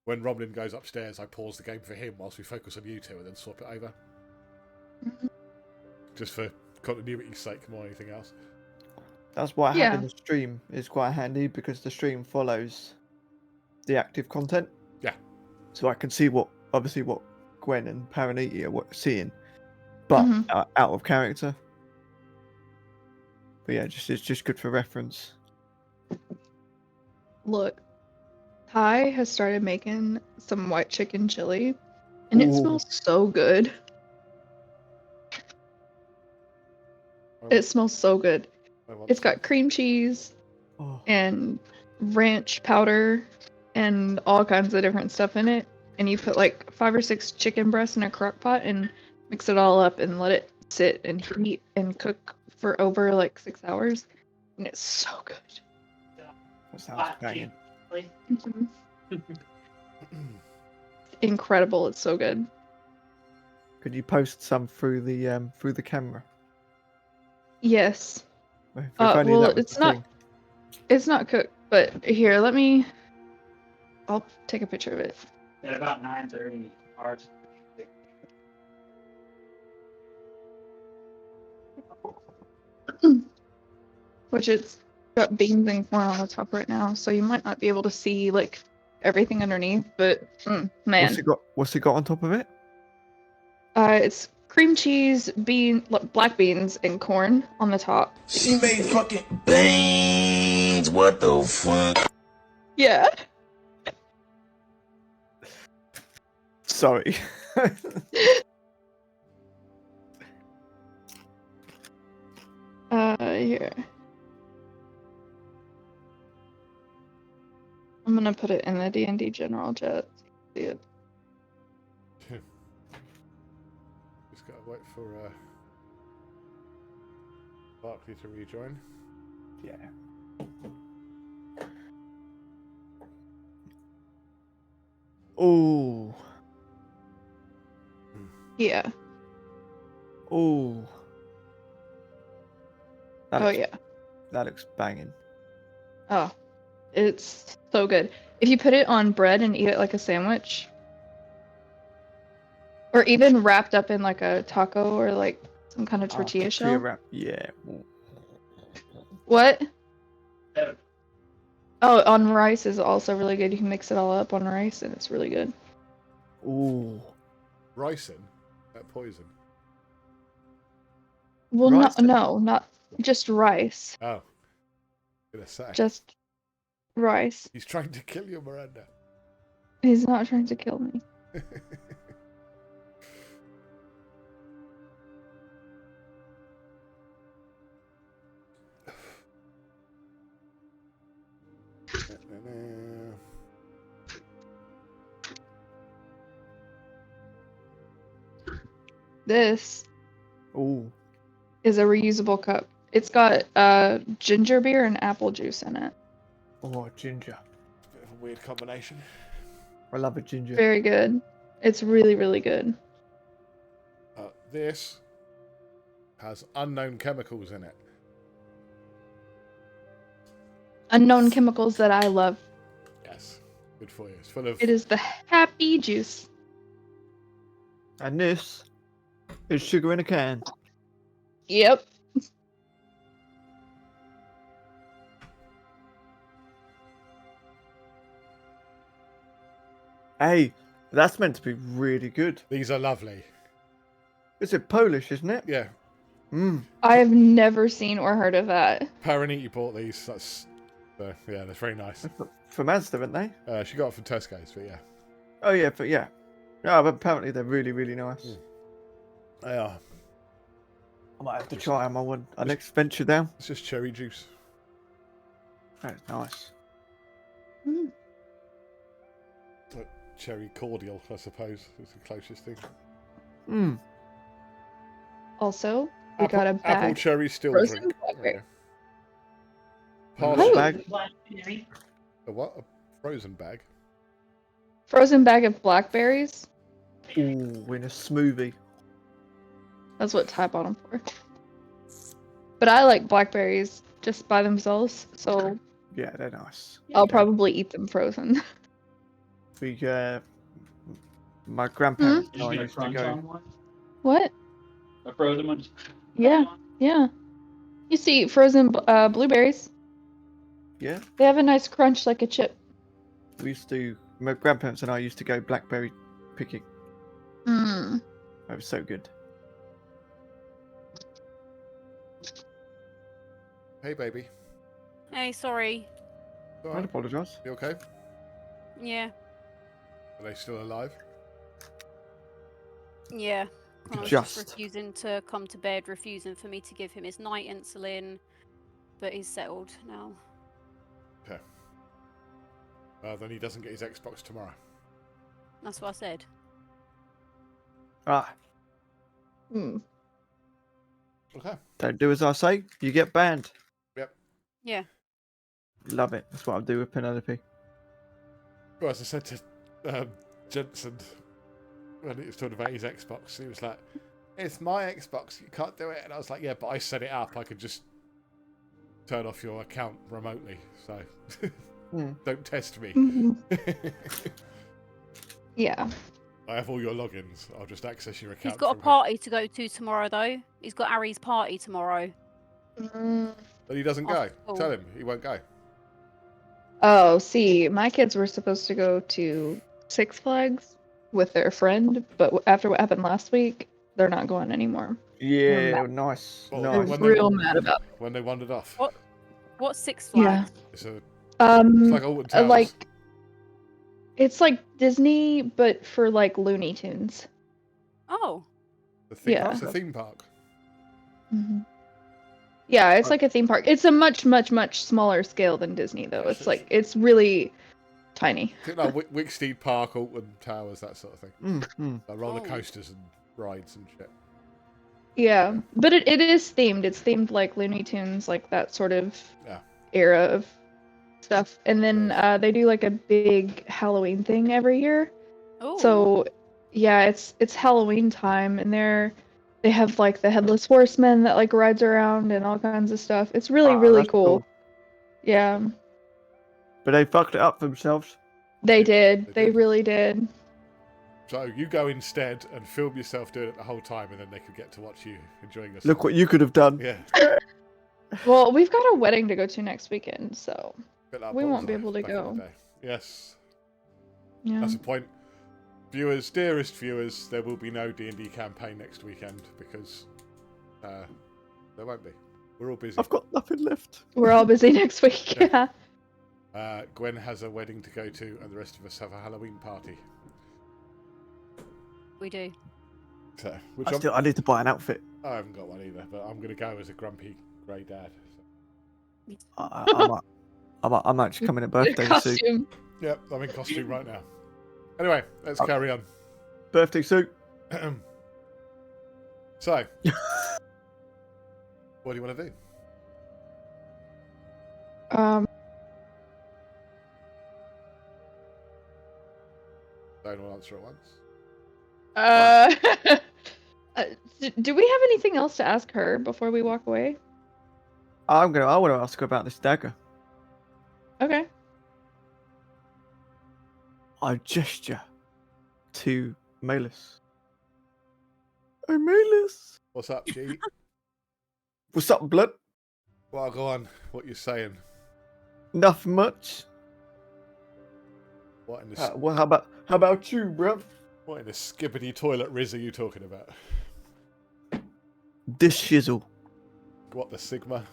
when Romlin goes upstairs, I pause the game for him whilst we focus on you two and then swap it over. Just for continuity's sake more than anything else. That's why having the stream is quite handy, because the stream follows the active content. Yeah. So I can see what Gwen and Paraniti are seeing, but out of character. But yeah, it's just good for reference. Look, Ty has started making some white chicken chili, and it smells so good. It smells so good. It's got cream cheese and ranch powder and all kinds of different stuff in it. And you put like 5 or 6 chicken breasts in a crock pot and mix it all up and let it sit and heat and cook for over like 6 hours. And it's so good. That sounds banging. Incredible. It's so good. Could you post some through the camera? Yes. Well, it's not cooked, but here, I'll take a picture of it. At about 9:30, ours. Which it's got beans and corn on the top right now, so you might not be able to see like everything underneath. But man, What's it got on top of it? It's cream cheese, black beans, and corn on the top. She made fucking beans. What the fuck? Yeah. Sorry. Here. I'm gonna put it in the D&D general chat. See it. Just gotta wait for Barkley to rejoin. Yeah. Oh. Yeah. Oh. Oh yeah. That looks banging. Oh, it's so good. If you put it on bread and eat it like a sandwich, or even wrapped up in like a taco or like some kind of tortilla shell. Wrap. Yeah. What? Oh, on rice is also really good. You can mix it all up on rice and it's really good. Ooh. Ricin? That poison? Well, no, not just rice. Oh. Gonna say. Just rice. He's trying to kill you, Miranda. He's not trying to kill me. This is a reusable cup. It's got ginger beer and apple juice in it. Oh, ginger. Bit of a weird combination. I love a ginger. Very good. It's really, really good. This has unknown chemicals in it. Unknown chemicals that I love. Yes. Good for you. It's full of... It is the happy juice. And this is sugar in a can. Yep. Hey, that's meant to be really good. These are lovely. Is it Polish, isn't it? Yeah. I have never seen or heard of that. Paraniti bought these. That's yeah, they're very nice. From Asda, aren't they? She got it from Tesco's, but yeah. Oh yeah, but yeah. No, but apparently they're really, really nice. They are. I might have to try them on our next venture down. It's just cherry juice. That's nice. Like cherry cordial, I suppose, is the closest thing. Also, we got a bag. Apple cherry still frozen drink. blackberry. Parsley bag. A what? A frozen bag? Frozen bag of blackberries. Ooh, in a smoothie. That's what Ty bought them for. But I like blackberries just by themselves, so Yeah, they're nice. I'll probably eat them frozen. We my grandparents and Did I you get a used to crunch go. on one? What? A frozen one? Yeah, yeah. You see frozen blueberries. Yeah, They have a nice crunch like a chip. we used to. My grandparents and I used to go blackberry picking. Mm. That was so good. Hey, baby. Hey, sorry. All I'd right. apologise. You okay? Yeah. Are they still alive? Yeah. Connor's Just. refusing to come to bed, refusing for me to give him his night insulin, but he's settled now. Okay. Then he doesn't get his Xbox tomorrow. That's what I said. Ah, Hmm. Okay. don't do as I say, you get banned. Yep. Yeah. Love it. That's what I'll do with Penelope. Well, as I said to Jensen when he was talking about his Xbox, he was like, "It's my Xbox. You can't do it." And I was like, "Yeah, but I set it up. I could just turn off your account remotely. So don't test me." Yeah. I have all your logins. I'll just access your account. He's got a from party to go to tomorrow, though. He's got Ari's party tomorrow. here. But he doesn't go. After school. Tell him he won't go. Oh, see, my kids were supposed to go to Six Flags with their friend, but after what happened last week, they're not going anymore. Yeah, nice. Well, nice. when Real mad about it. When they wandered off. What's Six Flags? It's a. Um, It's like Alton Towers. like it's like Disney, but for like Looney Tunes. Oh. Yeah. It's a theme park. hmm Yeah, it's like a theme park. It's a much, much, much smaller scale than Disney, though. It's like it's really tiny. No, Wicksteed Park, Alton Towers, that sort of thing. Like roller Oh. coasters and rides and shit. Yeah, but it is themed. It's themed like Looney Tunes, like that sort of Yeah. era of stuff. And then they do like a big Halloween thing every year. Oh. So yeah, it's Halloween time, and they have like the Headless Horseman that like rides around and all kinds of stuff. It's really really that's cool. cool. Yeah, But they fucked it up for themselves. they did. They really did. So you go instead and film yourself doing it the whole time, and then they could get to watch you enjoying yourself. Look what you could have done. Yeah. Well, we've got a wedding to go to next weekend, so Bit like we won't be Bullseye able to back in the go. day. Yes. Yeah. That's the point. Viewers, dearest viewers, there will be no D&D campaign next weekend because there won't be. We're all busy. I've got nothing left. We're all busy next week. Yeah. Yeah. Gwen has a wedding to go to, and the rest of us have a Halloween party. We do. So, which I need to buy an outfit. I haven't got one either, but I'm going to go as a grumpy grey dad. So. I might just come in a birthday suit. Yep, I'm in costume right now. Anyway, let's carry on. Birthday suit. So, what do you want to do? Don't all answer at once. Do we have anything else to ask her before we walk away? I want to ask her about this dagger. Okay. I gesture to Malus. Hey, Malus. What's up, G? What's up, blood? Well, go on. What you saying? Nothing much. What in the Well, how about you, bruv? what in the skibbity toilet riz are you talking about? This shizzle. What the Sigma?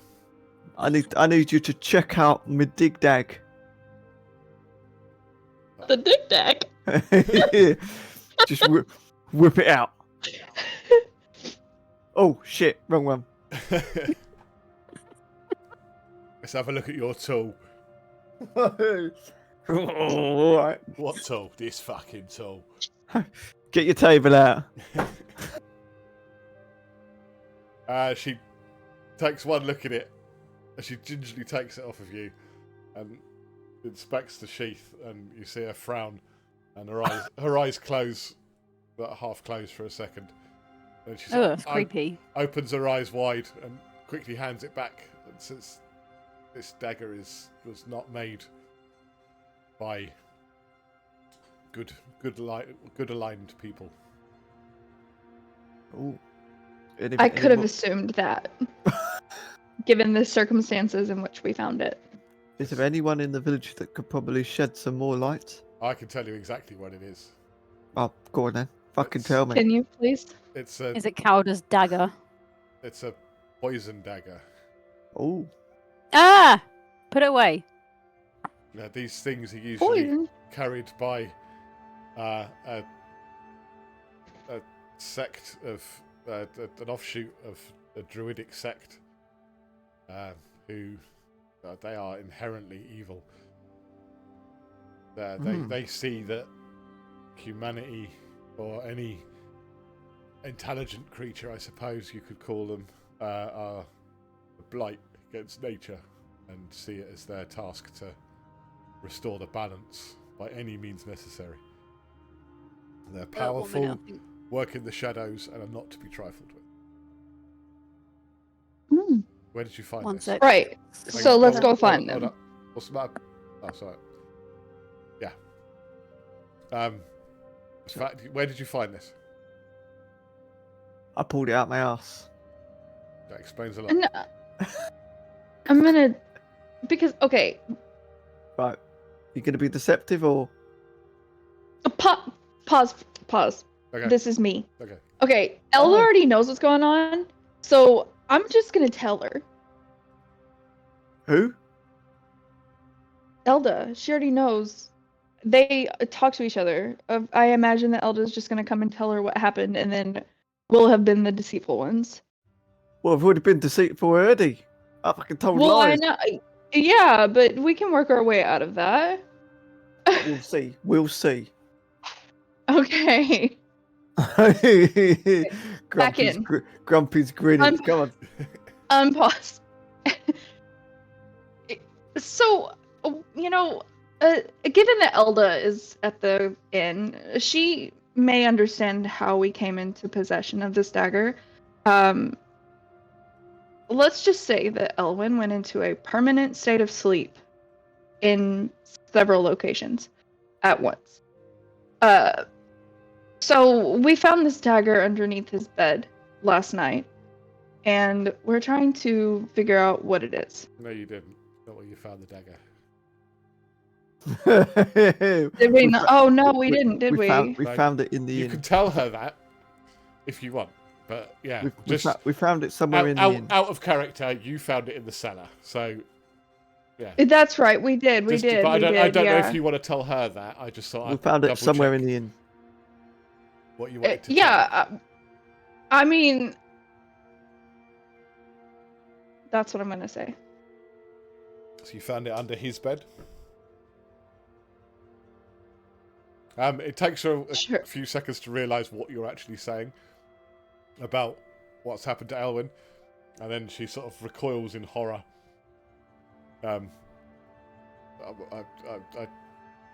I need you to check out my dig dag. The dick deck. Just whip it out. Oh shit, wrong one. Let's have a look at your tool. Alright. What tool? This fucking tool. Get your table out. She takes one look at it, and she gingerly takes it off of you, and inspects the sheath, and you see her frown, and her eyes close, but half closed for a second. And she That's creepy. opens her eyes wide and quickly hands it back. And says, "This dagger was not made by good aligned people." Ooh. I could have assumed that, given the circumstances in which we found it. Is there anyone in the village that could probably shed some more light? I can tell you exactly what it is. Oh, go on then. Fucking tell me. Can you please? Is it Calder's dagger? It's a poison dagger. Oh. Ah! Put it away. Now, these things are usually Poison? carried by a sect of an offshoot of a druidic sect who they are inherently evil. They see that humanity, or any intelligent creature, I suppose you could call them, are a blight against nature, and see it as their task to restore the balance by any means necessary. They're powerful, work in the shadows, and are not to be trifled with. Where did you find this? Right. So let's go find them. Hold up. What's the matter? Oh, sorry. Yeah. In fact, where did you find this? I pulled it out my ass. That explains a lot. And I'm gonna because okay. Right, you gonna be deceptive or? Pause. Okay. This is me. Okay. Okay, Elda already knows what's going on, so I'm just gonna tell her. Who? Elda. She already knows. They talk to each other. I imagine that Elda's just gonna come and tell her what happened, and then we'll have been the deceitful ones. Well, I've already been deceitful already. I fucking told Well, lies. I know. Yeah, but we can work our way out of that. We'll see. We'll see. Okay. Back in. Grumpy's grinning. Come on. Unpause. So, given that Elda is at the inn, she may understand how we came into possession of this dagger. Let's just say that Elwyn went into a permanent state of sleep in several locations at once. So we found this dagger underneath his bed last night, and we're trying to figure out what it is. No, you didn't. Not where you found the dagger. Did we not? Oh no, we didn't, did we? We found it in the You inn. can tell her that if you want, but yeah, We found it somewhere in the inn. out of character. You found it in the cellar, so yeah. That's right, we did. But I don't know if you want to tell her that. I just thought We found it double somewhere check in the inn. what you wanted to Yeah, I mean, that's what I'm gonna say. tell. So you found it under his bed. It takes her a few seconds to realise what you're actually saying about what's happened to Elwyn, and then she sort of recoils in horror. I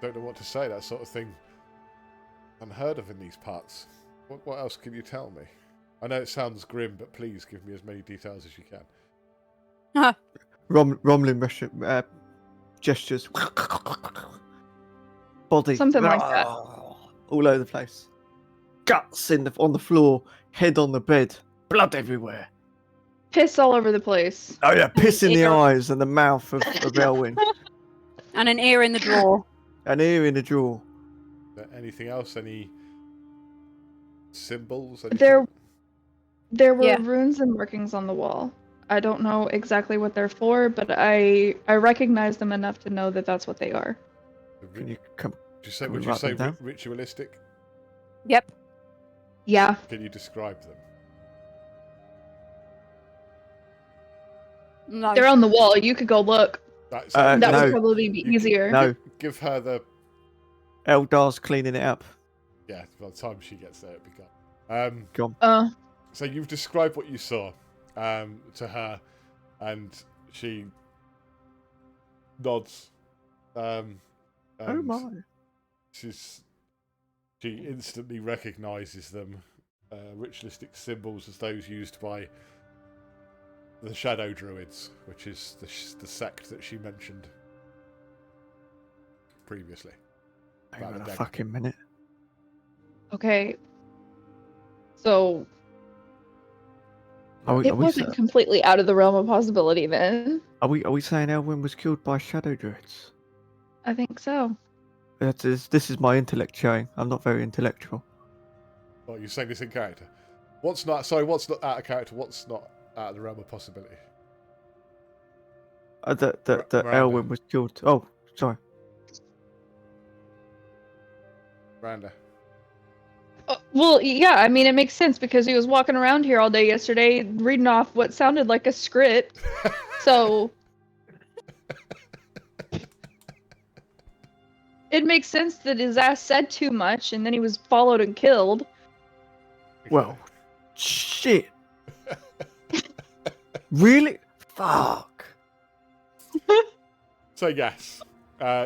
don't know what to say. That sort of thing, unheard of in these parts. What else can you tell me? I know it sounds grim, but please give me as many details as you can. Romlin gestures. Body. Something like that. All over the place. Guts on the floor. Head on the bed. Blood everywhere. Piss all over the place. Oh yeah, piss in the eyes and the mouth of Elwyn. And an ear in the drawer. An ear in the drawer. Anything else? Any symbols? There were Yeah. runes and markings on the wall. I don't know exactly what they're for, but I recognize them enough to know that that's what they are. Can you come? Would you say ritualistic? Yep. Yeah. Can you describe them? No. They're on the wall. You could go look. That That would probably be easier. No. Give her the. Eldar's cleaning it up. Yeah, by the time she gets there, it'll be gone. Gone. So you've described what you saw to her, and she nods. Oh my! She instantly recognises them, ritualistic symbols as those used by the Shadow Druids, which is the sect that she mentioned previously. Hang on a fucking minute. Okay. So Are it wasn't completely out of the realm of possibility then. Are we saying Elwyn was killed by Shadow Druids? I think so. This is my intellect showing. I'm not very intellectual. Oh, you're saying this in character? What's not out of character? What's not out of the realm of possibility? That Elwyn was killed. Oh, sorry. Miranda. Well, yeah, I mean, it makes sense because he was walking around here all day yesterday reading off what sounded like a script. So it makes sense that his ass said too much and then he was followed and killed. Well, shit. Really? Fuck. So yes,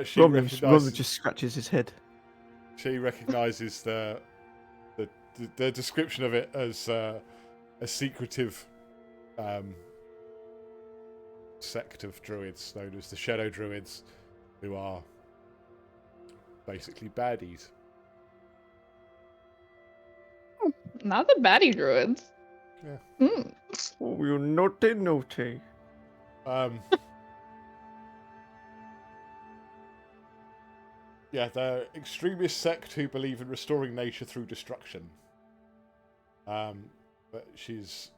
she Roman recognises. just scratches his head. She recognises the description of it as a secretive sect of druids known as the Shadow Druids, who are basically baddies. Not the baddie druids. Yeah. Oh, you naughty. Yeah, they're extremist sect who believe in restoring nature through destruction. But she's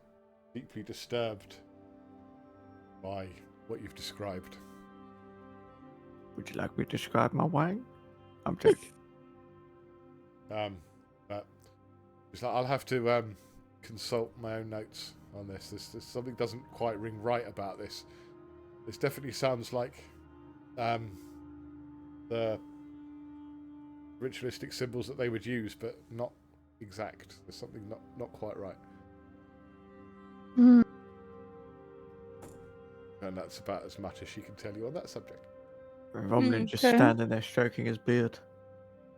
deeply disturbed by what you've described. Would you like me to describe my wang? I'm joking. But it's like I'll have to consult my own notes on this. This something doesn't quite ring right about this. This definitely sounds like the ritualistic symbols that they would use, but not exact. There's something not quite right. Mm. And that's about as much as she can tell you on that subject. Romlin just standing there stroking his beard.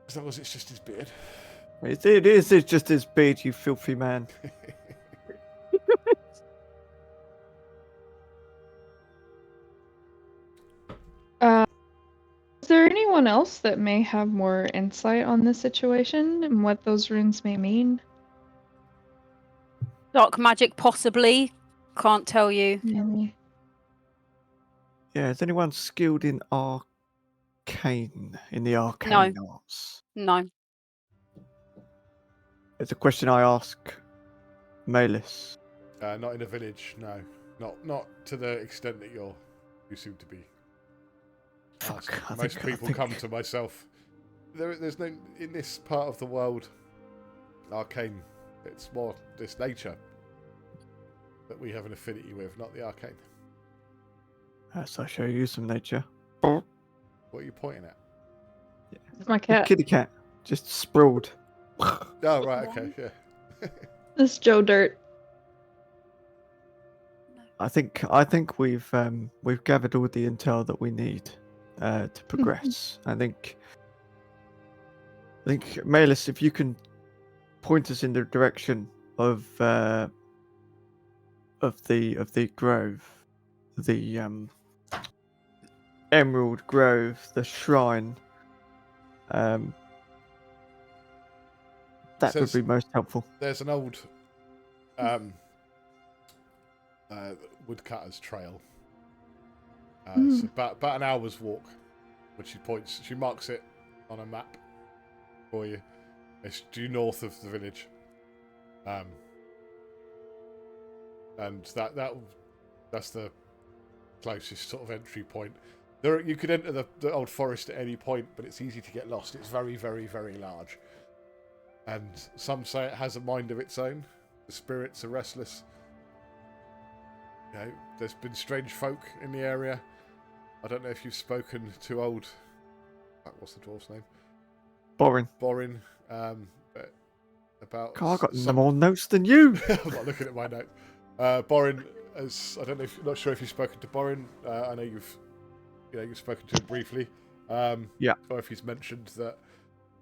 As long as it's just his beard. It is just his beard, you filthy man. Is there anyone else that may have more insight on this situation and what those runes may mean? Dark magic, possibly. Can't tell you. Yeah, is anyone skilled in arcane, in the arcane arts? No. It's a question I ask Malus. Not in a village, no. Not to the extent that you seem to be. Most people come to myself. There's no, in this part of the world, arcane, it's more this nature that we have an affinity with, not the arcane. So I'll show you some nature. What are you pointing at? It's my cat. Kitty cat, just sprawled. Oh, right, okay, yeah. This Joe Dirt. I think we've gathered all the intel that we need to progress. I think Malus, if you can point us in the direction of the grove, the Emerald Grove, the shrine, that would be most helpful. There's an old woodcutter's trail. It's about an hour's walk. When she marks it on a map for you. It's due north of the village, and that's the closest sort of entry point. You could enter the old forest at any point, but it's easy to get lost. It's very, very, very large, and some say it has a mind of its own. The spirits are restless. You know, there's been strange folk in the area. I don't know if you've spoken to old... What's the dwarf's name? Borin. About... God, I've got some more notes than you. I'm not looking at my notes. Borin, I don't know if not sure if you've spoken to Borin. I know you've spoken to him briefly. Yeah. Or if he's mentioned that,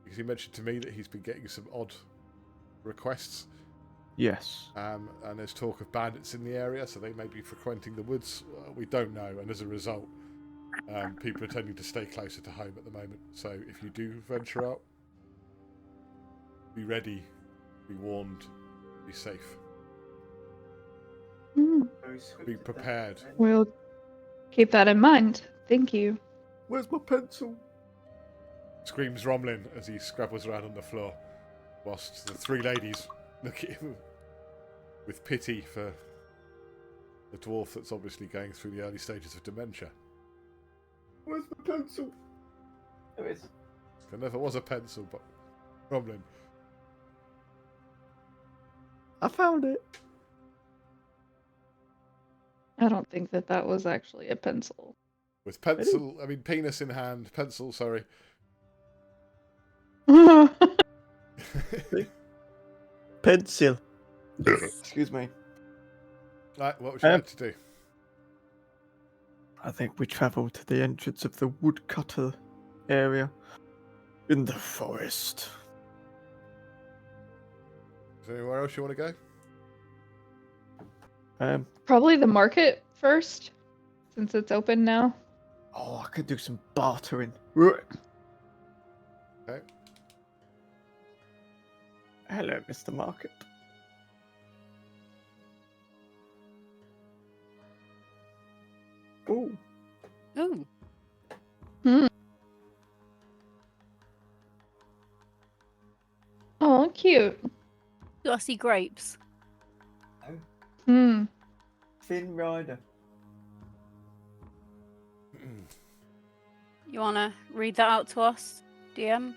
because he mentioned to me that he's been getting some odd requests. Yes. And there's talk of bandits in the area, so they may be frequenting the woods. We don't know, and as a result, people are tending to stay closer to home at the moment. So if you do venture out, be ready, be warned, be safe. Be prepared. We'll keep that in mind. Thank you. Where's my pencil? Screams Romlin as he scrabbles around on the floor, whilst the three ladies look at him with pity for the dwarf that's obviously going through the early stages of dementia. Where's my pencil? There is. There never was a pencil, but Romlin. I found it. I don't think that was actually a pencil. With pencil, I mean penis in hand, pencil, sorry. Pencil. Excuse me. Right, what would you like to do? I think we travel to the entrance of the woodcutter area in the forest. Is there anywhere else you want to go? Probably the market first, since it's open now. Oh, I could do some bartering. Okay. Hello, Mr. Market. Ooh. Ooh. Hmm. Oh, cute. Glossy grapes. Hmm. Thin Rider. You wanna read that out to us, DM?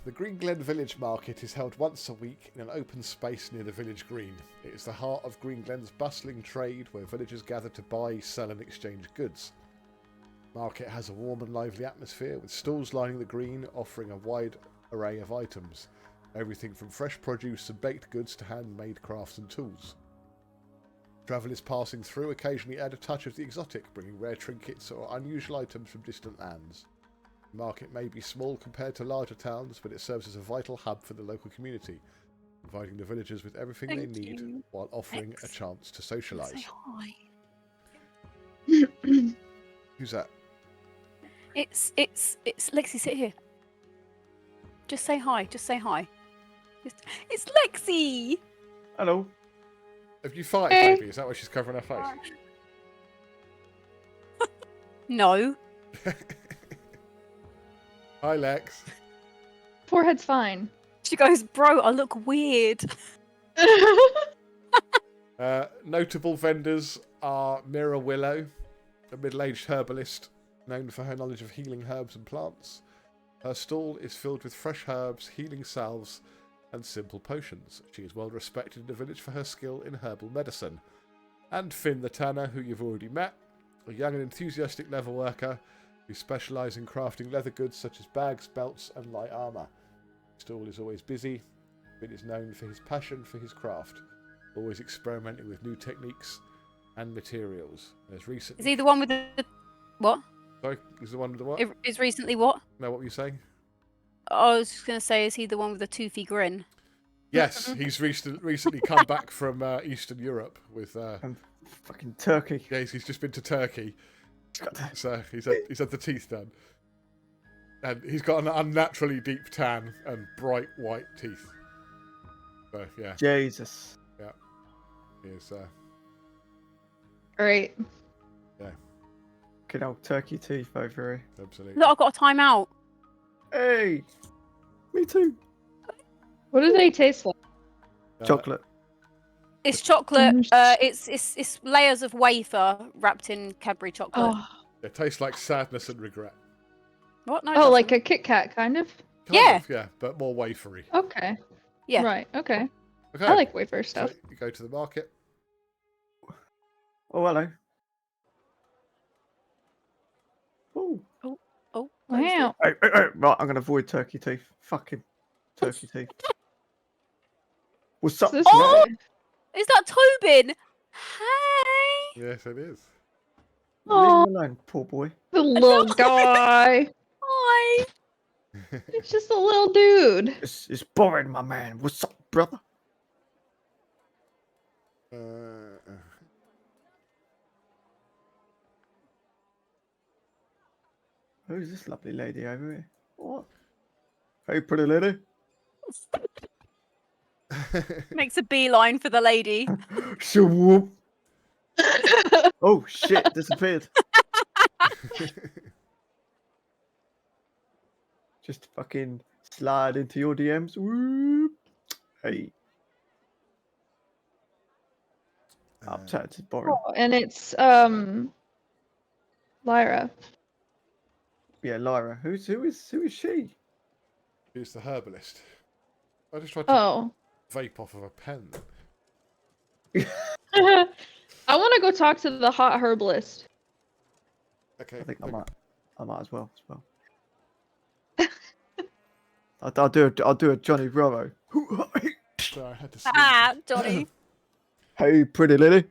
The Green Glen Village Market is held once a week in an open space near the village green. It is the heart of Green Glen's bustling trade where villagers gather to buy, sell and exchange goods. The market has a warm and lively atmosphere with stalls lining the green offering a wide array of items. Everything from fresh produce and baked goods to handmade crafts and tools. Travellers passing through occasionally add a touch of the exotic, bringing rare trinkets or unusual items from distant lands. The market may be small compared to larger towns, but it serves as a vital hub for the local community, providing the villagers with everything they need while offering a chance to socialise. Say hi. Who's that? It's Lexi. Sit here. Just say hi. Just say hi. It's Lexi. Hello. Have you farted, baby? Is that why she's covering her face? No. Hi, Lex. Forehead's fine. She goes, bro, I look weird. Notable vendors are Mira Willow, a middle-aged herbalist known for her knowledge of healing herbs and plants. Her stall is filled with fresh herbs, healing salves, and simple potions. She is well respected in the village for her skill in herbal medicine. And Finn the Tanner, who you've already met, a young and enthusiastic leather worker who specialises in crafting leather goods such as bags, belts, and light armour. His stall is always busy. Finn is known for his passion for his craft, always experimenting with new techniques and materials. As recently... Is he the one with the what? Sorry, is the one with the what? Is recently what? No, what were you saying? I was just going to say, is he the one with the toothy grin? Yes, he's recently come back from Eastern Europe with fucking Turkey. Yeah, he's just been to Turkey, so he's had the teeth done, and he's got an unnaturally deep tan and bright white teeth. So yeah, Jesus. Yeah, he's Great. Yeah, good old turkey teeth over here. Absolutely. Look, I've got a timeout. Hey, me too. What do they taste like? Chocolate. It's chocolate. It's layers of wafer wrapped in Cadbury chocolate. Oh. It tastes like sadness and regret. What? No. Oh, like a Kit Kat, kind of. Yeah. Yeah, but more wafery. Okay. Yeah. Right. Okay. Okay. I like wafer stuff. So you go to the market. Oh, hello. Oh. Wow. Hey, right, I'm gonna avoid turkey teeth. Fucking turkey teeth. What's up? Oh, is that Tobin? Hey. Yes, it is. Leave him alone, poor boy. The little guy. Hi. It's just a little dude. It's boring, my man. What's up, brother? Who's this lovely lady over here? What? Hey, pretty lady. Makes a beeline for the lady. Whoop. Oh shit! Disappeared. Just fucking slide into your DMs. Whoop. Hey. Upset is boring. Oh, and it's Lyra. Yeah, Lyra. Who is she? Who's the herbalist? I just tried to vape off of a pen. I want to go talk to the hot herbalist. Okay. I think I might as well. I'll do a Johnny Bravo. So I had to Johnny. Hey, pretty lady.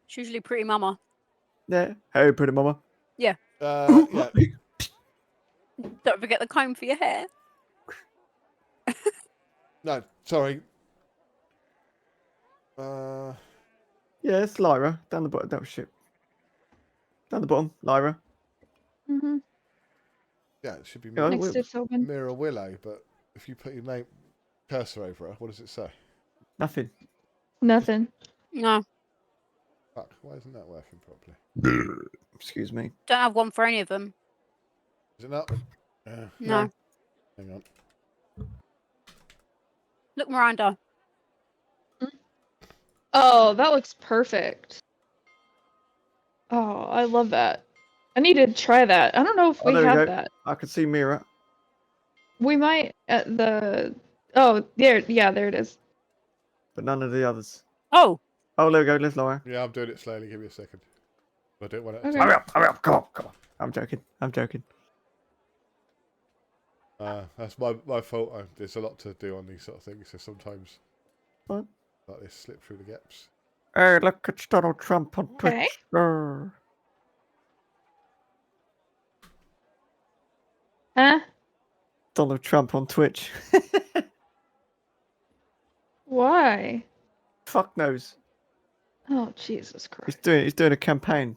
She's usually pretty mama. Yeah. Hey, pretty mama. Yeah. Yeah. Don't forget the comb for your hair. No, sorry. Yeah, it's Lyra. Down the bottom. That was shit. Down the bottom, Lyra. Mm-hmm. Yeah, it should be Yeah, Next to Tobin. Mira Willow, but if you put your name cursor over her, what does it say? Nothing. Nothing. No, Fuck, why isn't that working properly? Excuse me. don't have one for any of them. Is it not? No. Hang on. Look, Miranda. Oh, that looks perfect. Oh, I love that. I need to try that. I don't know if we there have go. that. I can see Mira. We might at the. Oh, there. Yeah, there it is. But none of the others. Oh. Oh, there we go. Liz Laura. Yeah, I'm doing it slowly. Give me a second. I don't want it. Okay. Hurry up! Hurry up! Come on! Come on! I'm joking. I'm joking. That's my fault. There's a lot to do on these sort of things, so sometimes What? like this slip through the gaps. Hey, look, it's Donald Trump on Twitch. Okay. Huh? Donald Trump on Twitch. Why? Fuck knows. Oh, Jesus Christ. He's doing a campaign.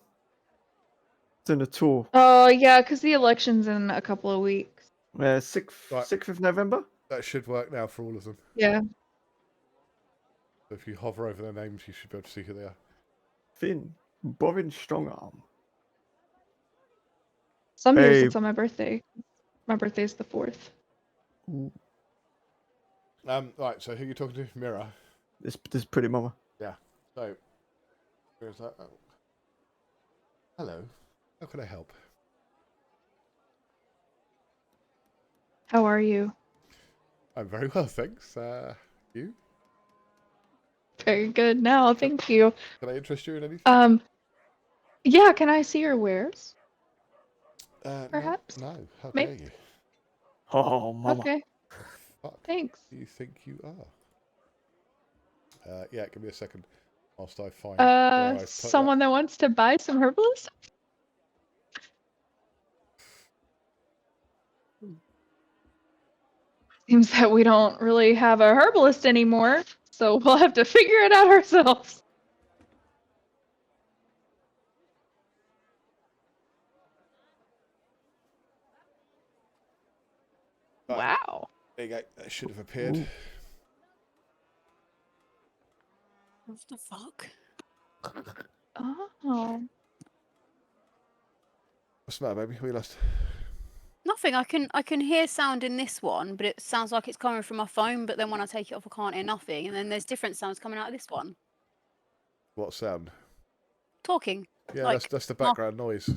Doing a tour. Oh, yeah, because the election's in a couple of weeks. 6th of November? That should work now for all of them. Yeah. So if you hover over their names, you should be able to see who they are. Finn. Borin Strongarm. Some years it's on my birthday. My birthday's the 4th. Ooh. Right, so who are you talking to? Mira? This pretty mama. Yeah. So, where's that? Oh. Hello. How can I help? How are you? I'm very well, thanks. You? Very good now, thank you. Can I interest you in anything? Yeah, can I see your wares? Perhaps? No. How dare you? Oh, mama. Okay. Fuck. Thanks. Who do you think you are? Yeah, give me a second. Whilst I find where I put Someone that wants to buy some herbalist? Seems that we don't really have a herbalist anymore, so we'll have to figure it out ourselves. that. Wow. There you go. That should have appeared. Ooh. What the fuck? Oh. What's the matter, baby? We lost. Nothing. I can hear sound in this one, but it sounds like it's coming from my phone. But then when I take it off, I can't hear nothing. And then there's different sounds coming out of this one. What sound? Talking. Yeah, like, that's the background noise.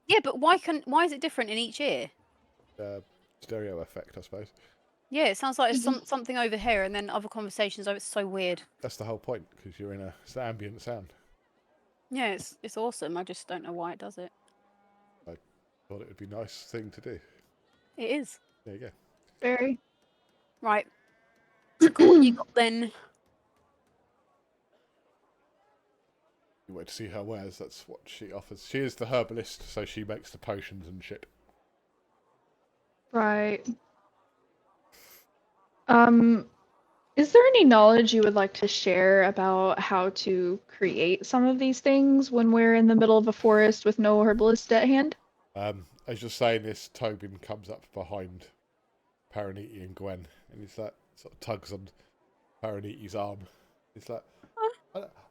Yeah, but why is it different in each ear? Stereo effect, I suppose. Yeah, it sounds like there's something over here, and then other conversations. Oh, it's so weird. That's the whole point, because you're in it's ambient sound. Yeah, it's awesome. I just don't know why it does it. I thought it would be a nice thing to do. It is. There you go. Very. Right. So cool, what you got then? You wait to see her wares. That's what she offers. She is the herbalist, so she makes the potions and shit. Right. Is there any knowledge you would like to share about how to create some of these things when we're in the middle of a forest with no herbalist at hand? As you're saying this, Tobin comes up behind Paraniti and Gwen, and he's like, sort of tugs on Paraniti's arm. He's like,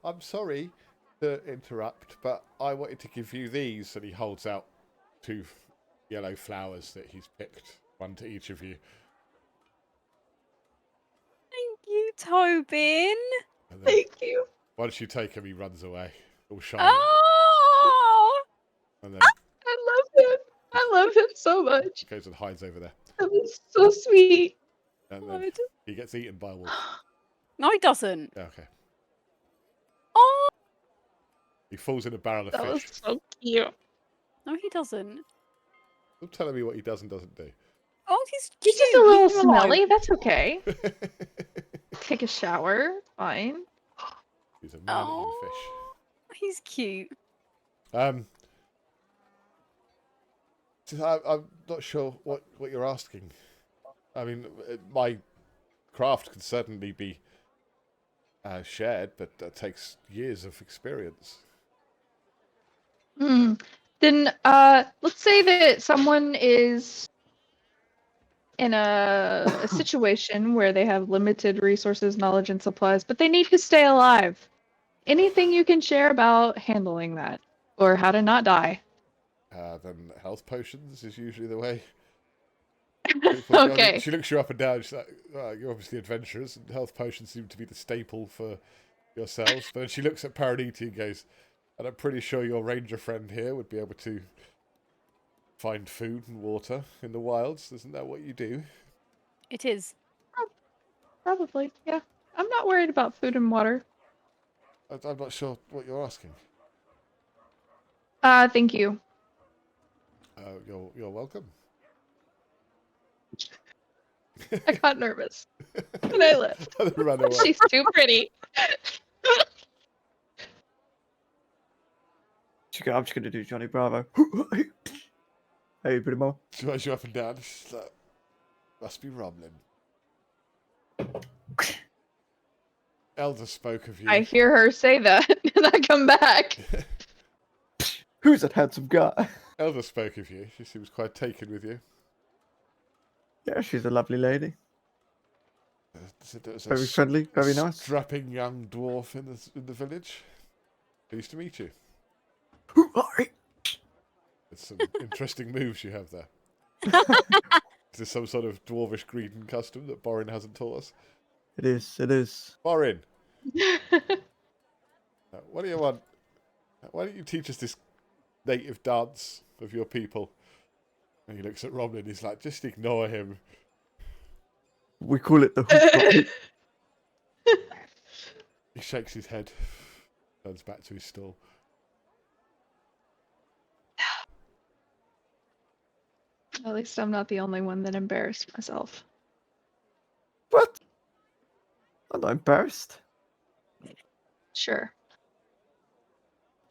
I'm sorry to interrupt, but I wanted to give you these. And he holds out 2 yellow flowers that he's picked, one to each of you. Thank you, Tobin. Thank you. Once you take him, he runs away, all shiny. Oh! And then I love him. I love him so much. goes and hides over there. That was so sweet. And then he gets eaten by a wolf. No, he doesn't. Yeah, okay. Oh! He falls in a barrel of That was fish. so cute. No, he doesn't. Stop telling me what he does and doesn't do. Oh, he's He's cute. just a little Leave him alone. smelly. That's okay. Take a shower. Fine. He's a man-eating fish. He's cute. I'm not sure what you're asking. I mean, my craft can certainly be shared, but that takes years of experience. Then, let's say that someone is in a situation where they have limited resources, knowledge, and supplies, but they need to stay alive. Anything you can share about handling that, or how to not die? Then health potions is usually the way. Okay. She looks you up and down. She's like, oh, "You're obviously adventurers, and health potions seem to be the staple for yourselves." But then she looks at Paraniti and goes, "And I'm pretty sure your ranger friend here would be able to find food and water in the wilds. Isn't that what you do?" It is. Probably, yeah. I'm not worried about food and water. I'm not sure what you're asking. Thank you. You're welcome. I got nervous. And I left. Ran away. She's too pretty. I'm just going to do Johnny Bravo. Hey, pretty more. She runs you up and down. She's like, "Must be Romlin." Elder spoke of you. I hear her say that, and I come back. Who's that handsome guy? Elder spoke of you. She seems quite taken with you. Yeah, she's a lovely lady. There's Very friendly, very nice. Strapping young dwarf in the village. Pleased to meet you. It's some interesting moves you have there. Is this some sort of dwarvish greed and custom that Borin hasn't taught us? It is, it is. Borin! What do you want? Why don't you teach us this native dance of your people? And he looks at Romlin, he's like, "Just ignore him." We call it the hoop. He shakes his head, turns back to his stall. At least I'm not the only one that embarrassed myself. What? I'm not embarrassed. Sure.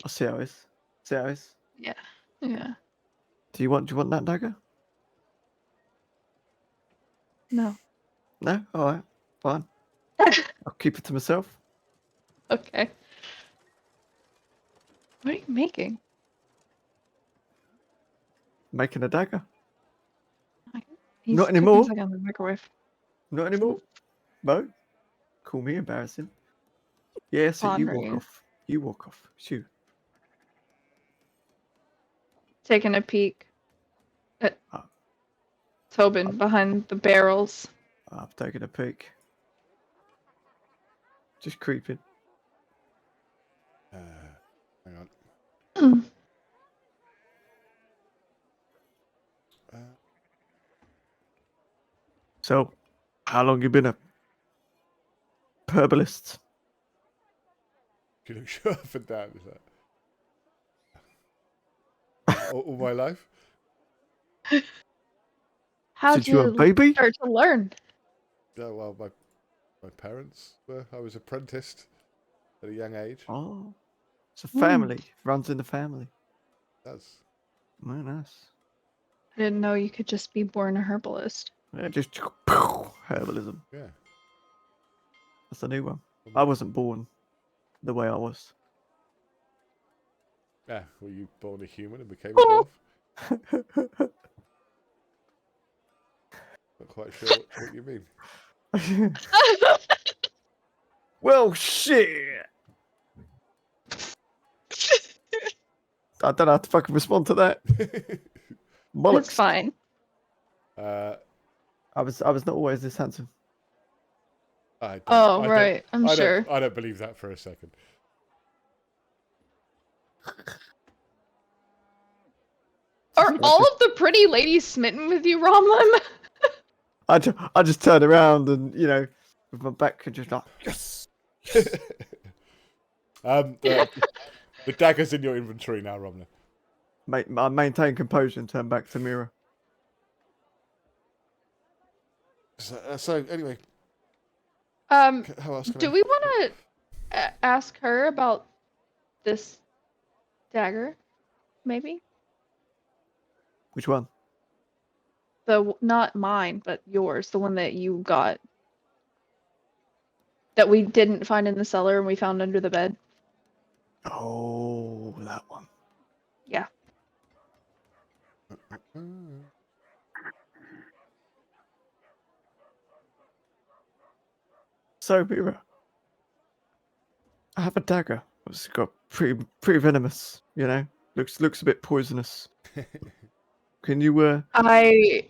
I'll see how it is. See how it is. Yeah. Yeah. Do you want that dagger? No. No? Alright. Fine. I'll keep it to myself. Okay. What are you making? Making a dagger. He's Not cooking anymore. something on the microwave. Not anymore. No. Call me embarrassing. Yeah, so you walk Pondering. off. You walk off. Shoot. Taking a peek at Tobin behind the barrels. I've taken a peek. Just creeping. Hang on. So, how long you been a herbalist? She looks you up and down. Is that all my life? How Since did you were a baby? start to learn? Yeah, well, my parents were. I was apprenticed at a young age. Oh, it's a family. Runs in the family. That's Very nice. I didn't know you could just be born a herbalist. Yeah, just herbalism. Yeah. That's a new one. I wasn't born the way I was. Yeah, were you born a human and became a dwarf? Not quite sure what you mean. Well, shit. I don't know how to fucking respond to that. Bollocks. It's fine. I was not always this handsome. Right. I'm sure. I don't believe that for a second. Are all of the pretty ladies smitten with you, Romlin? I just turned around and, you know, with my back and just like, yes. The dagger's in your inventory now, Romlin. I maintain composure and turn back to Mira. So anyway, How else can do I- we want to ask her about this dagger? Maybe Which one? not mine, but yours, the one that you got, that we didn't find in the cellar and we found under the bed. Oh, that one. Yeah. So, Mira, I have a dagger. It's got pretty venomous. You know, looks a bit poisonous. Can you? I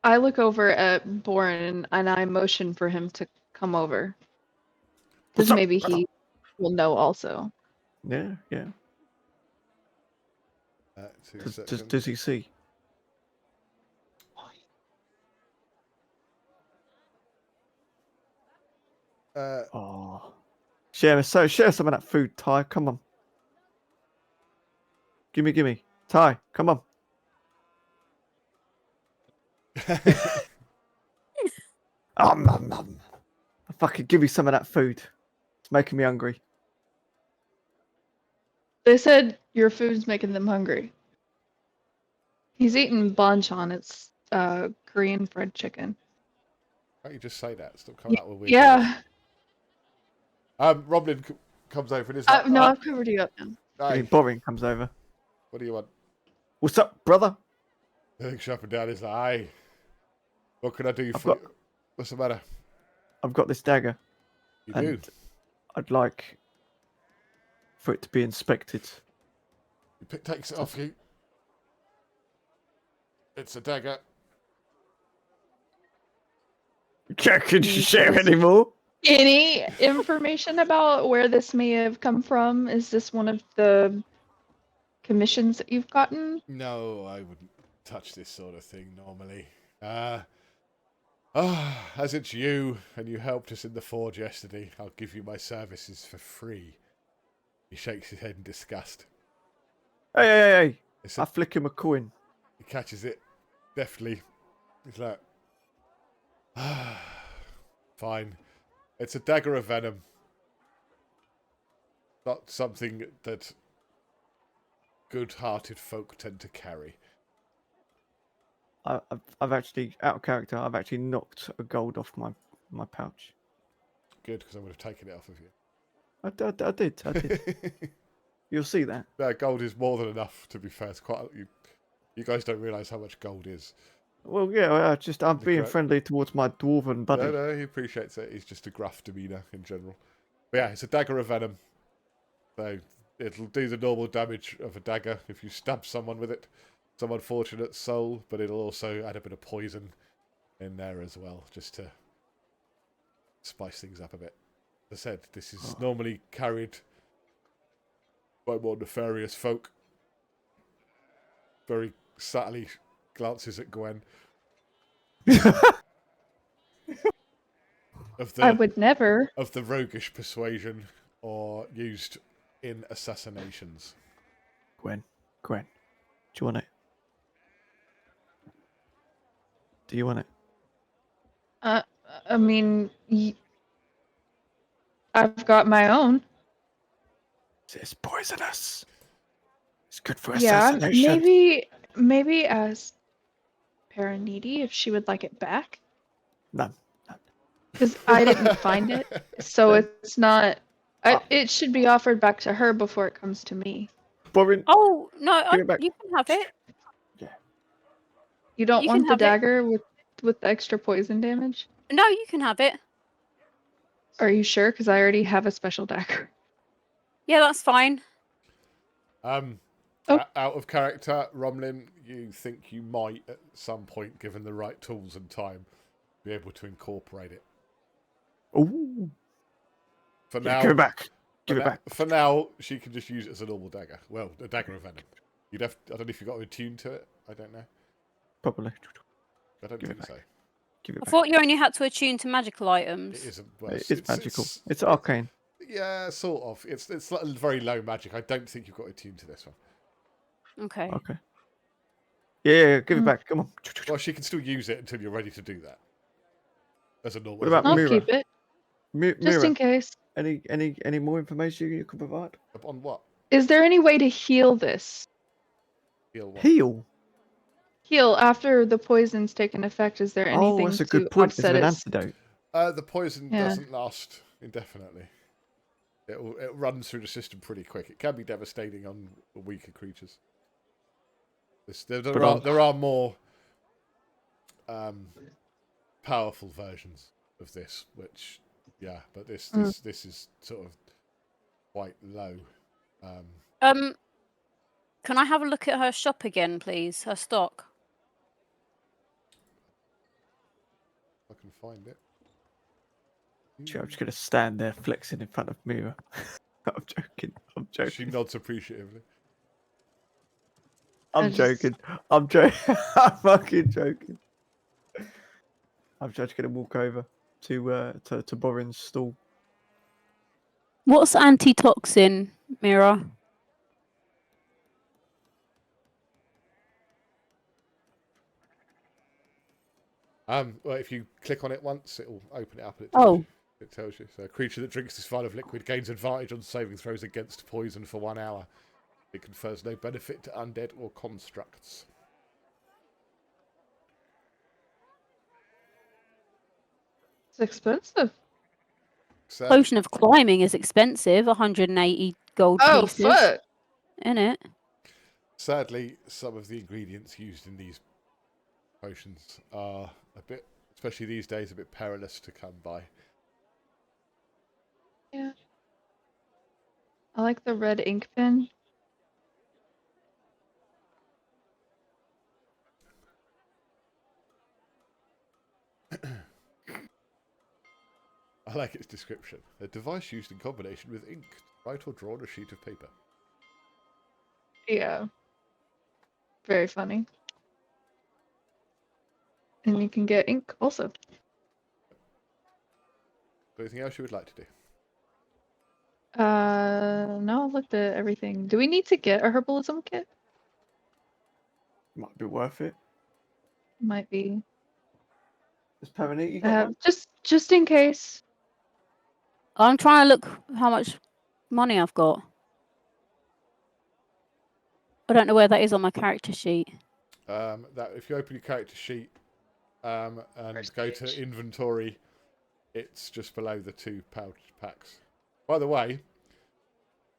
look over at Boren and I motion for him to come over. Because maybe he will know also. Yeah. Does he see? Share some of that food, Ty. Come on. Gimme. Ty, come on. Fucking give me some of that food. It's making me hungry. They said your food's making them hungry. He's eating banchan. It's Korean fried chicken. Why don't you just say that? Stop coming out with weird. Yeah. Roblin comes over and is like, no, I've covered you up now. Hey, Boring comes over. What do you want? What's up, brother? I think up and down is like, hey, what can I do for you? What's the matter? I've got this dagger. You do? I'd like for it to be inspected. He takes it off you. It's a dagger. Can you share any more? Any information about where this may have come from? Is this one of the commissions that you've gotten? No, I wouldn't touch this sort of thing normally. As it's you, and you helped us in the forge yesterday, I'll give you my services for free. He shakes his head in disgust. Hey. I flick him a coin. He catches it deftly. He's like, fine. It's a dagger of venom. Not something that good-hearted folk tend to carry. I've actually, out of character, I've actually knocked a gold off my pouch. Good, because I would have taken it off of you. I did. You'll see that. No, gold is more than enough, to be fair. It's quite. You guys don't realise how much gold is. Well, yeah, I'm being friendly towards my dwarven buddy. No, he appreciates it. He's just a gruff demeanour in general. But yeah, it's a dagger of venom. So it'll do the normal damage of a dagger if you stab someone with it. Some unfortunate soul, but it'll also add a bit of poison in there as well, just to spice things up a bit. As I said, this is normally carried by more nefarious folk. Very subtly glances at Gwen. I would never. Of the roguish persuasion or used in assassinations. Gwen, do you want it? Do you want it? I mean, I've got my own. It's poisonous. It's good for assassination. Yeah, maybe as Paraniti, if she would like it back. None. Because I didn't find it, so it's not. It should be offered back to her before it comes to me. Boring. Oh no, you can have it. You don't want the dagger with the extra poison damage? No, you can have it. Are you sure? Because I already have a special dagger. Yeah, that's fine. Out of character, Romlin, you think you might at some point, given the right tools and time, be able to incorporate it. Ooh. For now, give it back. Give it back. For now, she can just use it as a normal dagger. Well, a dagger of venom. I don't know if you got attuned to it. I don't know. Probably. I don't think so. I thought you only had to attune to magical items. It isn't. Well, it's magical. It's arcane. Yeah, sort of. It's like very low magic. I don't think you've got attuned to this one. Okay. Yeah, give it back. Come on. Well, she can still use it until you're ready to do that. As a normal. What about I'll Mira? keep it. Mira, just in case. Any more information you can provide? On what? Is there any way to heal this? Heal what? Heal after the poison's taken effect. Is there anything that's a to good point. Is offset there an its... antidote? The poison doesn't last indefinitely. It runs through the system pretty quick. It can be devastating on weaker creatures. There are more powerful versions of this, which Yeah, but this Mm. this is sort of quite low. Can I have a look at her shop again, please? Her stock. I can find it. Sure, I'm just gonna stand there flexing in front of mirror. I'm joking. I'm joking. She nods appreciatively. I'm joking. I'm joking. I'm fucking joking. I'm just gonna walk over to Borin's stall. What's antitoxin, Mira? Well, if you click on it once, it'll open it up and it tells you. So a creature that drinks this vial of liquid gains advantage on saving throws against poison for 1 hour. It confers no benefit to undead or constructs. It's expensive. Potion of climbing is expensive, 180 gold pieces. Oh, fuck. In it. Sadly, some of the ingredients used in these potions are a bit, especially these days, a bit perilous to come by. Yeah. I like the red ink pen. I like its description. A device used in combination with ink to write or draw on a sheet of paper. Yeah. Very funny. And you can get ink also. Anything else you would like to do? No, I've looked at everything. Do we need to get a herbalism kit? Might be worth it. Might be. Does Paraniti got one? Just in case. I'm trying to look how much money I've got. I don't know where that is on my character sheet. That if you open your character sheet and go to inventory, it's just below the 2 pouch packs. By the way,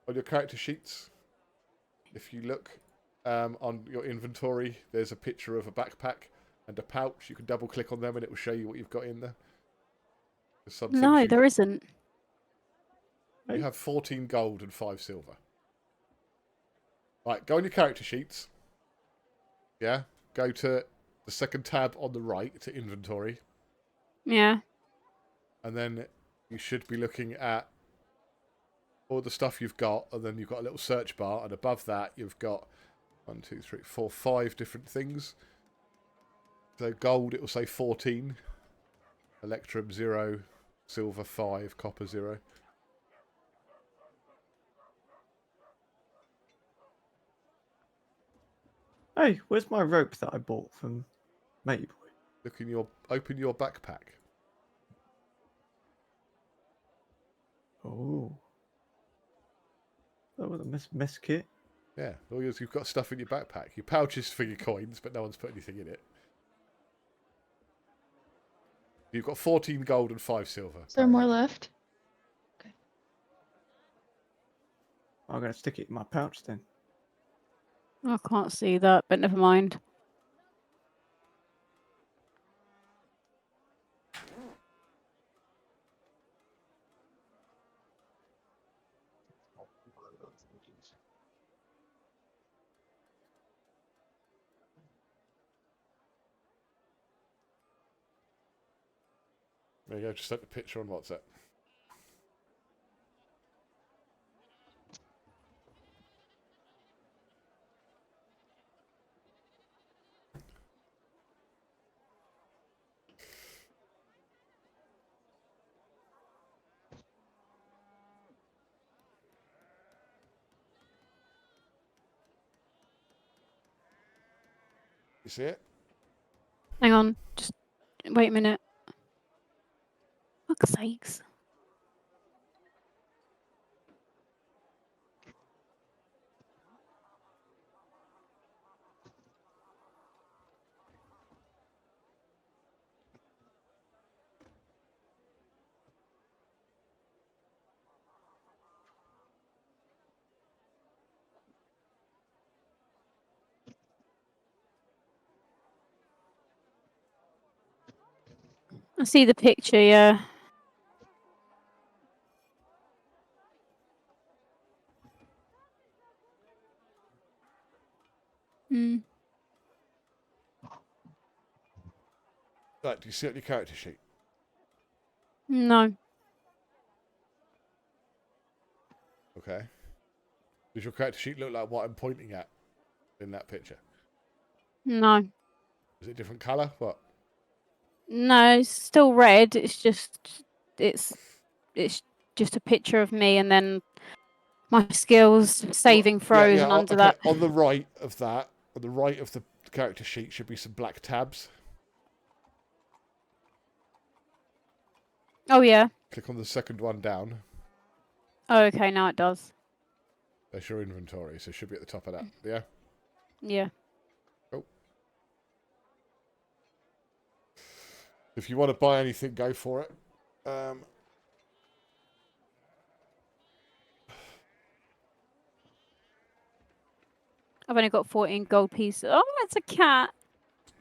on your character sheets, if you look on your inventory, there's a picture of a backpack and a pouch. You can double click on them and it will show you what you've got in there. No, there isn't. You have 14 gold and 5 silver. Right, go on your character sheets. Yeah, go to the second tab on the right to inventory. Yeah. And then you should be looking at all the stuff you've got, and then you've got a little search bar, and above that you've got 1, 2, 3, 4, 5 different things. So gold, it will say 14. Electrum 0, silver 5, copper 0. Hey, where's my rope that I bought from Matey Boy? Look in open your backpack. Oh. That was a mess kit. Yeah, all yours, you've got stuff in your backpack. Your pouch is for your coins, but no one's put anything in it. You've got 14 gold and 5 silver. Is there more left? Okay. I'm going to stick it in my pouch then. I can't see that, but never mind. There you go, just sent the picture on WhatsApp. You see it? Hang on, just wait a minute. Fuck's sakes. I see the picture, yeah. Mm. Right, do you see it on your character sheet? No. Okay. Does your character sheet look like what I'm pointing at in that picture? No. Is it a different colour? What? No, it's still red. It's just just a picture of me, and then my skills, saving throws, and under that. On the right of that, on the right of the character sheet, should be some black tabs. Oh yeah. Click on the second one down. Oh, okay. Now it does. That's your inventory, so it should be at the top of that. Yeah. Yeah. Cool. If you want to buy anything, go for it. I've only got 14 gold pieces. Oh, it's a cat.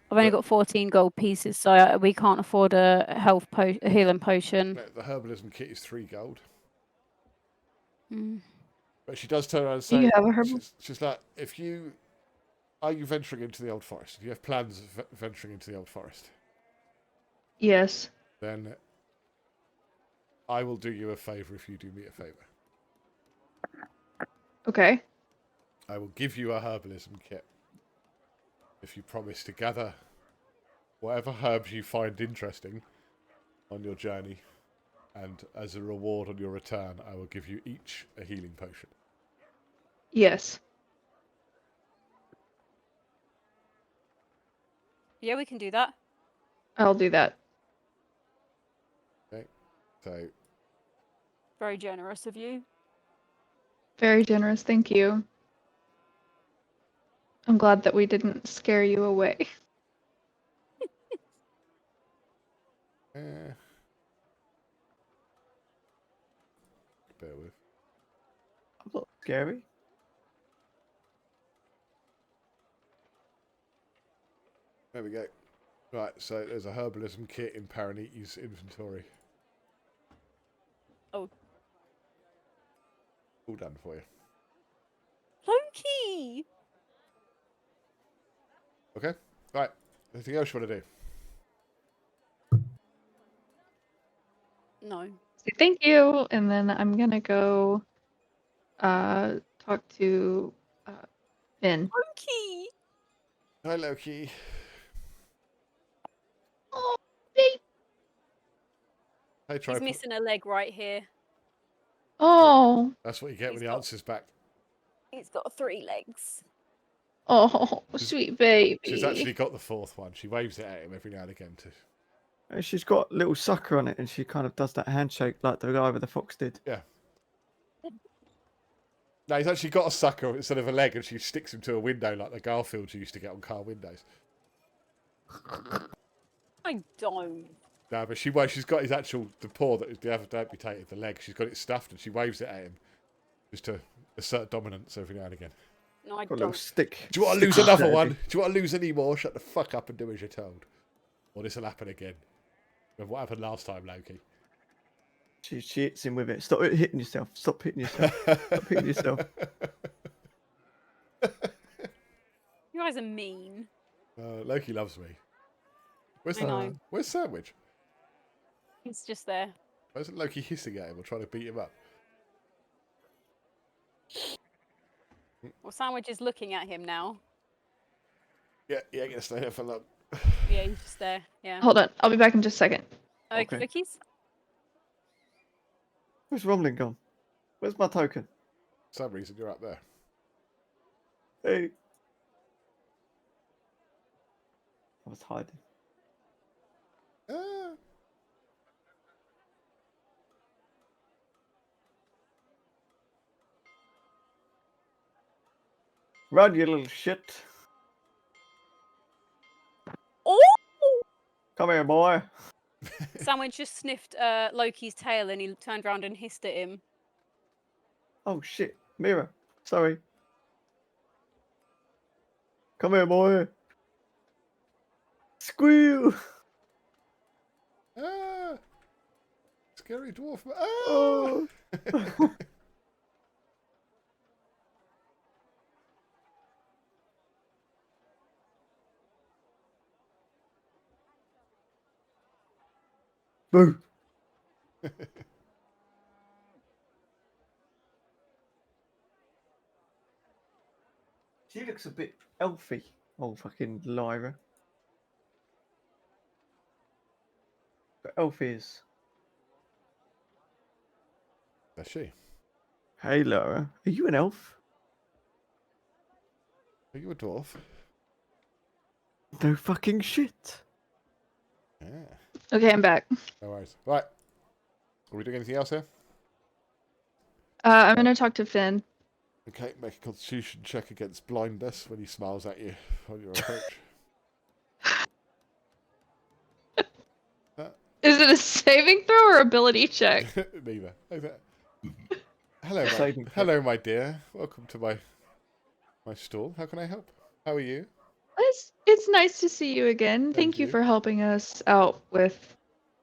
I've only got 14 gold pieces, so we can't afford a healing potion. No, the herbalism kit is 3 gold. Mm. But she does turn around and say, Do you have a herbal? she's like, are you venturing into the old forest? Do you have plans of venturing into the old forest? Yes. Then I will do you a favour if you do me a favour. Okay. I will give you a herbalism kit if you promise to gather whatever herbs you find interesting on your journey, and as a reward on your return, I will give you each a healing potion. Yes. Yeah, we can do that. I'll do that. Okay, so Very generous of you. Very generous, thank you. I'm glad that we didn't scare you away. bear with. I'm not scary. There we go. Right, so there's a herbalism kit in Paraniti's inventory. Oh. All done for you. Loki! Okay, right. Anything else you want to do? No. Say thank you, and then I'm gonna go talk to Finn. Loki! Hi, Loki. Oh, babe. Hey, He's Tripod. missing a leg right here. Oh. That's what you get when the answer's back. He's got 3 legs. Oh, sweet baby. She's actually got the 4th one. She waves it at him every now and again too. And she's got a little sucker on it, and she kind of does that handshake like the guy with the fox did. Yeah. No, he's actually got a sucker instead of a leg, and she sticks him to a window like the Garfield you used to get on car windows. I don't. No, but she's got his the paw that the other amputated, the leg. She's got it stuffed, and she waves it at him just to assert dominance every now and again. No, I Got a don't. little stick. Do you want to lose another one? Do you want to lose any more? Shut the fuck up and do as you're told. Or this will happen again. Remember what happened last time, Loki? She hits him with it. Stop hitting yourself. Stop hitting yourself. Stop hitting yourself. You guys are mean. Loki loves me. I know. Where's Sandwich? He's just there. Why isn't Loki hissing at him or trying to beat him up? Well, Sandwich is looking at him now. Yeah, he ain't gonna stay there for long. Yeah, he's just there. Yeah. Hold on, I'll be back in just a second. Okay. Cookies? Where's Rumling gone? Where's my token? For some reason, you're up there. Hey. I was hiding. Run, you little shit. Oh! Come here, boy. Sandwich just sniffed Loki's tail and he turned around and hissed at him. Oh, shit. Mira. Sorry. Come here, boy. Squeal. Ah! Scary dwarf. Ah! Oh. Boo. She looks a bit elfy. Oh, fucking Lyra. But elf is. Is she? Hey, Lyra. Are you an elf? Are you a dwarf? No fucking shit. Yeah. Okay, I'm back. No worries. Right. Are we doing anything else here? I'm gonna talk to Finn. Okay, make a constitution check against blindness when he smiles at you on your approach. Is it a saving throw or ability check? Neither. Hello, my dear. Welcome to my stall. How can I help? How are you? It's nice to see you again. Thank you for helping us out with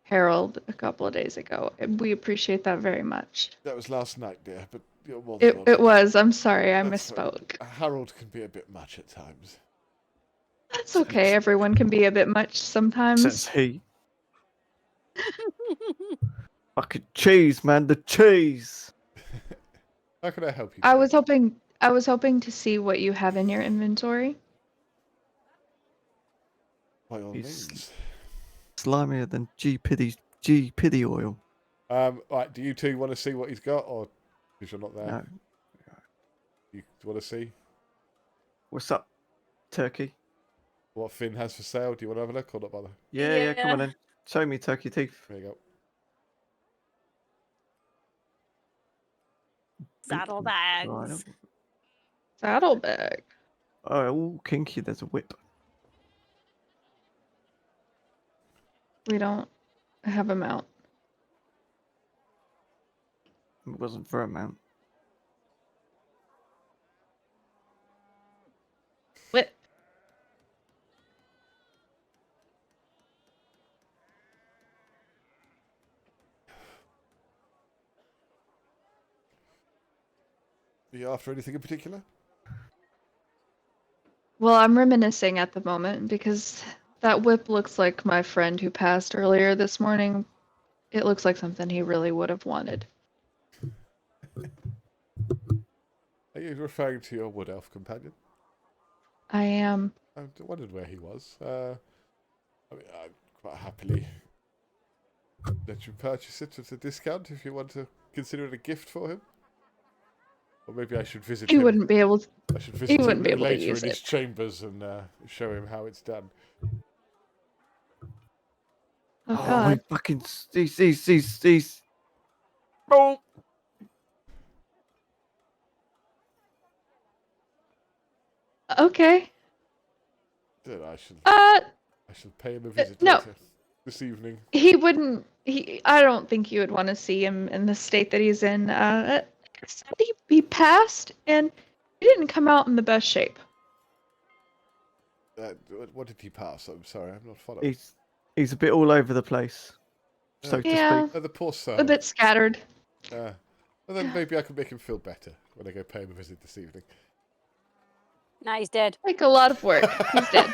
Harold a couple of days ago. We appreciate that very much. That was last night, dear, but you're more than It was. I'm sorry, I That's misspoke. fine. Harold can be a bit much at times. That's okay. Everyone can be a bit much sometimes. Says he. Fucking cheese, man. The cheese. How can I help you? I was hoping to see what you have in your inventory. By all He's means. slimier than G Piddy oil. Right, do you two want to see what he's got, or because you're not there? No. You want to see What's up, Turkey? what Finn has for sale? Do you want to have a look or not bother? Yeah, come on then. Show me turkey teeth. There you go. Saddlebags. Saddlebag. Oh, all kinky. There's a whip. We don't have a mount. It wasn't for a mount. Whip. Are you after anything in particular? Well, I'm reminiscing at the moment because that whip looks like my friend who passed earlier this morning. It looks like something he really would have wanted. Are you referring to your wood elf companion? I am. I wondered where he was. I mean, I'd quite happily let you purchase it at a discount if you want to consider it a gift for him. Or maybe I should visit He him. wouldn't be able to. I should visit He wouldn't him be able to later use in his it. chambers and show him how it's done. Oh my God. fucking these. Oh. Okay. Then I should pay him a visit no. later this evening. He wouldn't. I don't think you would want to see him in the state that he's in. He passed, and he didn't come out in the best shape. What did he pass? I'm sorry, I'm not following. He's a bit all over the place, so to Yeah. speak. The poor soul. A bit scattered. Well, then maybe I can make him feel better when I go pay him a visit this evening. Now he's dead. Like a lot of work. He's dead.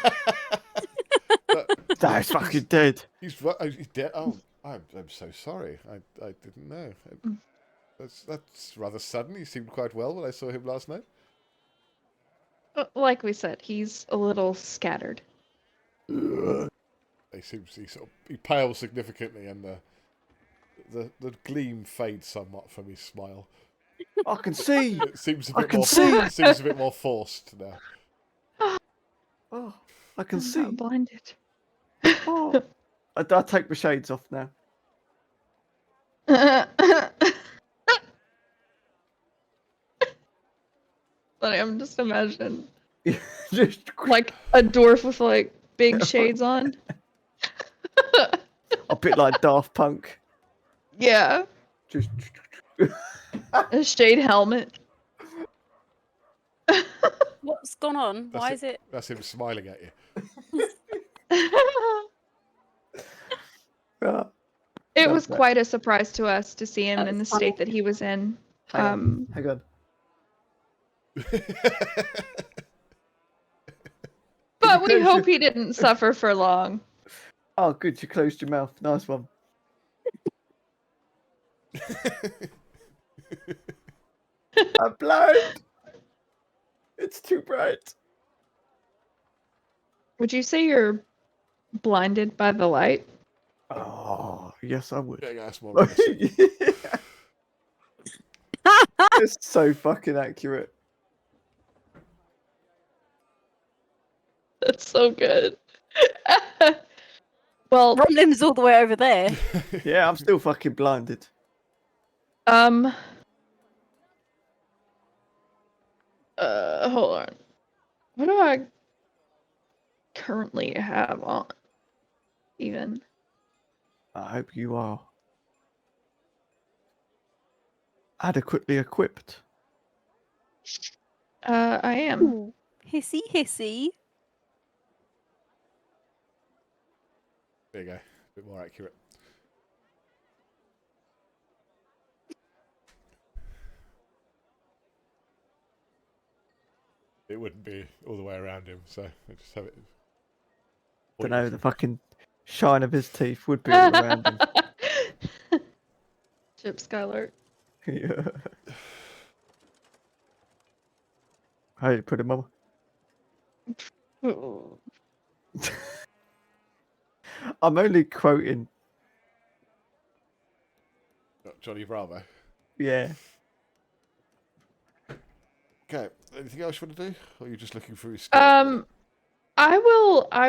He's fucking dead. He's dead. Oh, I'm so sorry. I didn't know. That's rather sudden. He seemed quite well when I saw him last night. Like we said, he's a little scattered. He pales significantly, and the gleam fades somewhat from his smile. I can see. It seems a I bit can more. see. It seems a bit more forced now. Oh, I can I'm see. not blinded. Oh. I take the shades off now. But I'm just imagining Just like a dwarf with like big shades on. a bit like Daft Punk. Yeah. Just A shade helmet. What's gone on? Why is it? That's him smiling at you. It was quite a surprise to us to see him in the state that he was in. Hang on. But we hope he didn't suffer for long. Oh, good. You closed your mouth. Nice one. I'm blind. It's too bright. Would you say you're blinded by the light? Oh, yes, I would. Yeah, that's more realistic. It's so fucking accurate. That's so good. Well, Ronlim's all the way over there. Yeah, I'm still fucking blinded. Hold on. What do I currently have on? Even. I hope you are adequately equipped. I am. Ooh, hissy, hissy. There you go. A bit more accurate. It wouldn't be all the way around him, so I just have it. Don't know, the fucking shine of his teeth would be all around him. Chip Skylark. Yeah. How you put it, Mama? I'm only quoting. Johnny Bravo. Yeah. Okay. Anything else you want to do, or are you just looking for his? I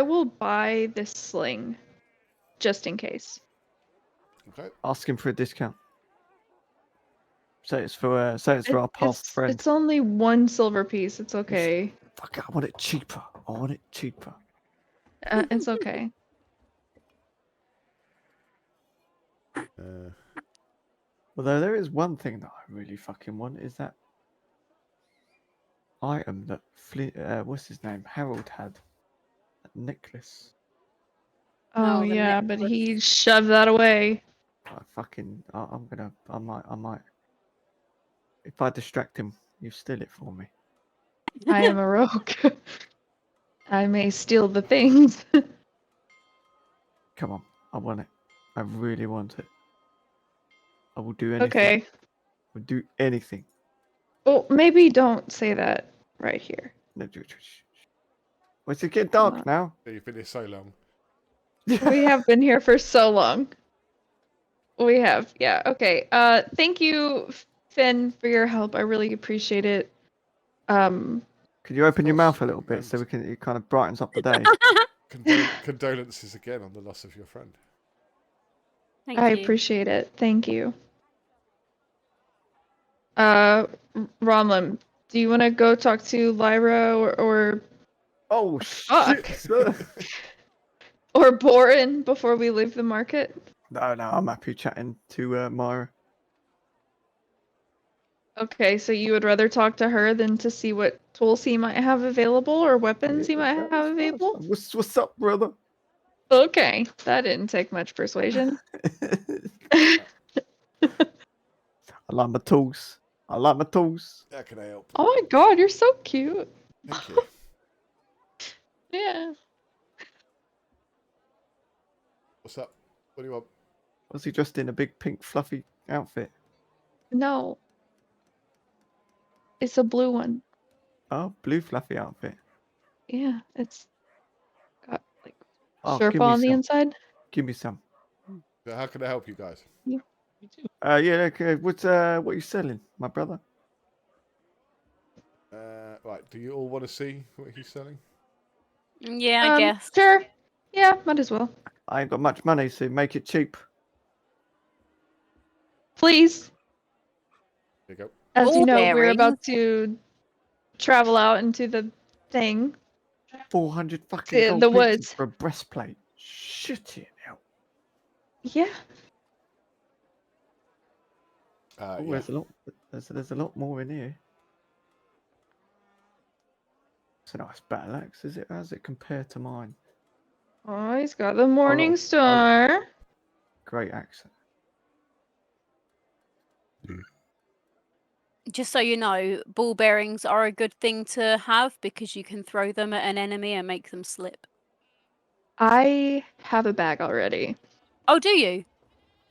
will buy this sling, just in case. Okay. Ask him for a discount. Say it's for our past friend. It's only 1 silver piece. It's okay. Fuck it, I want it cheaper. I want it cheaper. It's okay. Although there is one thing that I really fucking want, is that item that what's his name? Harold had. That necklace. Oh yeah, but he shoved that away. I might. If I distract him, you steal it for me. I am a rogue. I may steal the things. Come on, I want it. I really want it. I will do anything. Okay. I will do anything. Well, maybe don't say that right here. No, What's it get dark now? You've been here so long. We have been here for so long. We have, yeah. Okay. Thank you, Finn, for your help. I really appreciate it. Could you open your mouth a little bit so it kind of brightens up the day? Condolences again on the loss of your friend. I appreciate it. Thank you. Romlin, do you want to go talk to Lyra or Oh shit! or Borin before we leave the market? No, I'm happy chatting to Myra. Okay, so you would rather talk to her than to see what tools he might have available or weapons he might have available? What's up, brother? Okay, that didn't take much persuasion. I like my tools. How can I help? Oh my god, you're so cute. Thank you. Yeah. What's up? What do you want? Was he dressed in a big pink fluffy outfit? No. It's a blue one. Oh, blue fluffy outfit. Yeah, it's got like Oh, give Sherpa me on the some. inside. Give me some. So how can I help you guys? Yeah. Okay. What are you selling, my brother? Right. Do you all want to see what he's selling? Yeah, I guess. Sure. Yeah, might as well. I ain't got much money, so make it cheap. Please. There you go. As you know, we're Bearings. about to travel out into the thing. 400 fucking gold The pieces woods. for a breastplate. Shit it out. Yeah. Oh, Yeah. there's a lot. There's a lot more in here. It's a nice battle axe, is it? How does it compare to mine? Oh, he's got the Morning Oh. Star. Great axe. Just so you know, ball bearings are a good thing to have because you can throw them at an enemy and make them slip. I have a bag already. Oh, do you?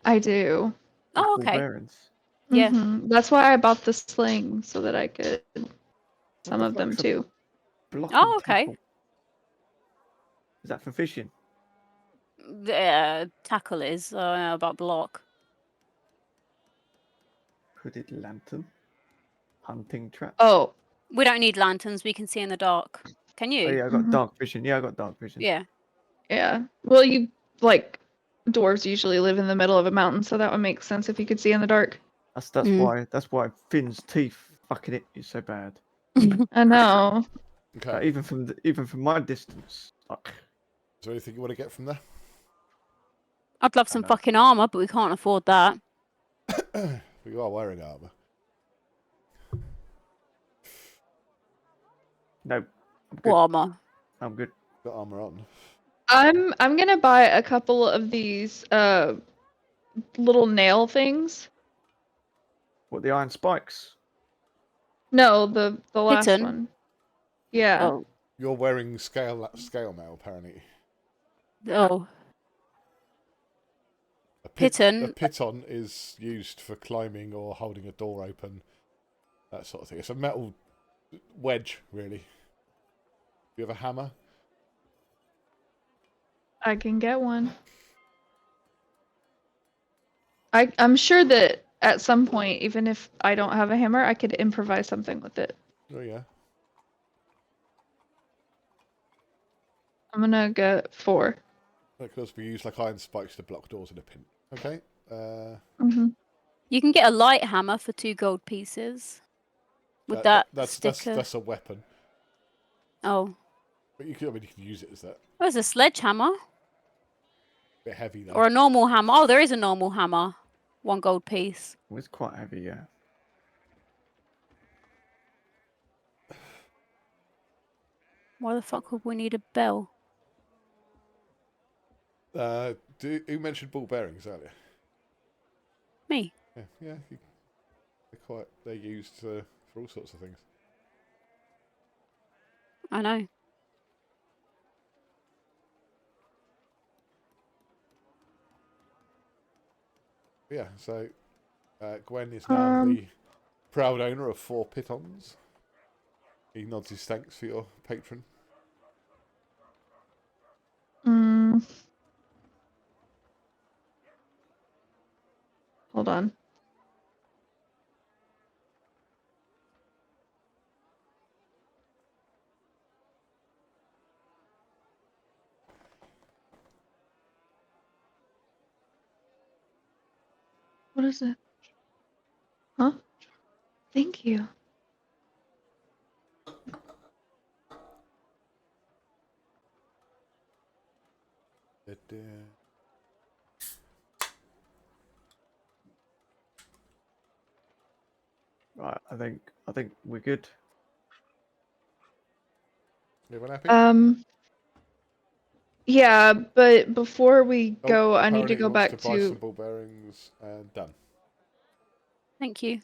I do. Oh, Ball okay. bearings. Yeah. That's why I bought the sling so that I could some the of them fuck's a too. Block Oh, and okay. tackle. Is that for fishing? Tackle is about block. Hooded lantern. Hunting trap. Oh, We don't need lanterns. We can see in the dark. Can you? Oh yeah, I got dark vision. Yeah, I got dark vision. Yeah. yeah. Well, you like dwarves usually live in the middle of a mountain, so that would make sense if you could see in the dark. That's why Finn's teeth fucking it is so bad. I know. Okay. Even from my distance. Like, Is there anything you want to get from there? I'd love some fucking armor, but we can't afford that. You are wearing armor. no. What armor? I'm good. Got armor on. I'm gonna buy a couple of these little nail things. What, the iron spikes? No, the last Kitten? one. Yeah. Oh. You're wearing scale mail, apparently. Oh. A Piton. piton is used for climbing or holding a door open, that sort of thing. It's a metal wedge, really. You have a hammer? I can get one. I'm sure that at some point, even if I don't have a hammer, I could improvise something with it. Oh yeah. I'm gonna get 4. That could also be used like iron spikes to block doors in a pin. Okay. You can get a light hammer for 2 gold pieces. With that sticker. That's a weapon. Oh. But you can use it as that. Oh, it's a sledgehammer. Bit heavy though. Or a normal hammer. Oh, there is a normal hammer. 1 gold piece. Well, it's quite heavy, yeah. Why the fuck would we need a bell? Who mentioned ball bearings earlier? Me. Yeah. They're used for all sorts of things. I know. Yeah, so Gwen is now the proud owner of 4 pitons. He nods his thanks for your patron. Hold on. What is it? Huh? Thank you. Right, I think we're good. Everyone happy? Yeah, but before we go, I need to Apparently go he wants back to buy to. some ball bearings and done. Thank you.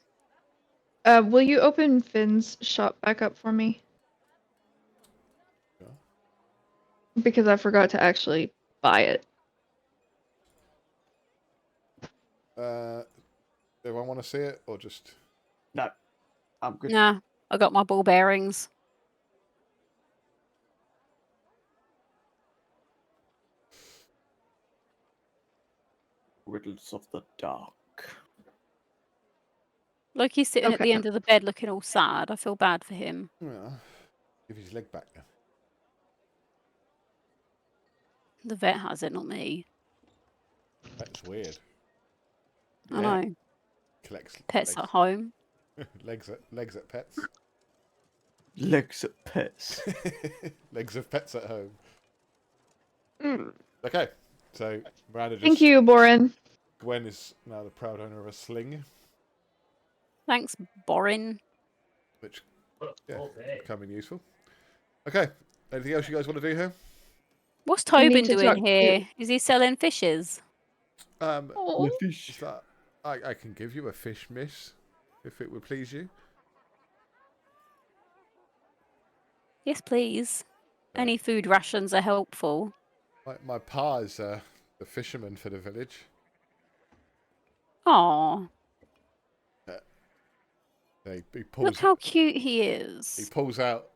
Will you open Finn's shop back up for me? Yeah. Because I forgot to actually buy it. Everyone want to see it or just? No, I'm good. Nah, I got my ball bearings. Riddles of the dark. Like he's sitting at the end of the bed looking all sad. I feel bad for him. Yeah. Give his leg back then. The vet has it, not me. That's weird. I know. Collects Pets legs. at home. legs at pets. Legs at pets. Legs of pets at home. Okay, so Miranda just... Thank you, Borin. Gwen is now the proud owner of a sling. Thanks, Borin. Which, becoming useful. Okay, anything else you guys want to do here? What's We need Tobin to doing talk here? to- Is he selling fishes? Fish. I can give you a fish, miss, if it would please you. Yes, please. Any food rations are helpful. My pa is the fisherman for the village. Aw. He pulls, Look how cute he is. he pulls out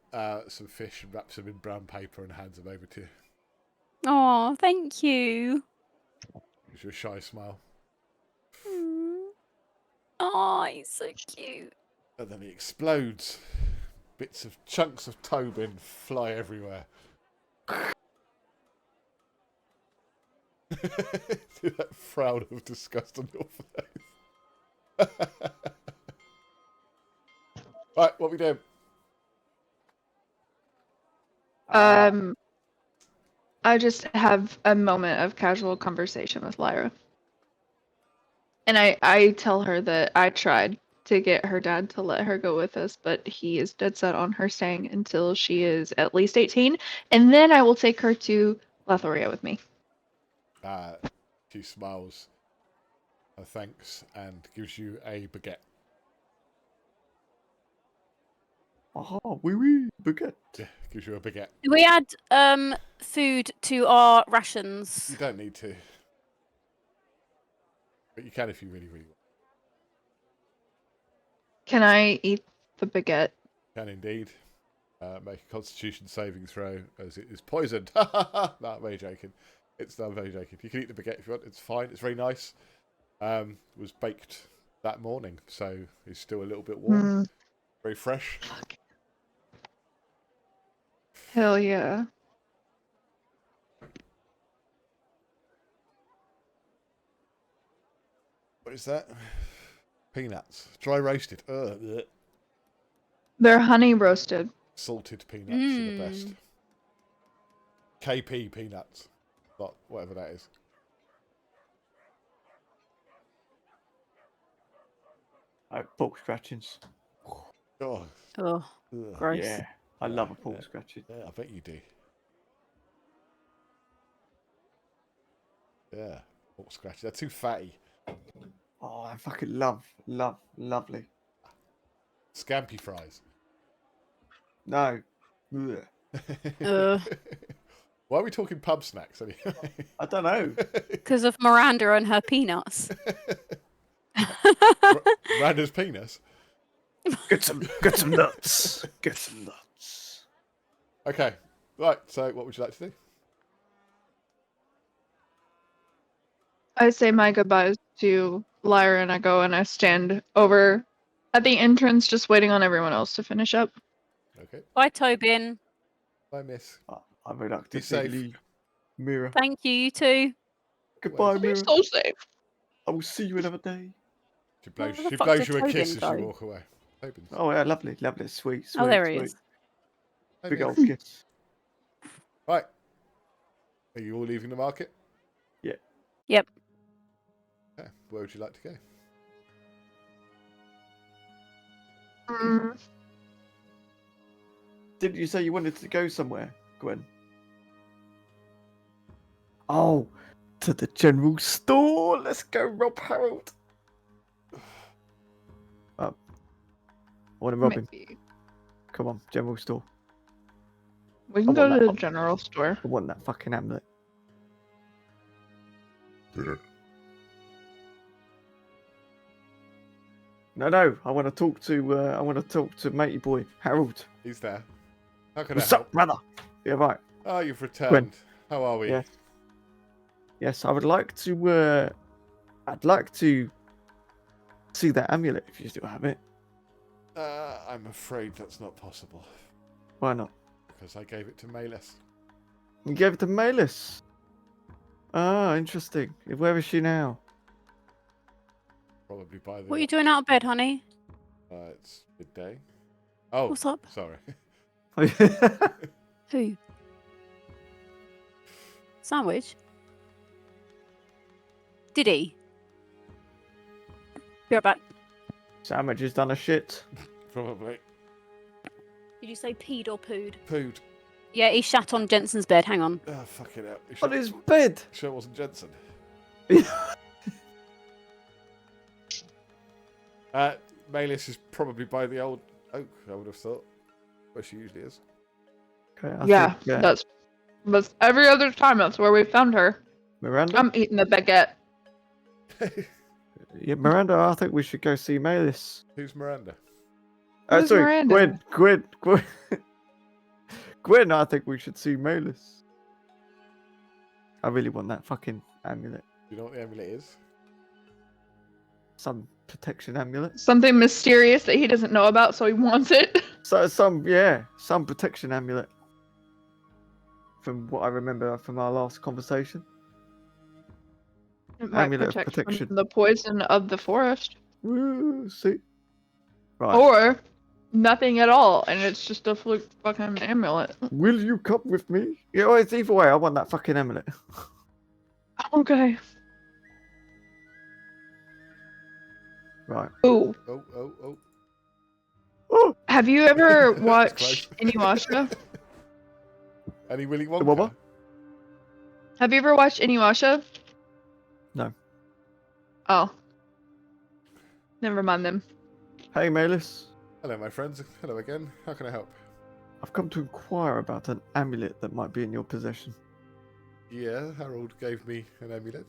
some fish and wraps them in brown paper and hands them over to you. Aw, thank you. Gives you a shy smile. Oh, he's so cute. And then he explodes. Bits of chunks of Tobin fly everywhere. See that frown of disgust on your face. Right, what we doing? I just have a moment of casual conversation with Lyra. And I tell her that I tried to get her dad to let her go with us, but he is dead set on her staying until she is at least 18, and then I will take her to Lathoria with me. She smiles. Thanks, and gives you a baguette. Oui, baguette. Yeah, gives you a baguette. Do we add food to our rations? You don't need to. But you can if you really, really want. Can I eat the baguette? Can indeed. Make a constitution saving throw as it is poisoned. No, I'm very joking. I'm very joking. You can eat the baguette if you want. It's fine. It's very nice. Was baked that morning, so it's still a little bit warm. Very fresh. Hell yeah. What is that? Peanuts. Dry roasted. Ugh. They're honey roasted. Salted peanuts are the best. KP peanuts. Not whatever that is. Pork scratchings. Oh. Oh, gross. Yeah, I love a pork scratching. Yeah, I bet you do. Yeah, pork scratching. They're too fatty. Oh, I fucking lovely. Scampi fries. No. Why are we talking pub snacks anyway? I don't know. Because of Miranda and her peanuts. Miranda's penis? Get some nuts. Get some nuts. Okay, right, so what would you like to do? I say my goodbyes to Lyra and I go and I stand over at the entrance just waiting on everyone else to finish up. Okay. Bye, Tobin. Bye, miss. I'm reluctant. Be safe. Mira. Thank you, you too. Goodbye, Mira. So safe. I will see you another day. She blows, Where the she fuck blows did you a Tobin kiss as go? you walk away. Tobin's. Oh, yeah, lovely. Sweet. Oh, there he sweet. is. Big old kiss. Right. Are you all leaving the market? Yeah. Yep. Okay. Where would you like to go? Didn't you say you wanted to go somewhere, Gwen? Oh, to the general store. Let's go, Rob Harold. I want to rob him. Maybe. Come on, general store. We can go to the general store. I want that fucking amulet. No. I want to talk to matey boy Harold. He's there. How can What's I help? up, brother? Yeah, right. Oh, you've returned. Gwen. How are we? Yes. Yes, I would like to. I'd like to see that amulet if you still have it. I'm afraid that's not possible. Why not? Because I gave it to Malis. You gave it to Malis. Ah, interesting. Where is she now? Probably by the. What are you doing out of bed, honey? It's midday. Oh, What's up? Sorry. Who? Sandwich? Did he? Be right back. Sandwich has done a shit. Probably. Did you say peed or pooed? Pooed. Yeah, he shat on Jensen's bed. Hang on. Oh, fucking hell. On his bed? Sure it wasn't Jensen. Malis is probably by the old oak, I would have thought. Where she usually is. Okay, Yeah, that's every other time that's where we found her. Miranda? I'm eating the baguette. Yeah, Miranda, I think we should go see Melis. Who's Miranda? Who's Sorry, Miranda? Gwen. Gwen, I think we should see Melis. I really want that fucking amulet. Do you know what the amulet is? Some protection amulet. Something mysterious that he doesn't know about, so he wants it. So some protection amulet. From what I remember from our last conversation. It might Amulet of protect protection. from the poison of the forest. Woo, see. Right. Or nothing at all, and it's just a fluke fucking amulet. Will you come with me? Yeah, well, it's either way. I want that fucking amulet. Okay. Right. Ooh. Oh. Have you ever watched Inuyasha? Any Willy Wonka? What? Have you ever watched Inuyasha? No. Oh. Never mind them. Hey, Melis. Hello, my friends. Hello again. How can I help? I've come to inquire about an amulet that might be in your possession. Yeah, Harold gave me an amulet.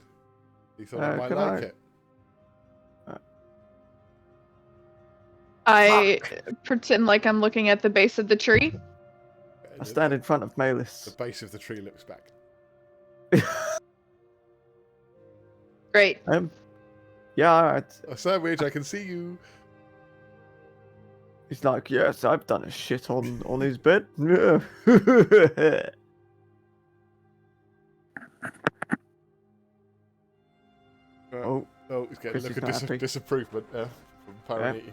He thought I might can like I- it. I pretend like I'm looking at the base of the tree. I stand in front of Melis. The base of the tree looks back. Great. Yeah, alright. A sandwich, I can see you. He's like, yes, I've done a shit on his bed. Oh, he's getting Chris a look is of not happy. disapproval from Paraniti.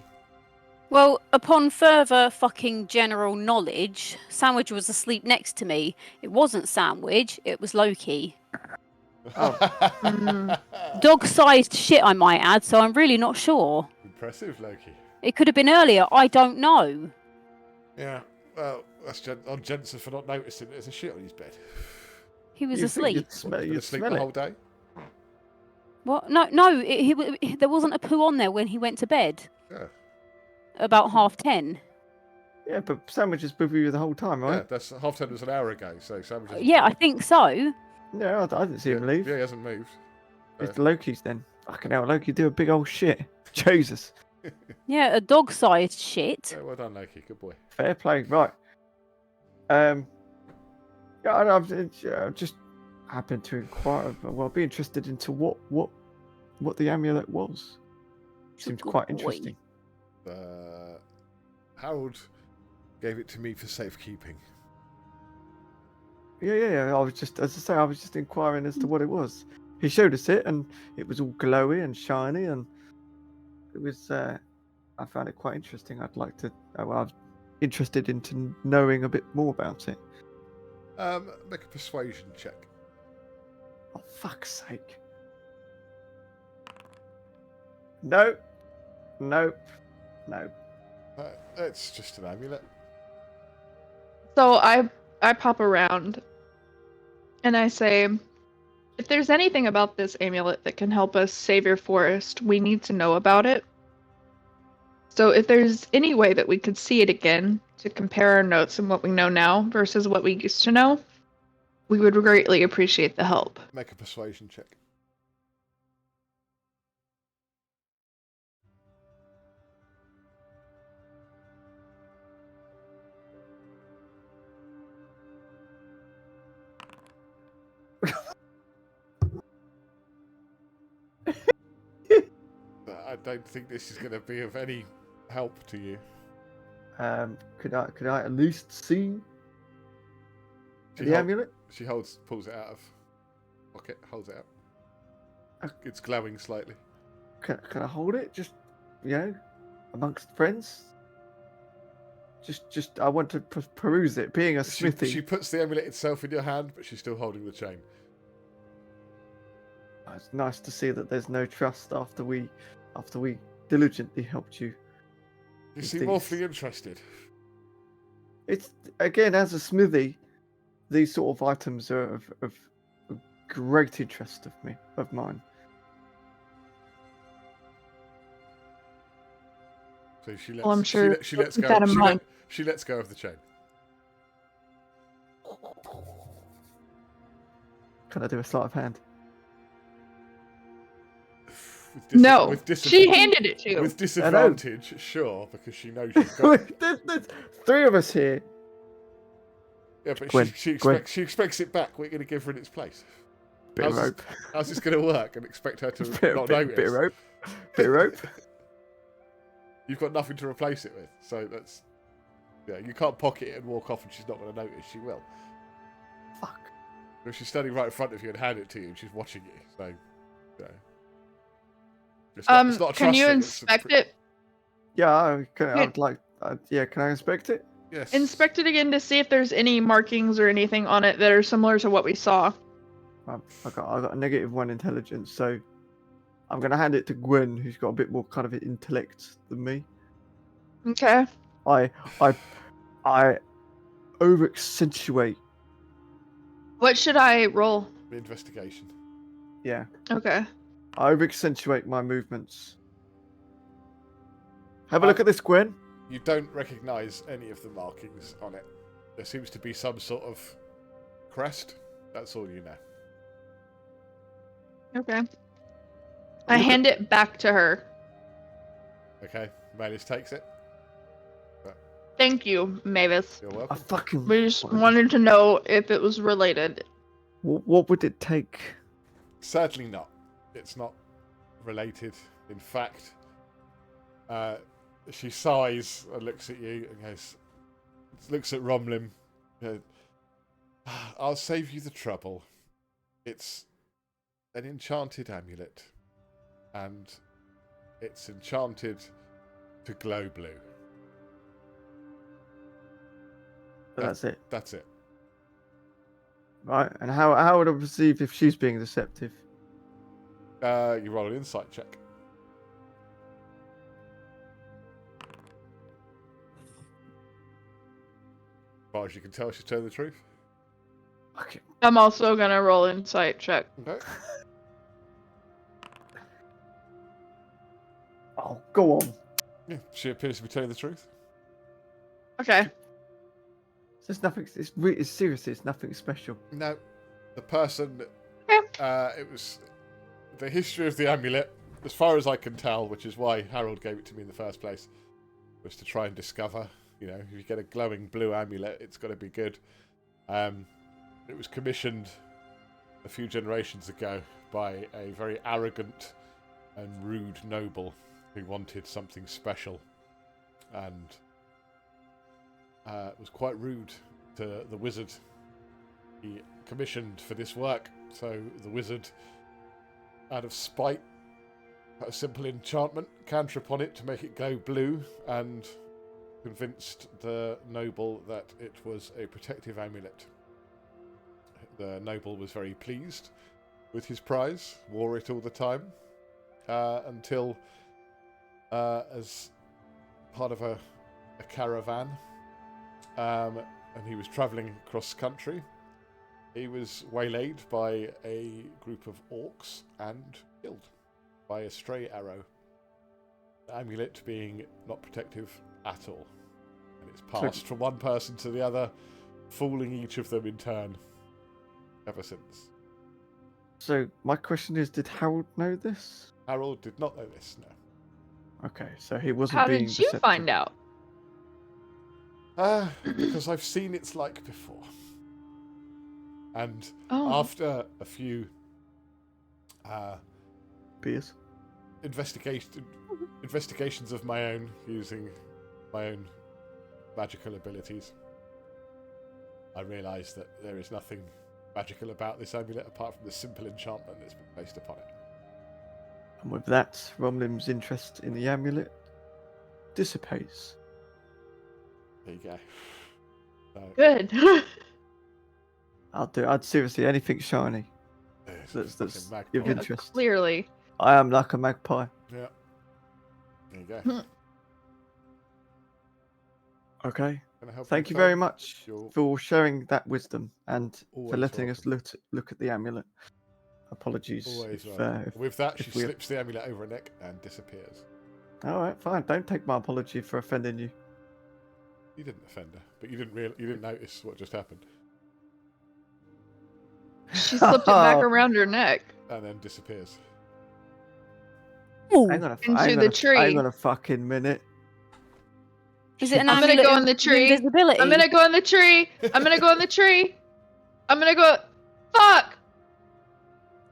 Well, upon further fucking general knowledge, Sandwich was asleep next to me. It wasn't Sandwich, it was Loki. Dog-sized shit, I might add, so I'm really not sure. Impressive, Loki. It could have been earlier, I don't know. Yeah, well, that's on Jensen for not noticing there's a shit on his bed. He was You think asleep. you'd smell, Been you'd asleep smell the it. whole day? What? No, there wasn't a poo on there when he went to bed. Yeah. About 10:30. Yeah, but Sandwich is with you the whole time, Yeah, right? that's 10:30 was an hour ago, so Sandwich hasn't Yeah, I moved. think so. Yeah, I didn't see him leave. Yeah, he hasn't moved. It's Loki's then. Fucking hell, Loki do a big old shit. Jesus. Yeah, a dog-sized shit. Yeah, well done, Loki. Good boy. Fair play. Right. Yeah, I've just happened to inquire. Well, I'd be interested into what the amulet was. Seems good quite boy. interesting. Harold gave it to me for safekeeping. Yeah. I was just, as I say, I was just inquiring as to what it was. He showed us it, and it was all glowy and shiny, and it was. I found it quite interesting. I'd like to. Well, I was interested into knowing a bit more about it. Make a persuasion check. Oh, fuck's sake! Nope. It's just an amulet. So I pop around and I say, if there's anything about this amulet that can help us save your forest, we need to know about it. So if there's any way that we could see it again to compare our notes and what we know now versus what we used to know, we would greatly appreciate the help. Make a persuasion check. I don't think this is going to be of any help to you. Could I at least see the amulet? She pulls it out of pocket, holds it out. It's glowing slightly. Can I hold it? Just, amongst friends. Just I want to peruse it. Being a smithy. She puts the amulet itself in your hand, but she's still holding the chain. It's nice to see that there's no trust after we diligently helped you. You seem awfully interested. It's again, as a smithy, these sort of items are of great interest of mine. So she lets. Well, I'm sure she lets keep go. that in mind. She lets go of the chain. Can I do a sleight of hand? With No, she handed it to you. With disadvantage, sure, because she knows you've got. There's 3 of us here. Yeah, but Gwen, she expects it back. We're going to give her in its place. Bit of rope. How's this going to work? And expect her to not notice? Bit of rope. Bit of rope. You've got nothing to replace it with, so that's. Yeah, you can't pocket it and walk off, and she's not going to notice. She will. Fuck. If she's standing right in front of you and hand it to you, and she's watching you, so. Yeah. It's not a trust can you thing, inspect it? Yeah, I'd like. Yeah, can I inspect it? Yes. Inspect it again to see if there's any markings or anything on it that are similar to what we saw. I got a -1 intelligence, so I'm gonna hand it to Gwen, who's got a bit more kind of intellect than me. Okay. I over accentuate. What should I roll? Investigation. Yeah. Okay. I over accentuate my movements. Have a look at this, Gwen. You don't recognise any of the markings on it. There seems to be some sort of crest. That's all you know. Okay. I hand it back to her. Okay, Mavis takes it. Thank you, Mavis. You're welcome. We just wanted to know if it was related. What would it take? Sadly not. It's not related. In fact, she sighs and looks at you and goes, looks at Romlim. I'll save you the trouble. It's an enchanted amulet, and it's enchanted to glow blue. That's it. That's it. Right, and how would I perceive if she's being deceptive? You roll an insight check. As far as you can tell, she's telling the truth. Okay. I'm also gonna roll insight check. Okay. Oh, go on. Yeah, she appears to be telling the truth. Okay. There's nothing. It's seriously, it's nothing special. No, the person. It was the history of the amulet, as far as I can tell, which is why Harold gave it to me in the first place, was to try and discover. You know, if you get a glowing blue amulet, it's got to be good. It was commissioned a few generations ago by a very arrogant and rude noble who wanted something special, and was quite rude to the wizard he commissioned for this work. So the wizard, out of spite, put a simple enchantment counter upon it to make it glow blue, and convinced the noble that it was a protective amulet. The noble was very pleased with his prize, wore it all the time, until, as part of a caravan, and he was travelling across country, he was waylaid by a group of orcs and killed by a stray arrow. The amulet being not protective at all. And it's passed from one person to the other, fooling each of them in turn ever since. So my question is, did Harold know this? Harold did not know this, no. Okay, so he wasn't How being did you deceptive. find out? Because I've seen its like before. And Oh. after a few Beers. investigations of my own, using my own magical abilities, I realised that there is nothing magical about this amulet apart from the simple enchantment that's been placed upon it. And with that, Romlim's interest in the amulet dissipates. There you go. So, Good. I'd seriously anything shiny. it's a That's fucking of magpie. interest. Clearly. I am like a magpie. Yeah. There you go. Okay. Can I help Thank you further? very much You're for sharing that wisdom and for always letting us look at the amulet. Apologies. always if, welcome. With that, if she we- slips the amulet over her neck and disappears. All right, fine. Don't take my apology for offending you. You didn't offend her, but you didn't notice what just happened, She slipped it back around her neck. and then disappears. Hang on tree. a fucking minute. Is it an I'm gonna amulet go of in the tree. invisibility? I'm gonna go in the tree. I'm gonna go in the tree. I'm gonna go. Fuck!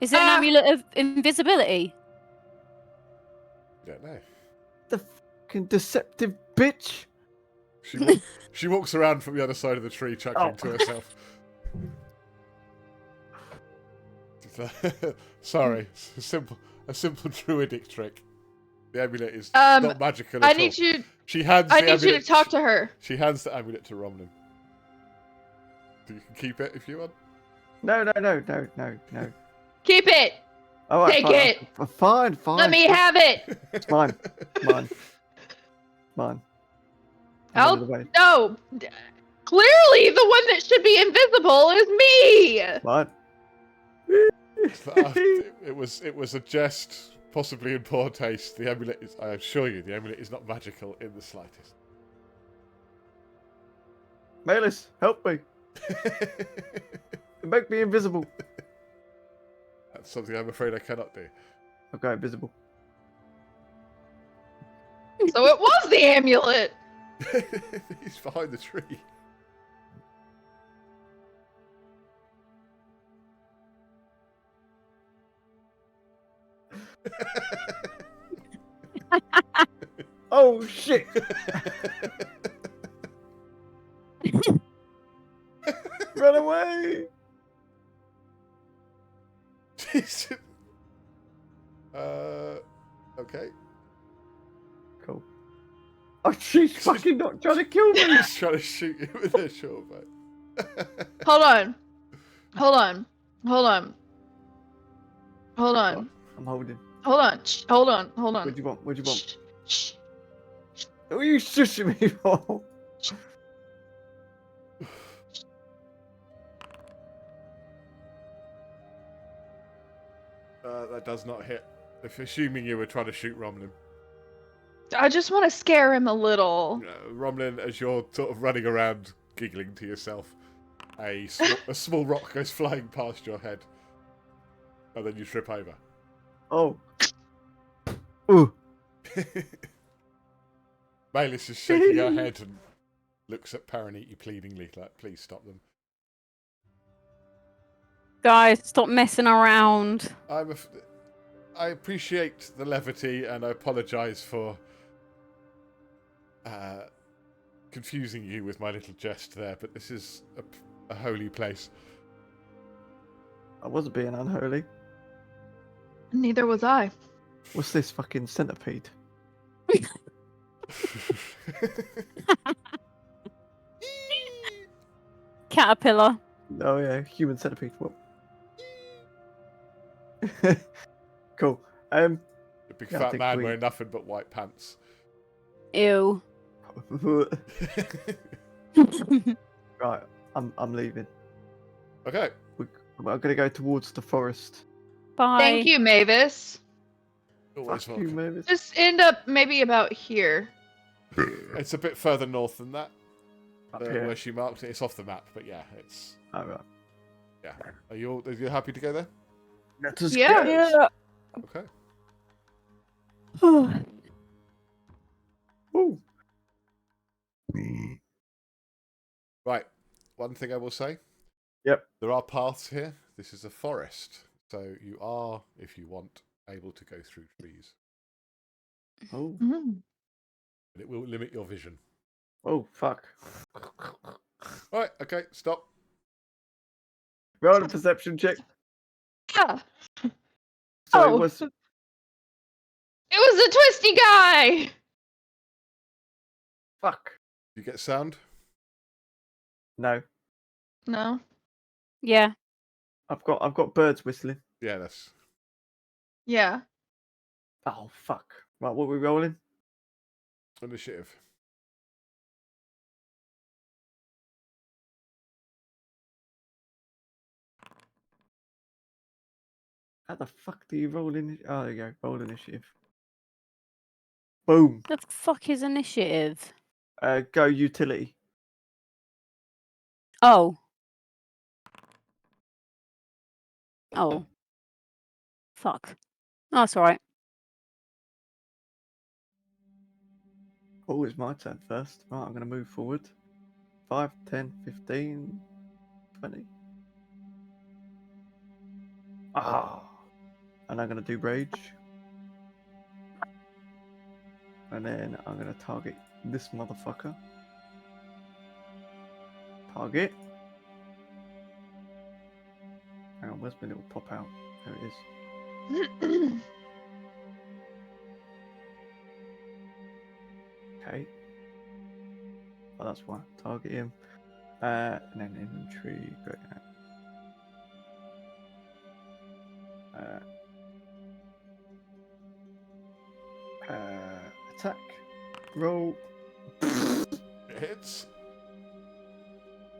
Is it an amulet of invisibility? I don't know. The fucking deceptive bitch. She walks around from the other side of the tree, chuckling to herself. Sorry, it's a simple druidic trick. The amulet is not magical at all. need you. She hands. I the need amulet, you to talk to her. She hands the amulet to Romlin. You can keep it if you want. No. Keep it. All right, Take it. Fine. Let me have it. It's mine. No. Clearly, the one that should be invisible is me. What? It was a jest, possibly in poor taste. The amulet is. I assure you, the amulet is not magical in the slightest. Malus, help me. Make me invisible. That's something I'm afraid I cannot do. Okay, invisible. So it was the amulet. He's behind the tree. Oh shit! Run away! Okay. Cool. Oh, she's fucking not trying to kill me! She's trying to shoot you with her short bow. Hold on. I'm holding. Hold on. What do you want? What do you want? What are you shushing me for? That does not hit. If assuming you were trying to shoot Romlin. I just want to scare him a little. Romlin, as you're sort of running around giggling to yourself, a small rock goes flying past your head. And then you trip over. Oh. Ooh. Malus is shaking her head and looks at Paraniti pleadingly, like, please stop them. Guys, stop messing around. I appreciate the levity and I apologise for confusing you with my little jest there, but this is a holy place. I wasn't being unholy. Neither was I. What's this fucking centipede? Caterpillar. Oh yeah, human centipede. What? Cool. A big fat man wearing nothing but white pants. Ew. Right, I'm leaving. Okay. I'm gonna go towards the forest. Bye. Thank you, Mavis. Always Fuck you, welcome. Mavis. Just end up maybe about here. It's a bit further north than that. Up here. Where she marked it. It's off the map, but yeah, it's. Alright. Yeah. Are you happy to go there? Let us Yeah. go. Yeah. Okay. Ooh. Right. One thing I will say. Yep. There are paths here. This is a forest, so you are, if you want, able to go through trees. Oh. But it will limit your vision. Oh fuck. Right. Okay. Stop. Roll a perception check. Yeah. So Oh. it was. It was a twisty guy. Fuck. You get sound. No. No. Yeah. I've got birds whistling. Yeah, that's. Yeah. Oh fuck. Right, what are we rolling? Initiative. How the fuck do you roll in? Oh, there you go. Roll initiative. Boom. The fuck is initiative? Go utility. Oh. Oh. Fuck. Oh, that's alright. Oh, it's my turn first. Right, I'm going to move forward. 5, 10, 15, 20. Ah. And I'm going to do rage. And then I'm going to target this motherfucker. Target. Hang on, where's my little pop out? There it is. Okay. Oh, that's why. Target him. And then inventory. Great. Attack. Roll. It hits.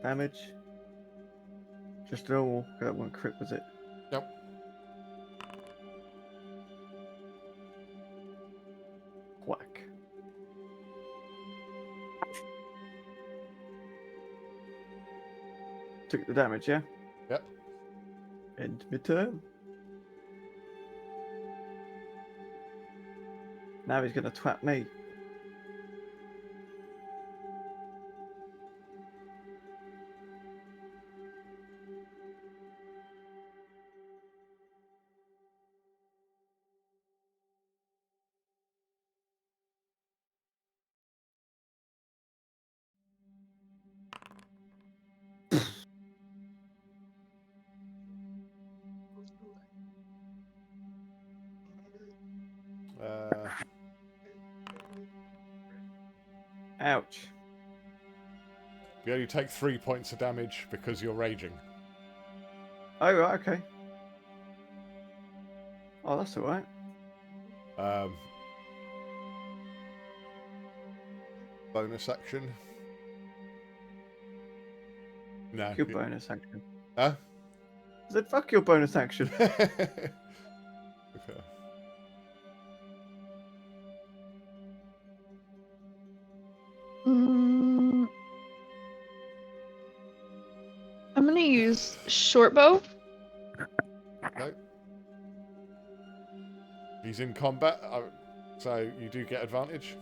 Damage. Just normal. That one crit, was it? Yep. Whack. Took the damage, yeah? Yep. End my turn. Now he's going to twat me. Ouch. You only take 3 points of damage because you're raging. Oh, right, okay. Oh, that's alright. Bonus action. No. Your bonus action. Huh? I said, fuck your bonus action. Okay. I'm gonna use short bow. Okay. He's in combat, so you do get advantage.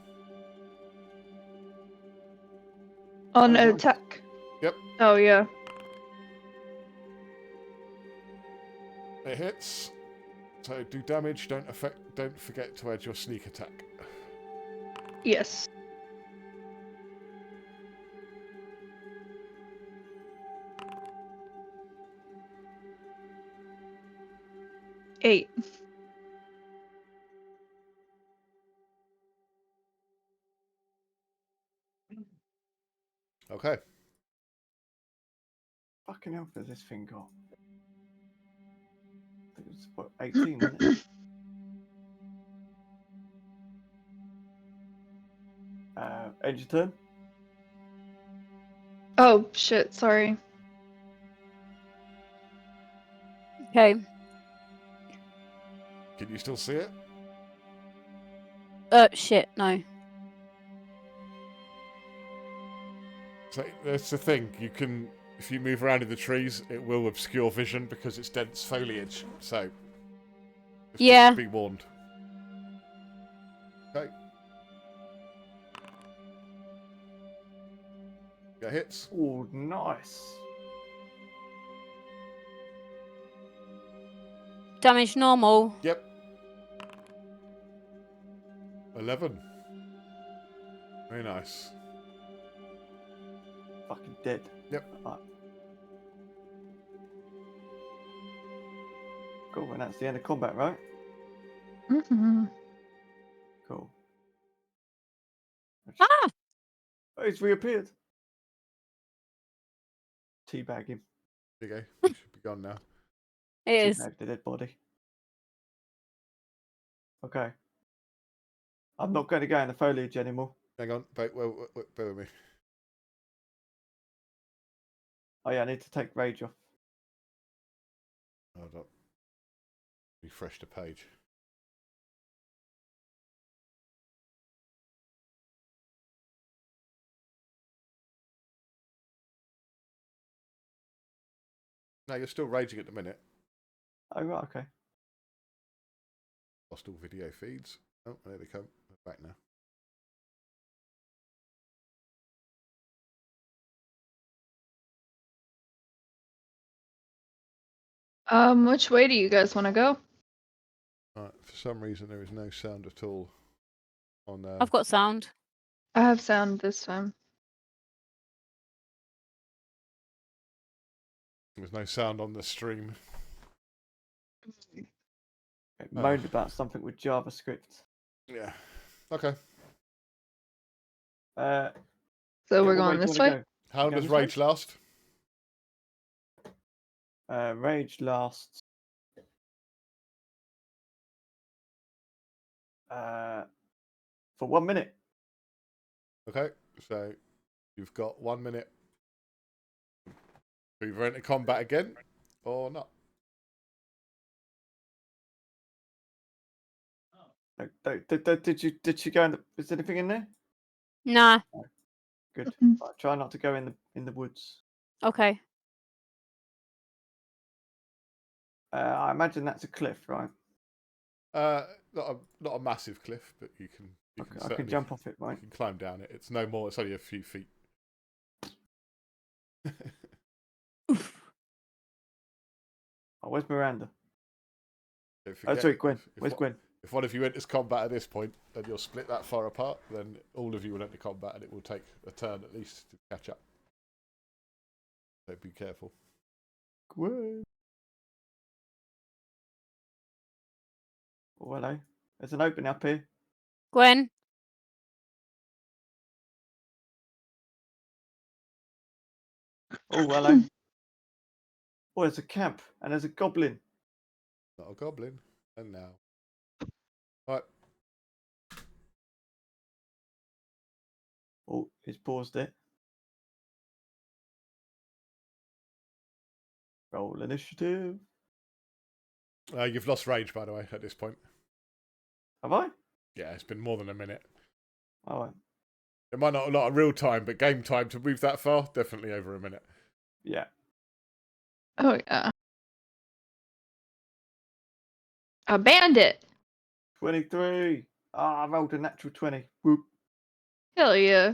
On attack. Yep. Oh yeah. It hits. So do damage. Don't forget to add your sneak attack. Yes. Eight. Okay. Fucking hell, has this thing got? I think it's what, 18, wasn't it? End your turn. Oh shit! Sorry. Okay. Can you still see it? Shit, no. So that's the thing. You can, if you move around in the trees, it will obscure vision because it's dense foliage. So, yeah. Be warned. Okay. Got hits. Oh, nice. Damage normal. Yep. 11. Very nice. Fucking dead. Yep. Right. Cool, and that's the end of combat, right? Mm-hmm. Cool. Ah! Oh, he's reappeared. Teabag him. There you go. He should be gone now. It is. Teabag the dead body. Okay. I'm not going to go in the foliage anymore. Hang on. Wait, bear with me. Oh yeah, I need to take rage off. Hold up. Refresh the page. No, you're still raging at the minute. Oh right, okay. Lost all video feeds. Oh, there they come. They're back now. Which way do you guys want to go? Right, for some reason there is no sound at all on there. I've got sound. I have sound this time. There's no sound on the stream. It moaned about something with JavaScript. Yeah. Okay. So we're going this way? How long does Rage last? Rage lasts for 1 minute. Okay, so you've got 1 minute to either enter combat again or not. Did you go in the, is there anything in there? Nah. No. Good. Right, try not to go in the woods. Okay. I imagine that's a cliff, right? Not a massive cliff, but you can. I can jump off it, right? You can climb down it. It's no more. It's only a few feet. Oh, where's Miranda? Forget, sorry, Gwen. Where's Gwen? If one of you enters combat at this point and you're split that far apart, then all of you will enter combat and it will take a turn at least to catch up. So be careful. Gwen. Oh, hello. There's an opening up here. Gwen. Oh, hello. Oh, there's a camp and there's a goblin. Not a goblin. And now. Right. Oh, he's paused it. Roll initiative. You've lost Rage, by the way, at this point. Have I? Yeah, it's been more than a minute. Oh, right. It might not a lot of real time, but game time to move that far, definitely over a minute. Yeah. Oh, yeah. A bandit! 23. Ah, I rolled a natural 20. Whoop. Hell yeah.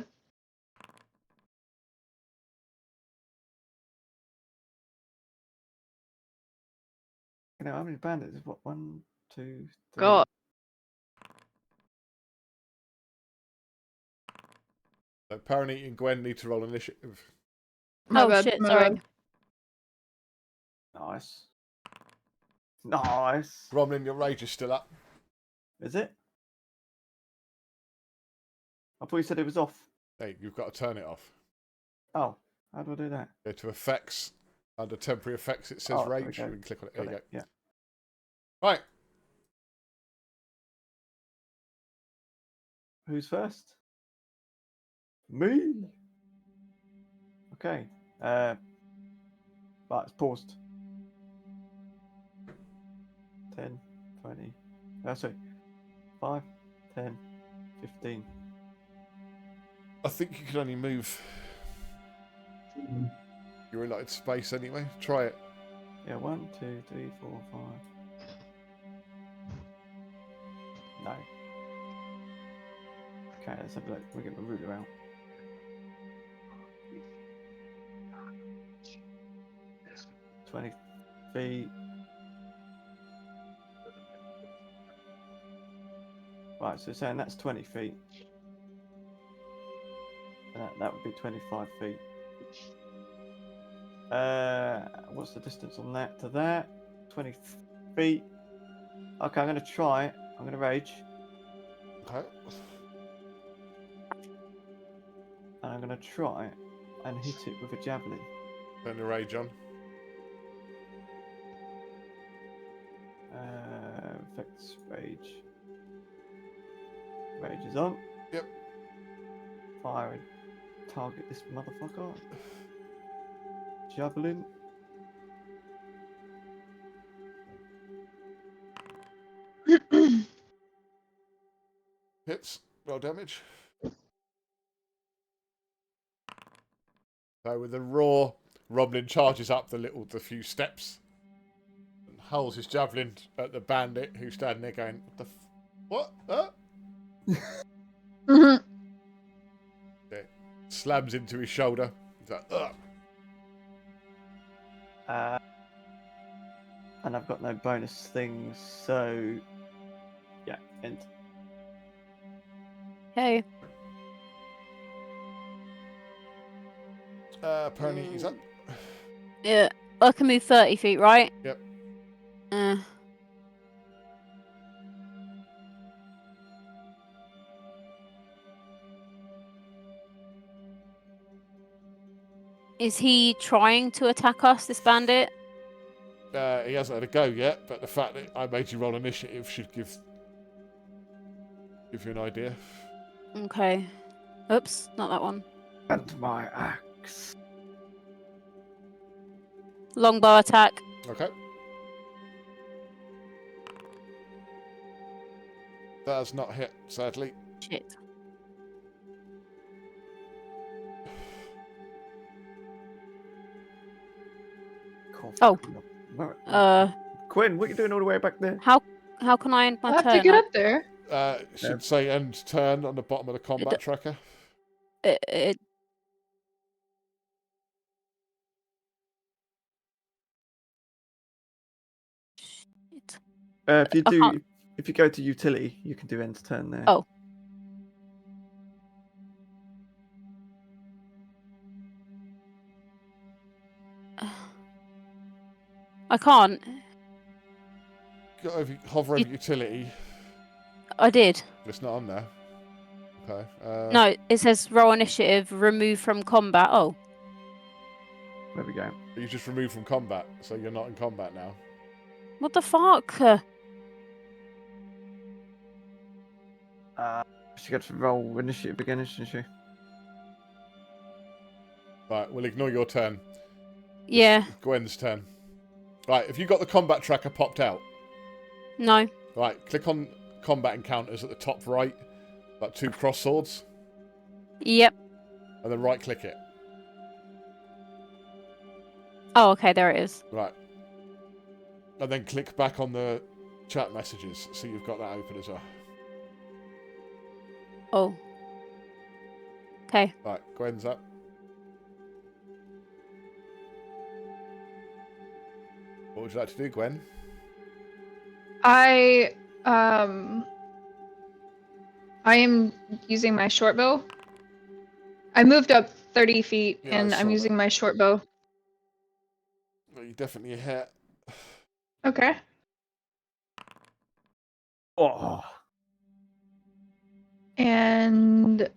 You know, how many bandits? What? 1, 2, 3. God. So Paraniti and Gwen need to roll initiative. Oh shit, sorry. Nice. Nice. Romlin, your Rage is still up. Is it? I thought you said it was off. Hey, you've got to turn it off. Oh, how do I do that? Go to effects. Under temporary effects, it says Rage. Okay. You can click on it. Got There you go. Yeah. Right. Who's first? Me. Okay. Right, it's paused. 10, 20. Sorry. 5, 10, 15. I think you can only move. You're in like space anyway. Try it. Yeah, 1, 2, 3, 4, 5. No. Okay, let's have a look. We'll get my ruler out. $20 feet. Right, so saying that's 20 feet. That would be 25 feet. What's the distance on that to that? 20 feet. Okay, I'm going to try it. I'm going to rage. Okay. And I'm going to try it and hit it with a javelin. Turn the Rage on. Effects, rage. Rage is on. Yep. Firing. Target this motherfucker. Javelin. Hits. Roll damage. So with a roar, Romlin charges up the few steps and hurls his javelin at the bandit who's standing there going, "What the what?" It slams into his shoulder. He's like, "Ugh." and I've got no bonus things, so yeah, end. Okay. Pony, he's up. Yeah, I can move 30 feet, right? Yep. Is he trying to attack us, this bandit? He hasn't had a go yet, but the fact that I made you roll initiative should give you an idea. Okay. Oops, not that one. And my axe. Longbow attack. Okay. That has not hit, sadly. Shit. Oh. Quinn, what are you doing all the way back there? How can I end my I'll turn? have to get up there. It should say end turn on the bottom of the combat tracker. If you go to utility, you can do end turn there. Oh. I can't. Hover over utility. I did. It's not on there. Okay. No, it says roll initiative, remove from combat. Oh. There we go. You just removed from combat, so you're not in combat now. What the fuck? She got to roll initiative again, shouldn't she? Right, we'll ignore your turn. Yeah. It's Gwen's turn. Right, have you got the combat tracker popped out? No. Right, click on combat encounters at the top right, like 2 cross swords. Yep. And then right click it. Oh, okay, there it is. Right. And then click back on the chat messages, so you've got that open as well. Oh. Okay. Right, Gwen's up. What would you like to do, Gwen? I am using my short bow. I moved up 30 feet, Yeah, and I'm using my short bow. Well, you definitely hit. Okay. Oh. And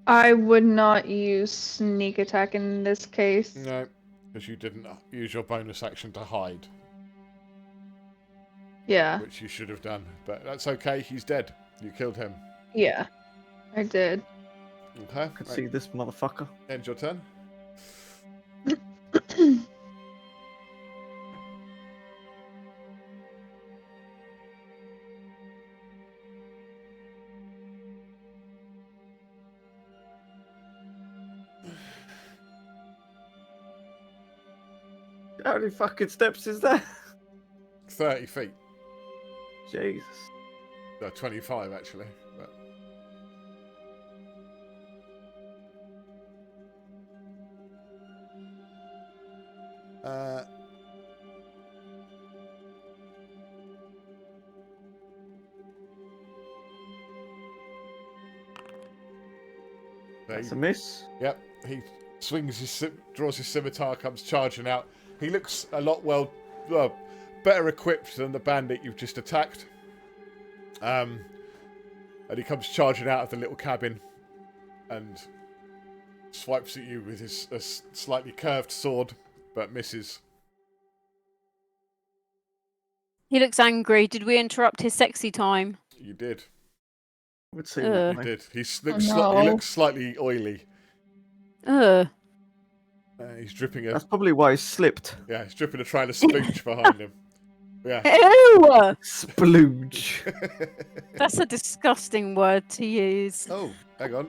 I would not use sneak attack in this case. No, because you didn't use your bonus action to hide. Yeah. Which you should have done. But that's okay, he's dead. You killed him. Yeah, I did. Okay. I could see this motherfucker. End your turn. How many fucking steps is that? 30 feet. Jesus. No, 25 actually. But... That's a miss. Yep, he swings his, draws his scimitar, comes charging out. He looks a lot better equipped than the bandit you've just attacked. And he comes charging out of the little cabin and swipes at you with his slightly curved sword, but misses. He looks angry. Did we interrupt his sexy time? You did. I would say You did. He looks slightly oily. He's dripping a... That's probably why he slipped. Yeah, he's dripping a trail of splooge behind him. Yeah. Ew! Splooge. That's a disgusting word to use. Oh, hang on.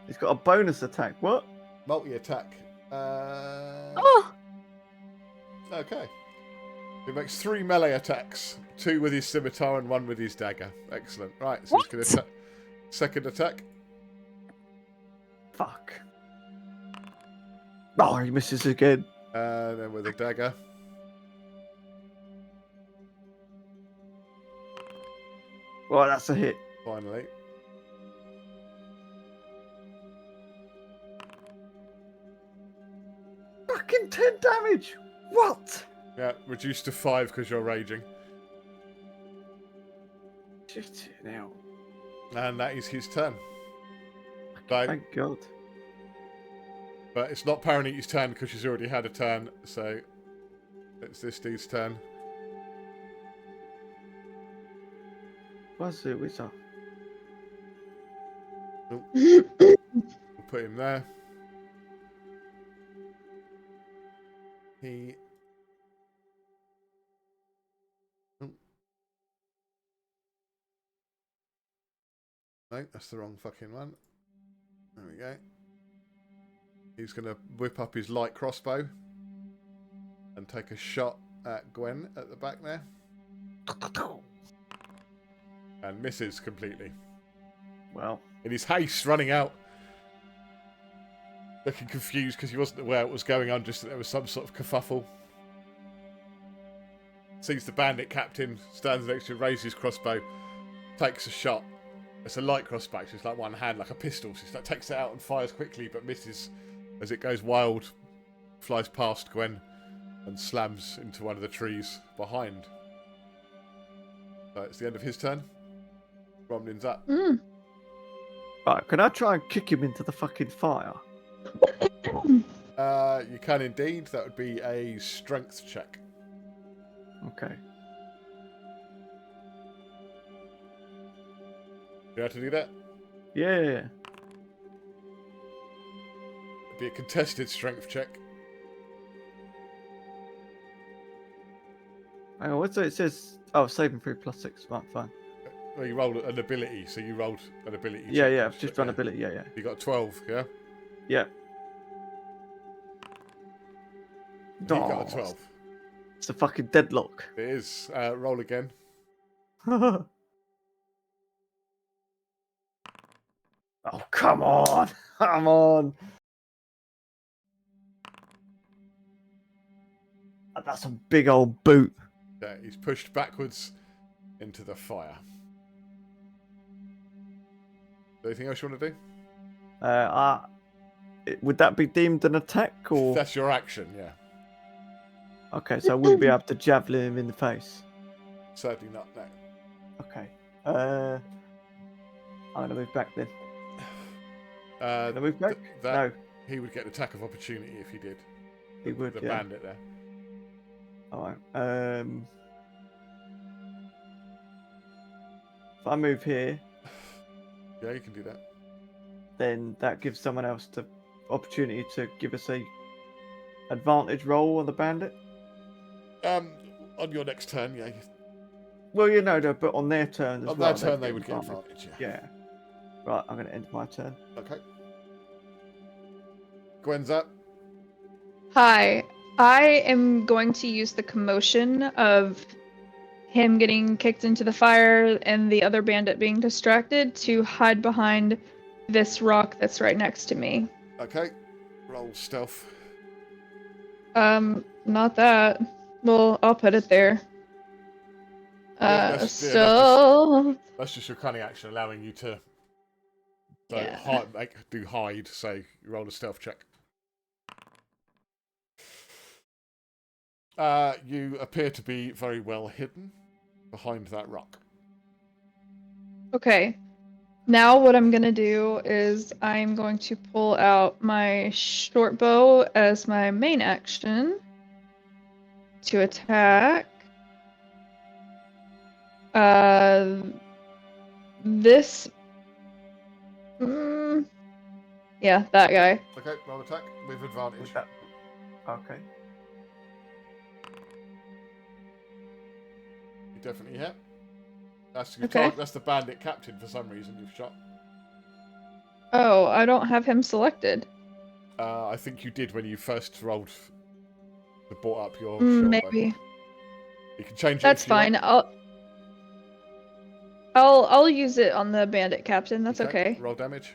He's got a bonus attack. What? Multi-attack. Oh! Okay. He makes 3 melee attacks. 2 with his scimitar and 1 with his dagger. Excellent. Right, so he's going to second attack. Fuck. Oh, he misses again. Then with a dagger. Well, that's a hit. Finally. Fucking 10 damage. What? Yeah, reduced to 5 because you're raging. Shit now. And that is his turn. But, Thank God. but it's not Paraniti's turn because she's already had a turn, so it's this dude's turn. What's it with that? We'll put him there. He... Oh. No, that's the wrong fucking one. There we go. He's going to whip up his light crossbow and take a shot at Gwen at the back there. And misses completely. Well. In his haste, running out, looking confused because he wasn't aware what was going on, just that there was some sort of kerfuffle. Sees the bandit captain, stands next to him, raises his crossbow, takes a shot. It's a light crossbow, so it's like one hand, like a pistol. So he takes it out and fires quickly, but misses as it goes wild, flies past Gwen, and slams into one of the trees behind. So it's the end of his turn. Romlin's up. Right, can I try and kick him into the fucking fire? You can indeed. That would be a strength check. Okay. You have to do that? Yeah. It'd be a contested strength check. Hang on, what's it? It says, oh, saving through +6. Right, fine. Well, you rolled an ability, so you rolled an ability. Yeah, check. yeah, I've just run ability, yeah. You got 12, yeah? Yeah. You got a 12. It's a fucking deadlock. It is. Roll again. Oh, come on. Come on. That's a big old boot. Yeah, he's pushed backwards into the fire. Anything else you want to do? Would that be deemed an attack, or? That's your action, yeah. Okay, so I wouldn't be able to javelin him in the face. Certainly not, no. Okay. I'm gonna move back then. Can I move back? No. He would get an attack of opportunity if he did. He would, the yeah. bandit there. Alright. If I move here, yeah, you can do that. Then that gives someone else the opportunity to give us a advantage roll on the bandit. On your next turn, yeah. Well, you know, but on their turn as on well. their turn, they would get advantage, yeah. Yeah. Right, I'm going to end my turn. Okay. Gwen's up. Hi. I am going to use the commotion of him getting kicked into the fire and the other bandit being distracted to hide behind this rock that's right next to me. Okay. Roll stealth. Not that. Well, I'll put it there. That's just your cunning action, allowing you to hide. So you roll a stealth check. You appear to be very well hidden behind that rock. Okay. Now what I'm going to do is I'm going to pull out my short bow as my main action to attack. This... yeah, that guy. Okay, roll attack with advantage. Okay. You definitely hit. That's your target. That's the bandit captain for some reason you've shot. Oh, I don't have him selected. I think you did when you first rolled to brought up your maybe. You can change it. That's fine. I'll use it on the bandit captain. That's okay. Roll damage.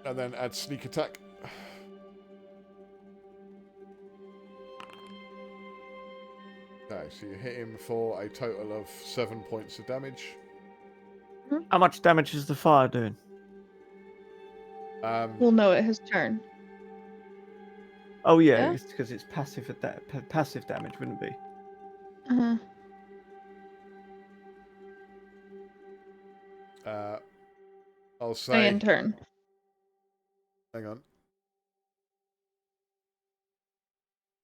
And then add sneak attack. Okay, so you hit him for a total of 7 points of damage. How much damage is the fire doing? We'll know it his turn. Oh yeah, Yeah? it's because it's passive passive damage, wouldn't it be? I'll say. In turn. Hang on.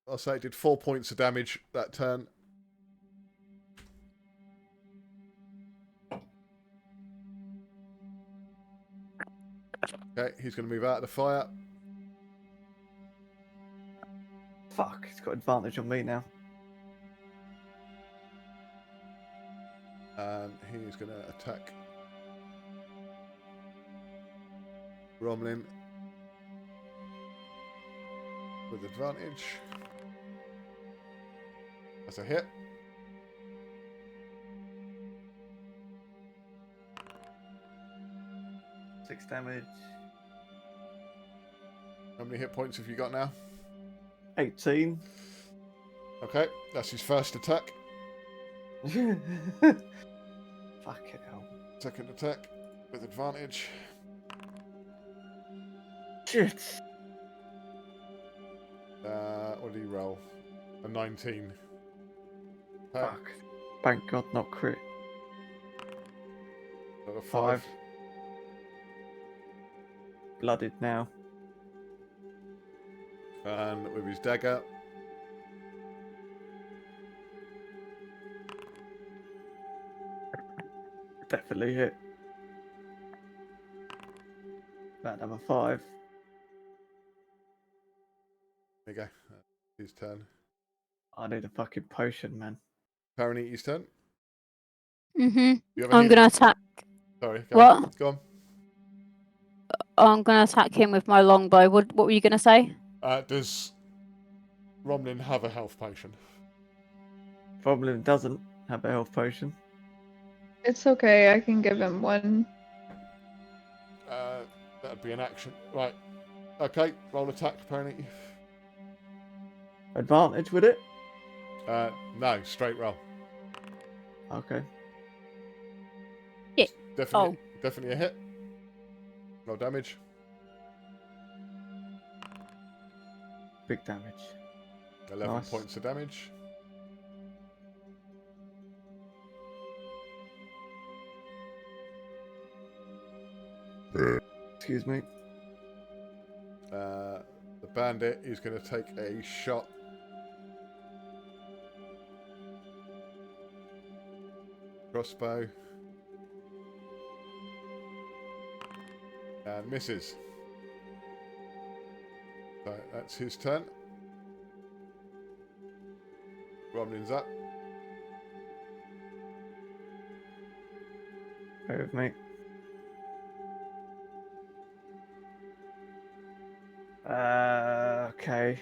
I'll say it did 4 points of damage that turn. Okay, he's going to move out of the fire. Fuck, he's got advantage on me now. And he's going to attack Gromlin with advantage. That's a hit. Six damage. How many hit points have you got now? 18. Okay, that's his first attack. Fuck it hell. Second attack with advantage. Shit. What did he roll? A 19. Fuck. Thank God, not crit. Another 5. Blooded now. And with his dagger. Definitely hit. About another 5. There you go. His turn. I need a fucking potion, man. Paraniti's turn. Mhm. You have a I'm healing- gonna attack. Sorry. What? Go on. I'm gonna attack him with my longbow. What were you gonna say? Does Romlin have a health potion? Problem doesn't have a health potion. It's okay, I can give him one. That'd be an action. Right. Okay, roll attack, Paraniti. Advantage with it? No, straight roll. Okay. Yeah. Definitely a hit. Roll damage. Big damage. 11 Nice. points of damage. Excuse me. The bandit is going to take a shot. Crossbow. And misses. So that's his turn. Romlin's up. Bear with me. Okay.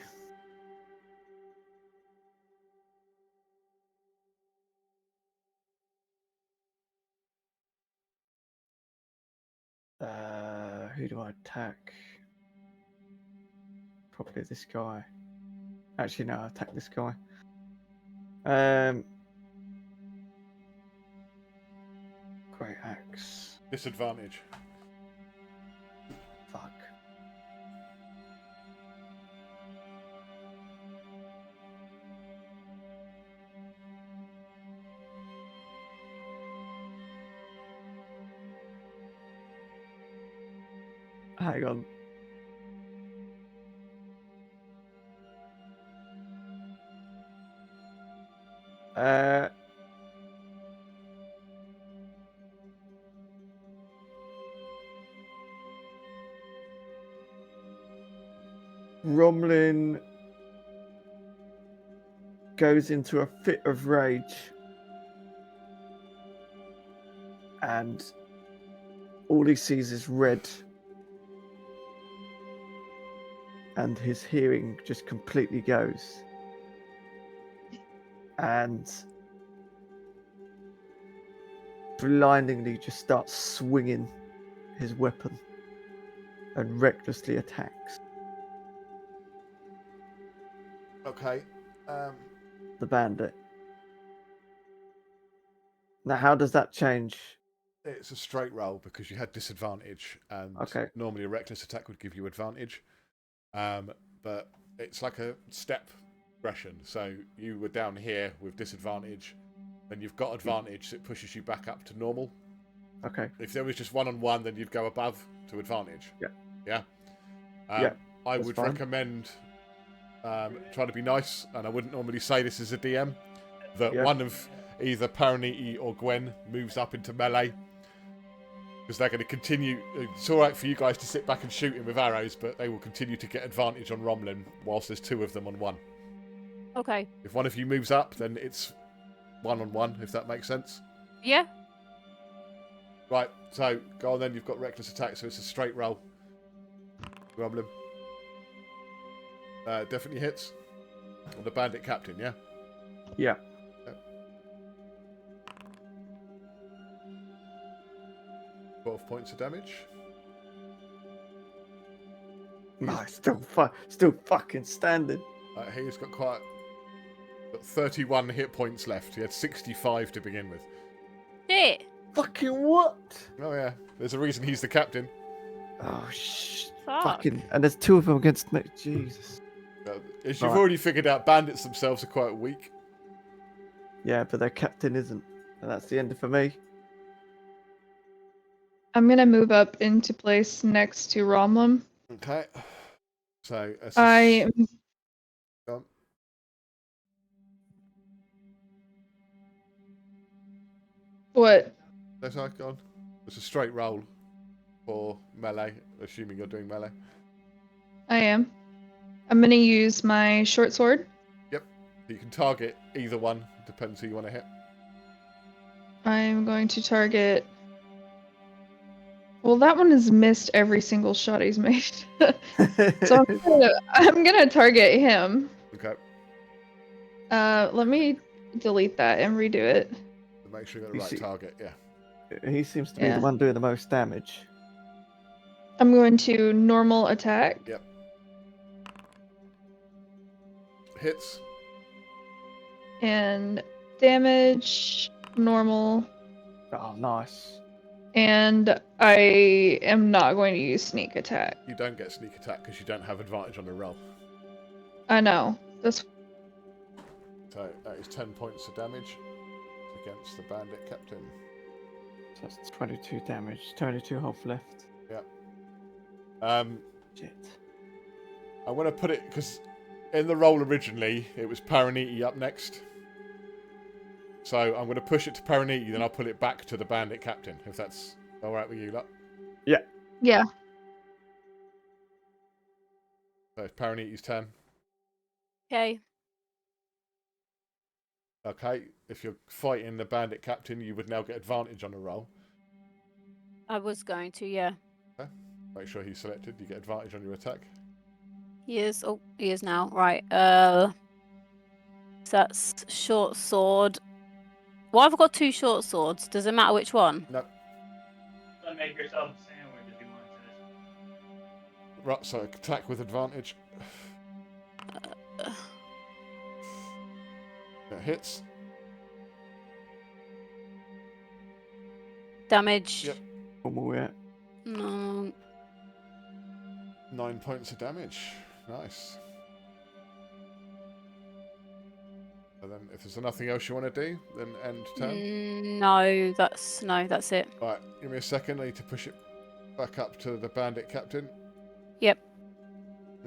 Who do I attack? Probably this guy. Actually, no, I attack this guy. Great axe. Disadvantage. Fuck. Hang on. Romlin goes into a fit of rage and all he sees is red and his hearing just completely goes and blindingly just starts swinging his weapon and recklessly attacks Okay. the bandit. Now, how does that change? It's a straight roll because you had disadvantage, and Okay. normally a reckless attack would give you advantage. But it's like a step progression. So you were down here with disadvantage, and you've got advantage, so it pushes you back up to normal. Okay. If there was just 1-on-1, then you'd go above to advantage. Yeah. Yeah. Yeah, I that's would fine. recommend trying to be nice, and I wouldn't normally say this as a DM, that Yeah. one of either Paraniti or Gwen moves up into melee, because they're going to continue. It's all right for you guys to sit back and shoot him with arrows, but they will continue to get advantage on Romlin whilst there's two of them on one. Okay. If one of you moves up, then it's 1-on-1, if that makes sense. Yeah. Right, so go on then. You've got reckless attack, so it's a straight roll. Romlin. Definitely hits on the bandit captain, yeah? Yeah. 12 points of damage. No, still fucking standing. He's got 31 hit points left. He had 65 to begin with. Shit. Fucking what? Oh yeah, there's a reason he's the captain. Oh Fuck. fucking! And there's two of them against me. Jesus. As you've Right. already figured out, bandits themselves are quite weak. Yeah, but their captain isn't, and that's the end for me. I'm gonna move up into place next to Romlin. Okay. So I Go on. What? That's how go on. It's a straight roll for melee, assuming you're doing melee. I am. I'm gonna use my short sword. Yep. You can target either one. Depends who you want to hit. I'm going to target. Well, that one has missed every single shot he's made. So I'm gonna target him. Okay. Let me delete that and redo it. To make sure you got the You right see- target. Yeah. He seems to be Yeah. the one doing the most damage. I'm going to normal attack. Yep. Hits. And damage, normal. Oh, nice. And I am not going to use sneak attack. You don't get sneak attack because you don't have advantage on the roll. I know. That's So that is 10 points of damage against the bandit captain. So that's 22 damage. 22 health left. Yeah. Shit. I want to put it because in the roll originally it was Paraniti up next. So I'm going to push it to Paraniti, then I'll put it back to the bandit captain, if that's all right with you, lot. Yeah. Yeah. So it's Paraniti's turn. Okay. Okay, if you're fighting the bandit captain, you would now get advantage on the roll. I was going to, yeah. Okay. Make sure he's selected. You get advantage on your attack. He is. Oh, he is now. Right. So that's short sword. Well, I've got two short swords. Does it matter which one? No. So make yourself a sandwich if you want to. Right, so attack with advantage. That hits. Damage. Yep. Normal, yeah. No. 9 points of damage. Nice. And then if there's nothing else you want to do, then end turn. No, that's it. Right, give me a second. I need to push it back up to the bandit captain. Yep.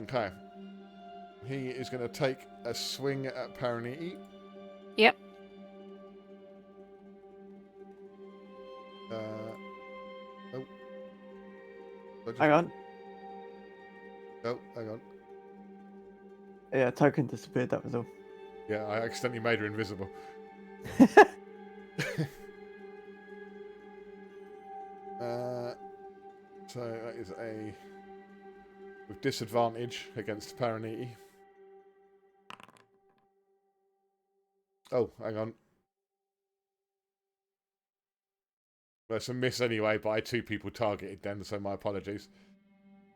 Okay. He is going to take a swing at Paraniti. Yep. Oh. Hang on. Oh, hang on. Yeah, token disappeared, that was all. Yeah, I accidentally made her invisible. So that is a with disadvantage against Paraniti. Oh, hang on. There's a miss anyway, but I had two people targeted then, so my apologies.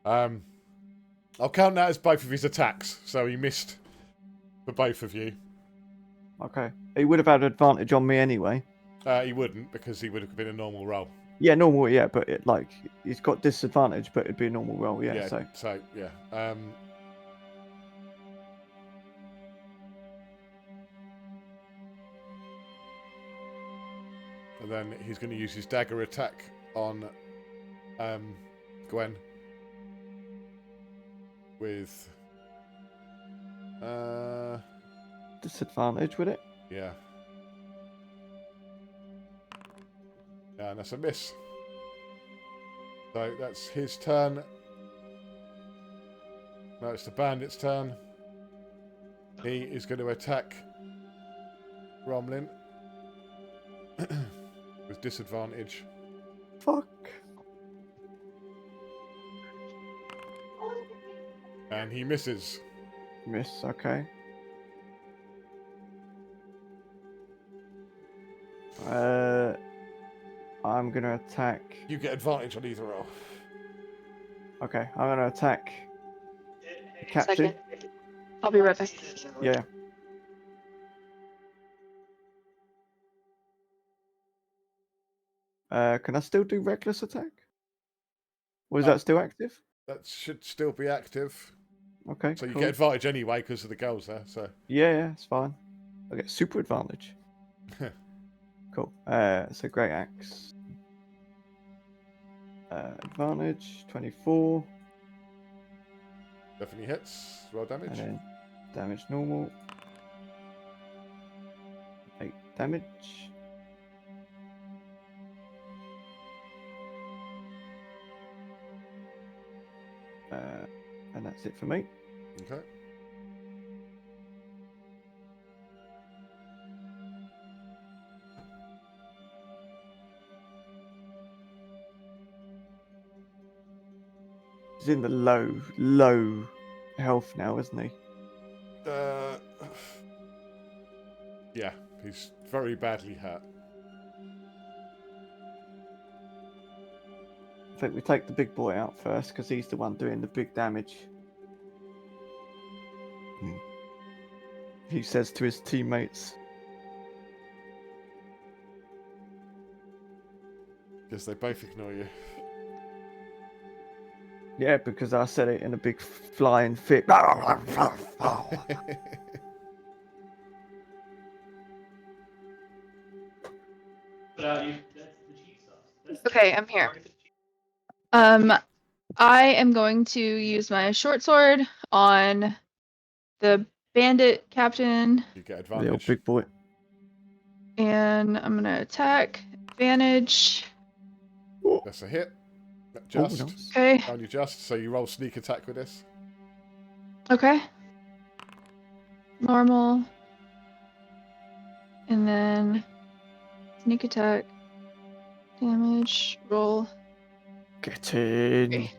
I'll count that as both of his attacks, so he missed for both of you. Okay. He would have had advantage on me anyway. He wouldn't, because he would have been a normal roll. Yeah, normal, yeah, but he's got disadvantage, but it'd be a normal roll, yeah. So yeah. And then he's going to use his dagger attack on Gwen with disadvantage with it. Yeah. And that's a miss. So that's his turn. Now it's the bandit's turn. He is going to attack Romlin with disadvantage. Fuck. And he misses. Miss, okay. I'm gonna attack. You get advantage on either roll. Okay, I'm gonna attack the captain. Second. I'll be right back. Yeah. Can I still do reckless attack? Or is that still active? That should still be active. Okay. So you cool. get advantage anyway because of the girls there. So yeah, it's fine. I get super advantage. Cool. So great axe. Advantage 24. Definitely hits. Roll damage. And then damage normal. 8 damage. And that's it for me. Okay. He's in the low health now, isn't he? Yeah, he's very badly hurt. I think we take the big boy out first because he's the one doing the big damage. He says to his teammates. Guess they both ignore you. Yeah, because I said it in a big flying fit. Okay, I'm here. I am going to use my short sword on the bandit captain. You get The old advantage. big boy. And I'm gonna attack. Advantage. That's a hit. Just. nice. Okay. Only just. So you roll sneak attack with this. Okay. Normal. And then sneak attack. Damage. Roll. Get in. Okay.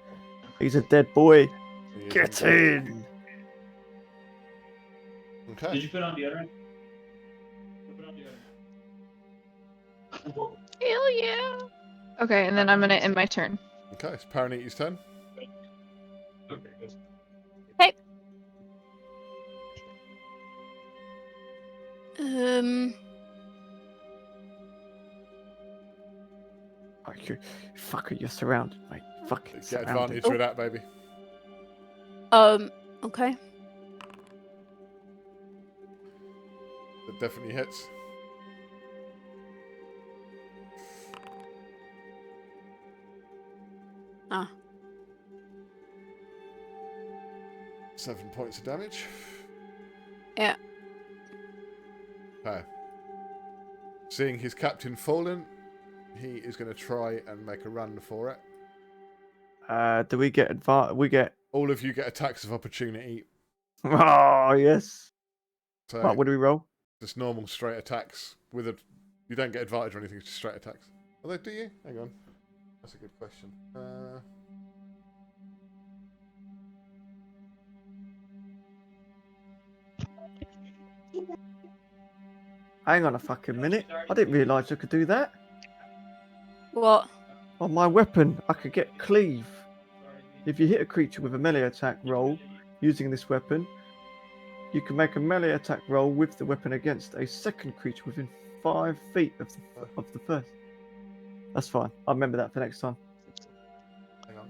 He's a dead boy. He is Get indeed. in. Okay. Did you put on deodorant? Put on deodorant. Hell yeah. Okay, and then I'm gonna end my turn. Okay, it's Paraniti's turn. Okay, good. Okay. Oh, you fucker, you're surrounded, mate. Fucking Get surrounded. advantage with that, baby. Okay. That definitely hits. Ah. 7 points of damage. Yeah. Okay. Seeing his captain fallen, he is going to try and make a run for it. Do we get advantage? We get. All of you get attacks of opportunity. Oh yes. So Right, what do we roll? just normal straight attacks with a. You don't get advantage or anything. It's just straight attacks. Although, do you? Hang on. That's a good question. Hang on a fucking minute. I didn't realise I could do that. What? On my weapon, I could get cleave. If you hit a creature with a melee attack roll using this weapon, you can make a melee attack roll with the weapon against a second creature within 5 feet of the first. That's fine. I'll remember that for next time. Hang on.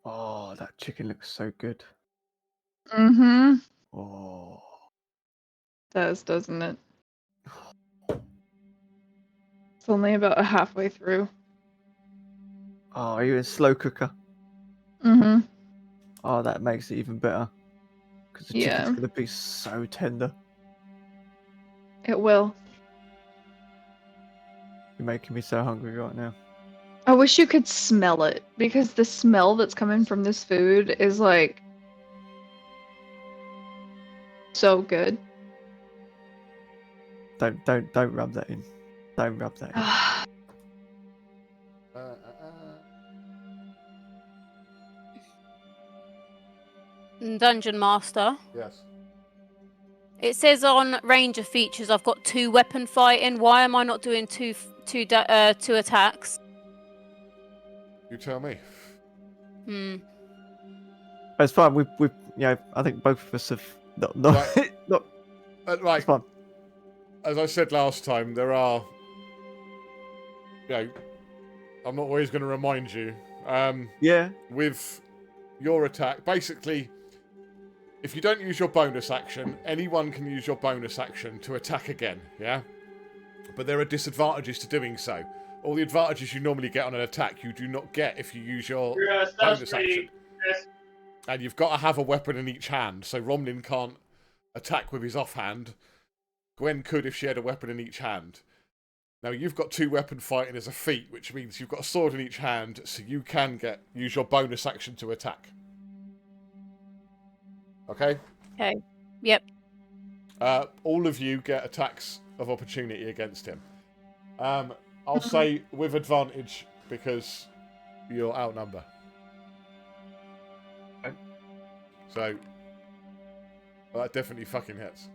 Oh, that chicken looks so good. Mm-hmm. Oh. Does, doesn't it? It's only about halfway through. Oh, are you in slow cooker? Mm-hmm. Oh, that makes it even better. Because the chicken's Yeah. going to be so tender. It will. You're making me so hungry right now. I wish you could smell it, because the smell that's coming from this food is like so good. Don't rub that in. Don't rub that in. Dungeon Master. Yes. It says on Ranger features I've got 2 weapon fighting. Why am I not doing two attacks? You tell me. It's fine. We've I think both of us have not Right. not. Right. It's fine. As I said last time, there are. I'm not always going to remind you. Yeah. With your attack, basically, if you don't use your bonus action, anyone can use your bonus action to attack again. Yeah. But there are disadvantages to doing so. All the advantages you normally get on an attack, you do not get if you use your bonus action. And you've got to have a weapon in each hand, so Romlin can't attack with his offhand. Gwen could if she had a weapon in each hand. Now, you've got 2 weapon fighting as a feat, which means you've got a sword in each hand, so you can use your bonus action to attack. Okay? Okay. Yep. All of you get attacks of opportunity against him. I'll say with advantage, because you're outnumbered. So, well, that definitely fucking hits.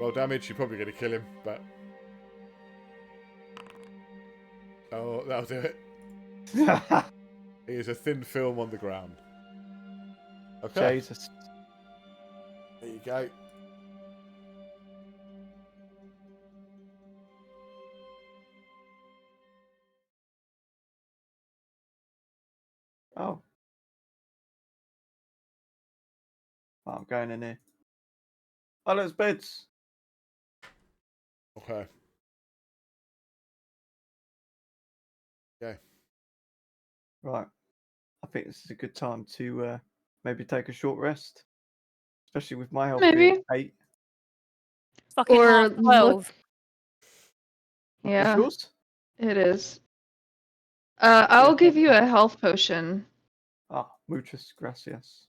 Well, damage, you're probably going to kill him, but... Oh, that'll do it. He is a thin film on the ground. Okay. Jesus. There you go. Oh. I'm going in here. Oh, there's beds. Okay. Okay. Right. I think this is a good time to maybe take a short rest. Especially with my health being 8. Fucking Or half 12. Yeah. Yours? It is. I'll give you a health potion. Ah, muchas gracias.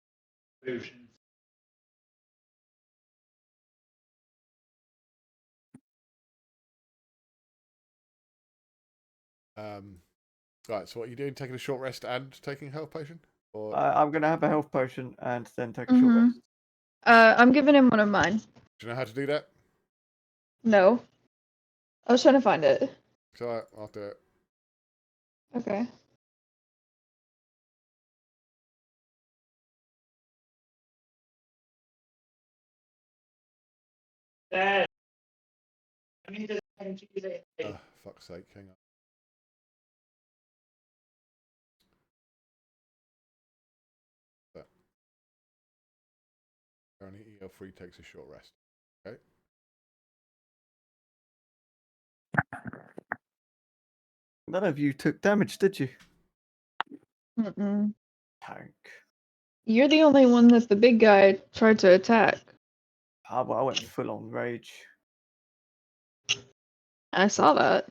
Right, so what are you doing? Taking a short rest and taking a health potion? Or I'm going to have a health potion and then take a short rest. I'm giving him one of mine. do you know how to do that? No. I was trying to find it. It's alright, I'll do it. Okay. Fuck's sake, hang on. That. Only EL3 takes a short rest. Okay. None of you took damage, did you? Mm-mm. Tank. You're the only one that the big guy tried to attack. Ah, well, I went full on rage. I saw that.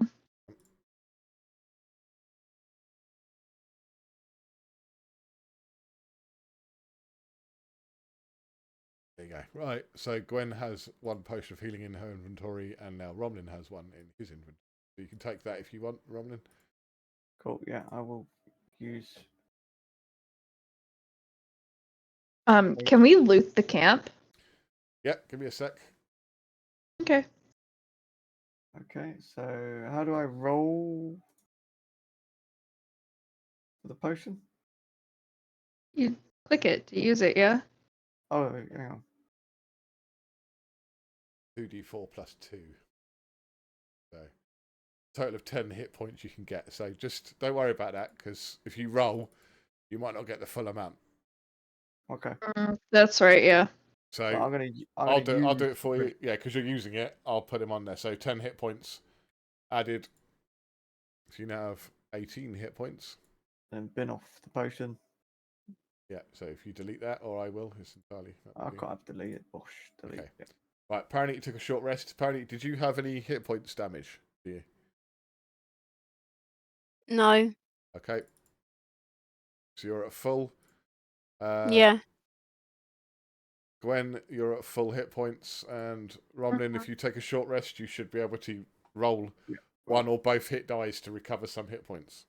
There you go. Right, so Gwen has 1 potion of healing in her inventory, and now Romlin has 1 in his inventory. So you can take that if you want, Romlin. Cool, yeah, I will use... Can we loot the camp? Yeah, give me a sec. Okay. Okay, so how do I roll for the potion? You click it to use it, yeah? Oh, hang on. 2d4 plus 2. So, total of 10 hit points you can get. So just don't worry about that, because if you roll, you might not get the full amount. Okay. That's right, yeah. So I'll do it for you. Yeah, because you're using it. I'll put him on there. So 10 hit points added. So you now have 18 hit points. And bin off the potion. Yeah. So if you delete that, or I will, it's entirely. I can't have deleted. Bosh. Delete. Okay. Yeah. Right. Apparently you took a short rest. Apparently, did you have any hit points damage? Do you? No. Okay. So you're at full. Yeah. Gwen, you're at full hit points, and Romlin, if you take a short rest, you should be able to roll 1 or both hit dice to recover some hit points.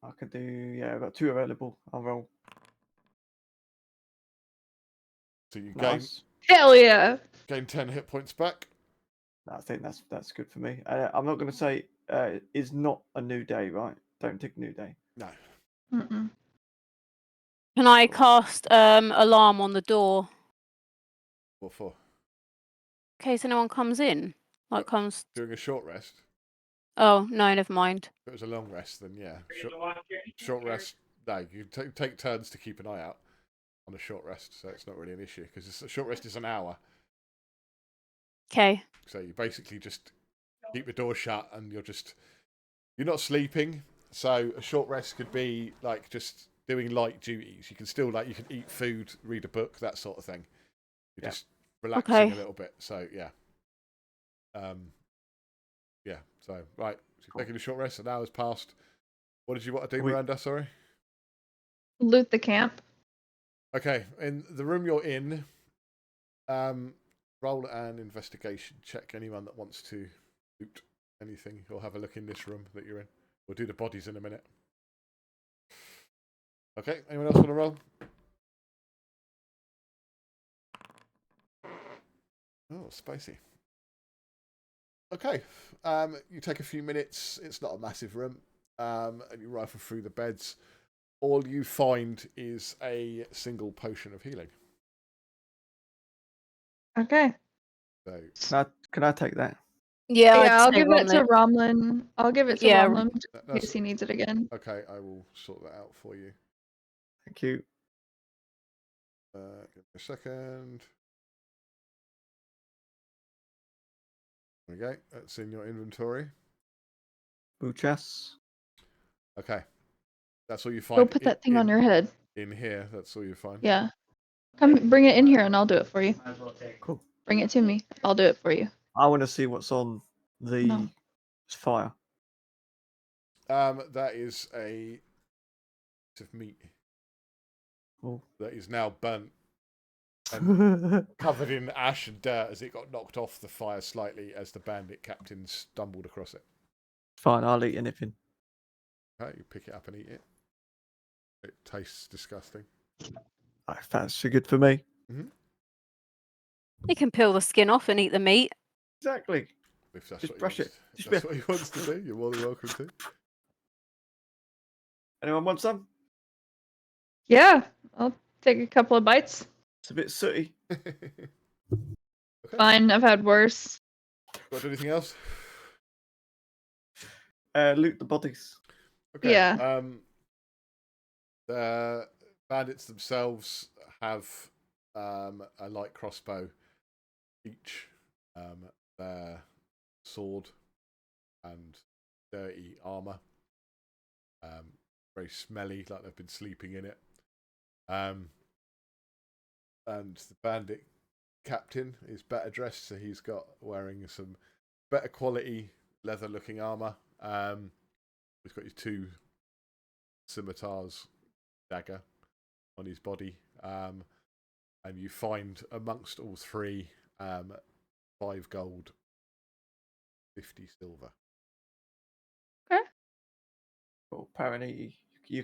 I could do, yeah, I've got 2 available. I'll roll. So you Nice. Hell yeah! gain 10 hit points back. I think that's good for me. I'm not going to say it's not a new day, right? Don't take a new day. No. Mm-mm. Can I cast alarm on the door What for? in case anyone comes in? Like comes. Doing a short rest. Oh no, never mind. If it was a long rest, then yeah. Short rest. No, you take turns to keep an eye out on a short rest, so it's not really an issue because a short rest is an hour. Okay. So you basically just keep the door shut, and you're not sleeping. So a short rest could be like just doing light duties. You can still you can eat food, read a book, that sort of thing. You're just relaxing a little bit. So yeah. Yeah. So right, so you're taking a short rest. An hour's passed. What did you want to do, Miranda? Sorry. Loot the camp. Okay, in the room you're in, roll an investigation check. Anyone that wants to loot anything, or have a look in this room that you're in. We'll do the bodies in a minute. Okay, anyone else want to roll? Oh, spicy. Okay, you take a few minutes. It's not a massive room, and you rifle through the beds. All you find is a single potion of healing. Okay. So can I take that? Yeah, I'll give it to Romlin. I'll give it to Romlin in case he needs it again. Okay, I will sort that out for you. Thank you. Give me a second. There we go. That's in your inventory. Muchas. Okay. That's all you find. Go put that thing on your head. In here, that's all you find. Yeah. Come bring it in here and I'll do it for you. Cool. Bring it to me. I'll do it for you. I want to see what's on the fire. That is a piece of meat that is now burnt and covered in ash and dirt as it got knocked off the fire slightly as the bandit captain stumbled across it. Fine, I'll eat anything. Okay, you pick it up and eat it. It tastes disgusting. That's too good for me. Mm-hmm. You can peel the skin off and eat the meat. Exactly. If that's Just brush it. If that's what he wants to do, you're more than welcome to. Anyone want some? Yeah, I'll take a couple of bites. It's a bit sooty. Okay. Fine, I've had worse. Got to do anything else? Loot the bodies. Okay. Yeah. The bandits themselves have a light crossbow each, their sword, and dirty armor. Very smelly, like they've been sleeping in it. And the bandit captain is better dressed, so he's wearing some better quality leather-looking armor. He's got his 2 scimitars, dagger on his body, and you find amongst all 3 5 gold, 50 silver. Well, apparently,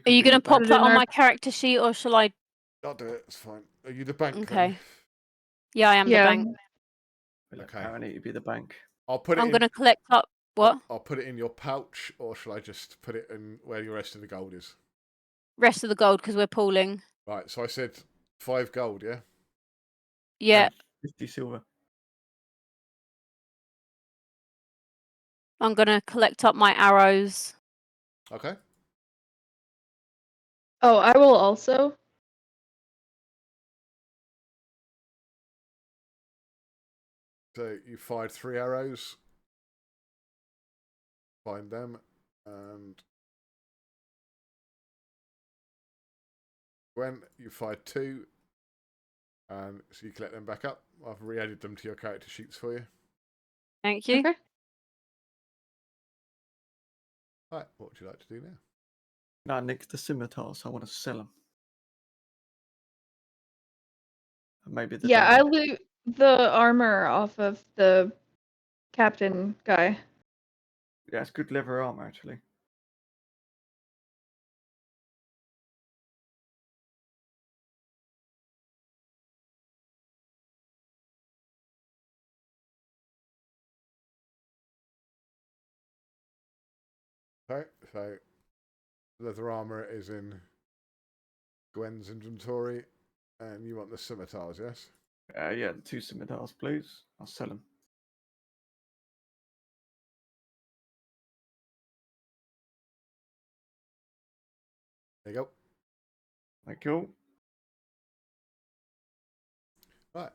Are you going to pop that on my character sheet, or shall I? I'll do it. It's fine. Are you the bank? Okay. Then? Yeah, I am the bank. Okay. Apparently, it'd be the bank. I'll put it. I'm going to collect up. What? I'll put it in your pouch, or shall I just put it in where the rest of the gold is? Rest of the gold, because we're pooling. Right. So I said 5 gold. Yeah. Yeah. 50 silver. I'm going to collect up my arrows. Okay. Oh, I will also. So you fired 3 arrows. Find them, and Gwen, you fired 2, and so you collect them back up. I've re-added them to your character sheets for you. Thank you. Okay. Right, what would you like to do now? No, Nick, the scimitars. I want to sell them. Maybe. I loot the armor off of the captain guy. Yeah, it's good leather armor actually. Okay, so leather armor is in Gwen's inventory, and you want the scimitars, yes? Yeah, the 2 scimitars, please. I'll sell them. There you go. Thank you. Right,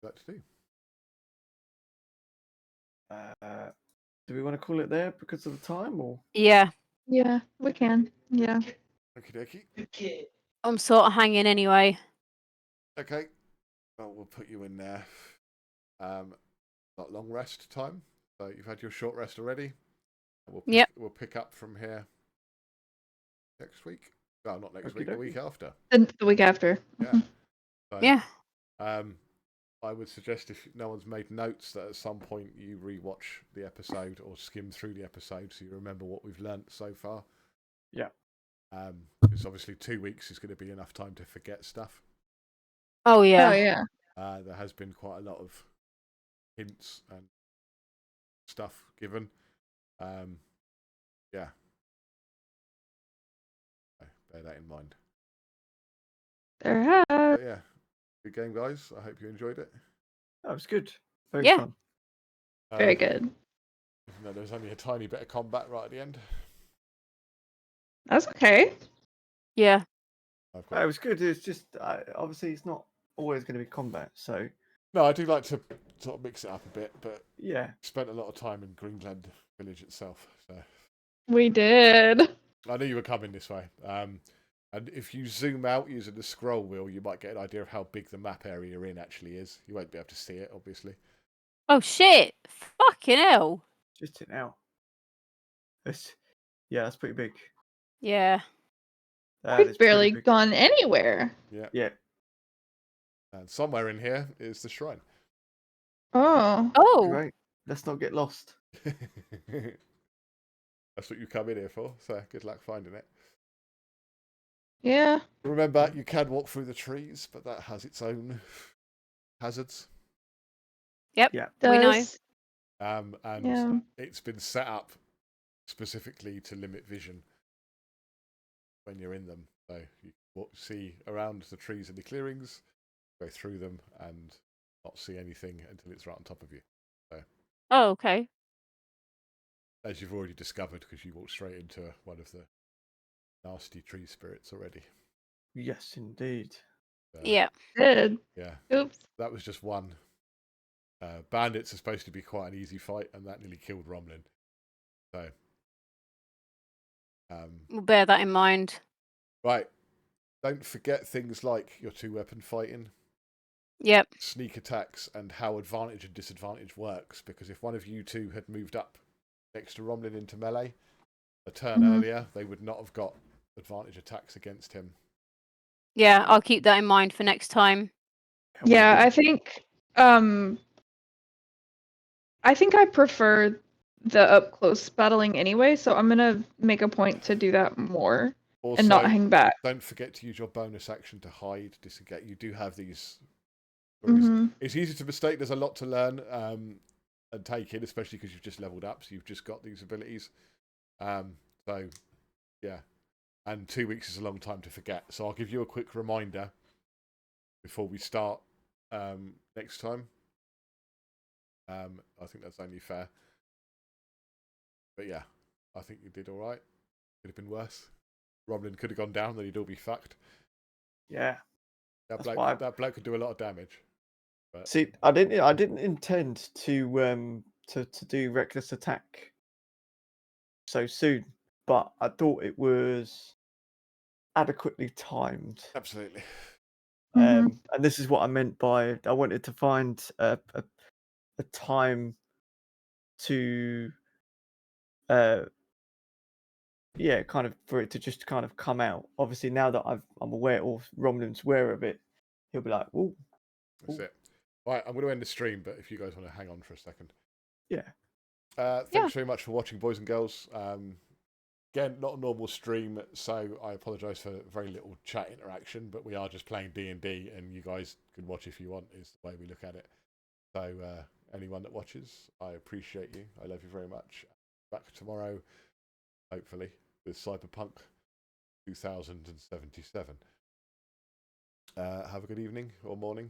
that's do. Do we want to call it there because of the time, or? Yeah. Yeah, we can. Yeah. Okie dokie. Okay. I'm sort of hanging anyway. Okay. Well, we'll put you in there. Not long rest time. So you've had your short rest already. We'll pick up from here next week. No, not next week. The week after. The week after. Yeah. So, yeah. I would suggest, if no one's made notes, that at some point you rewatch the episode or skim through the episode so you remember what we've learnt so far. Yeah. Because obviously 2 weeks is going to be enough time to forget stuff. Oh yeah. Oh yeah. There has been quite a lot of hints and stuff given. Yeah. So bear that in mind. There has. But yeah. Good game, guys. I hope you enjoyed it. That was good. Very Yeah. fun. Very good. Even though there's only a tiny bit of combat right at the end. That's okay. Yeah. It was good. It's just obviously it's not always going to be combat, so. No, I do like to sort of mix it up a bit, but yeah, spent a lot of time in Greenland Village itself, so. We did. I knew you were coming this way. And if you zoom out using the scroll wheel, you might get an idea of how big the map area you're in actually is. You won't be able to see it, obviously. Oh shit! Fucking hell! Just it now. That's pretty big. Yeah. We've barely gone anywhere. Yeah. Yeah. And somewhere in here is the shrine. Oh. Oh. Great. Let's not get lost. That's what you come in here for, so good luck finding it. Yeah. Remember, you can walk through the trees, but that has its own hazards. Yep. Yeah. We know. And it's been set up specifically to limit vision when you're in them. So you can see around the trees and the clearings, go through them, and not see anything until it's right on top of you. So, oh, okay. As you've already discovered, because you walked straight into one of the nasty tree spirits already. Yes, indeed. Yeah. Good. Yeah. Oops. That was just one. Bandits are supposed to be quite an easy fight, and that nearly killed Romlin. So We'll bear that in mind. Right. Don't forget things like your 2-weapon fighting. Yep. Sneak attacks and how advantage and disadvantage works. Because if one of you two had moved up next to Romlin into melee a turn earlier, they would not have got advantage attacks against him. Yeah, I'll keep that in mind for next time. Yeah, I think I prefer the up close battling anyway, so I'm gonna make a point to do that more Also, and not hang back. Don't forget to use your bonus action to hide, disengage. You do have these. It's easy to mistake. There's a lot to learn and take in, especially because you've just leveled up, so you've just got these abilities. So, yeah. And 2 weeks is a long time to forget. So I'll give you a quick reminder before we start next time. I think that's only fair. But yeah, I think you did all right. Could have been worse. Romlin could have gone down, then he'd all be fucked. Yeah. That bloke could do a lot of damage. But... See, I didn't intend to do reckless attack so soon, but I thought it was adequately timed. Absolutely. And this is what I meant by I wanted to find a time to kind of for it to just kind of come out. Obviously, now that I'm aware, or Romlin's aware of it, he'll be like, "Ooh." That's it. Right, I'm going to end the stream, but if you guys want to hang on for a second. Yeah. Thanks very much for watching, boys and girls. Again, not a normal stream, so I apologise for very little chat interaction, but we are just playing D&D, and you guys can watch if you want, is the way we look at it. So anyone that watches, I appreciate you. I love you very much. Back tomorrow, hopefully, with Cyberpunk 2077. Have a good evening or morning.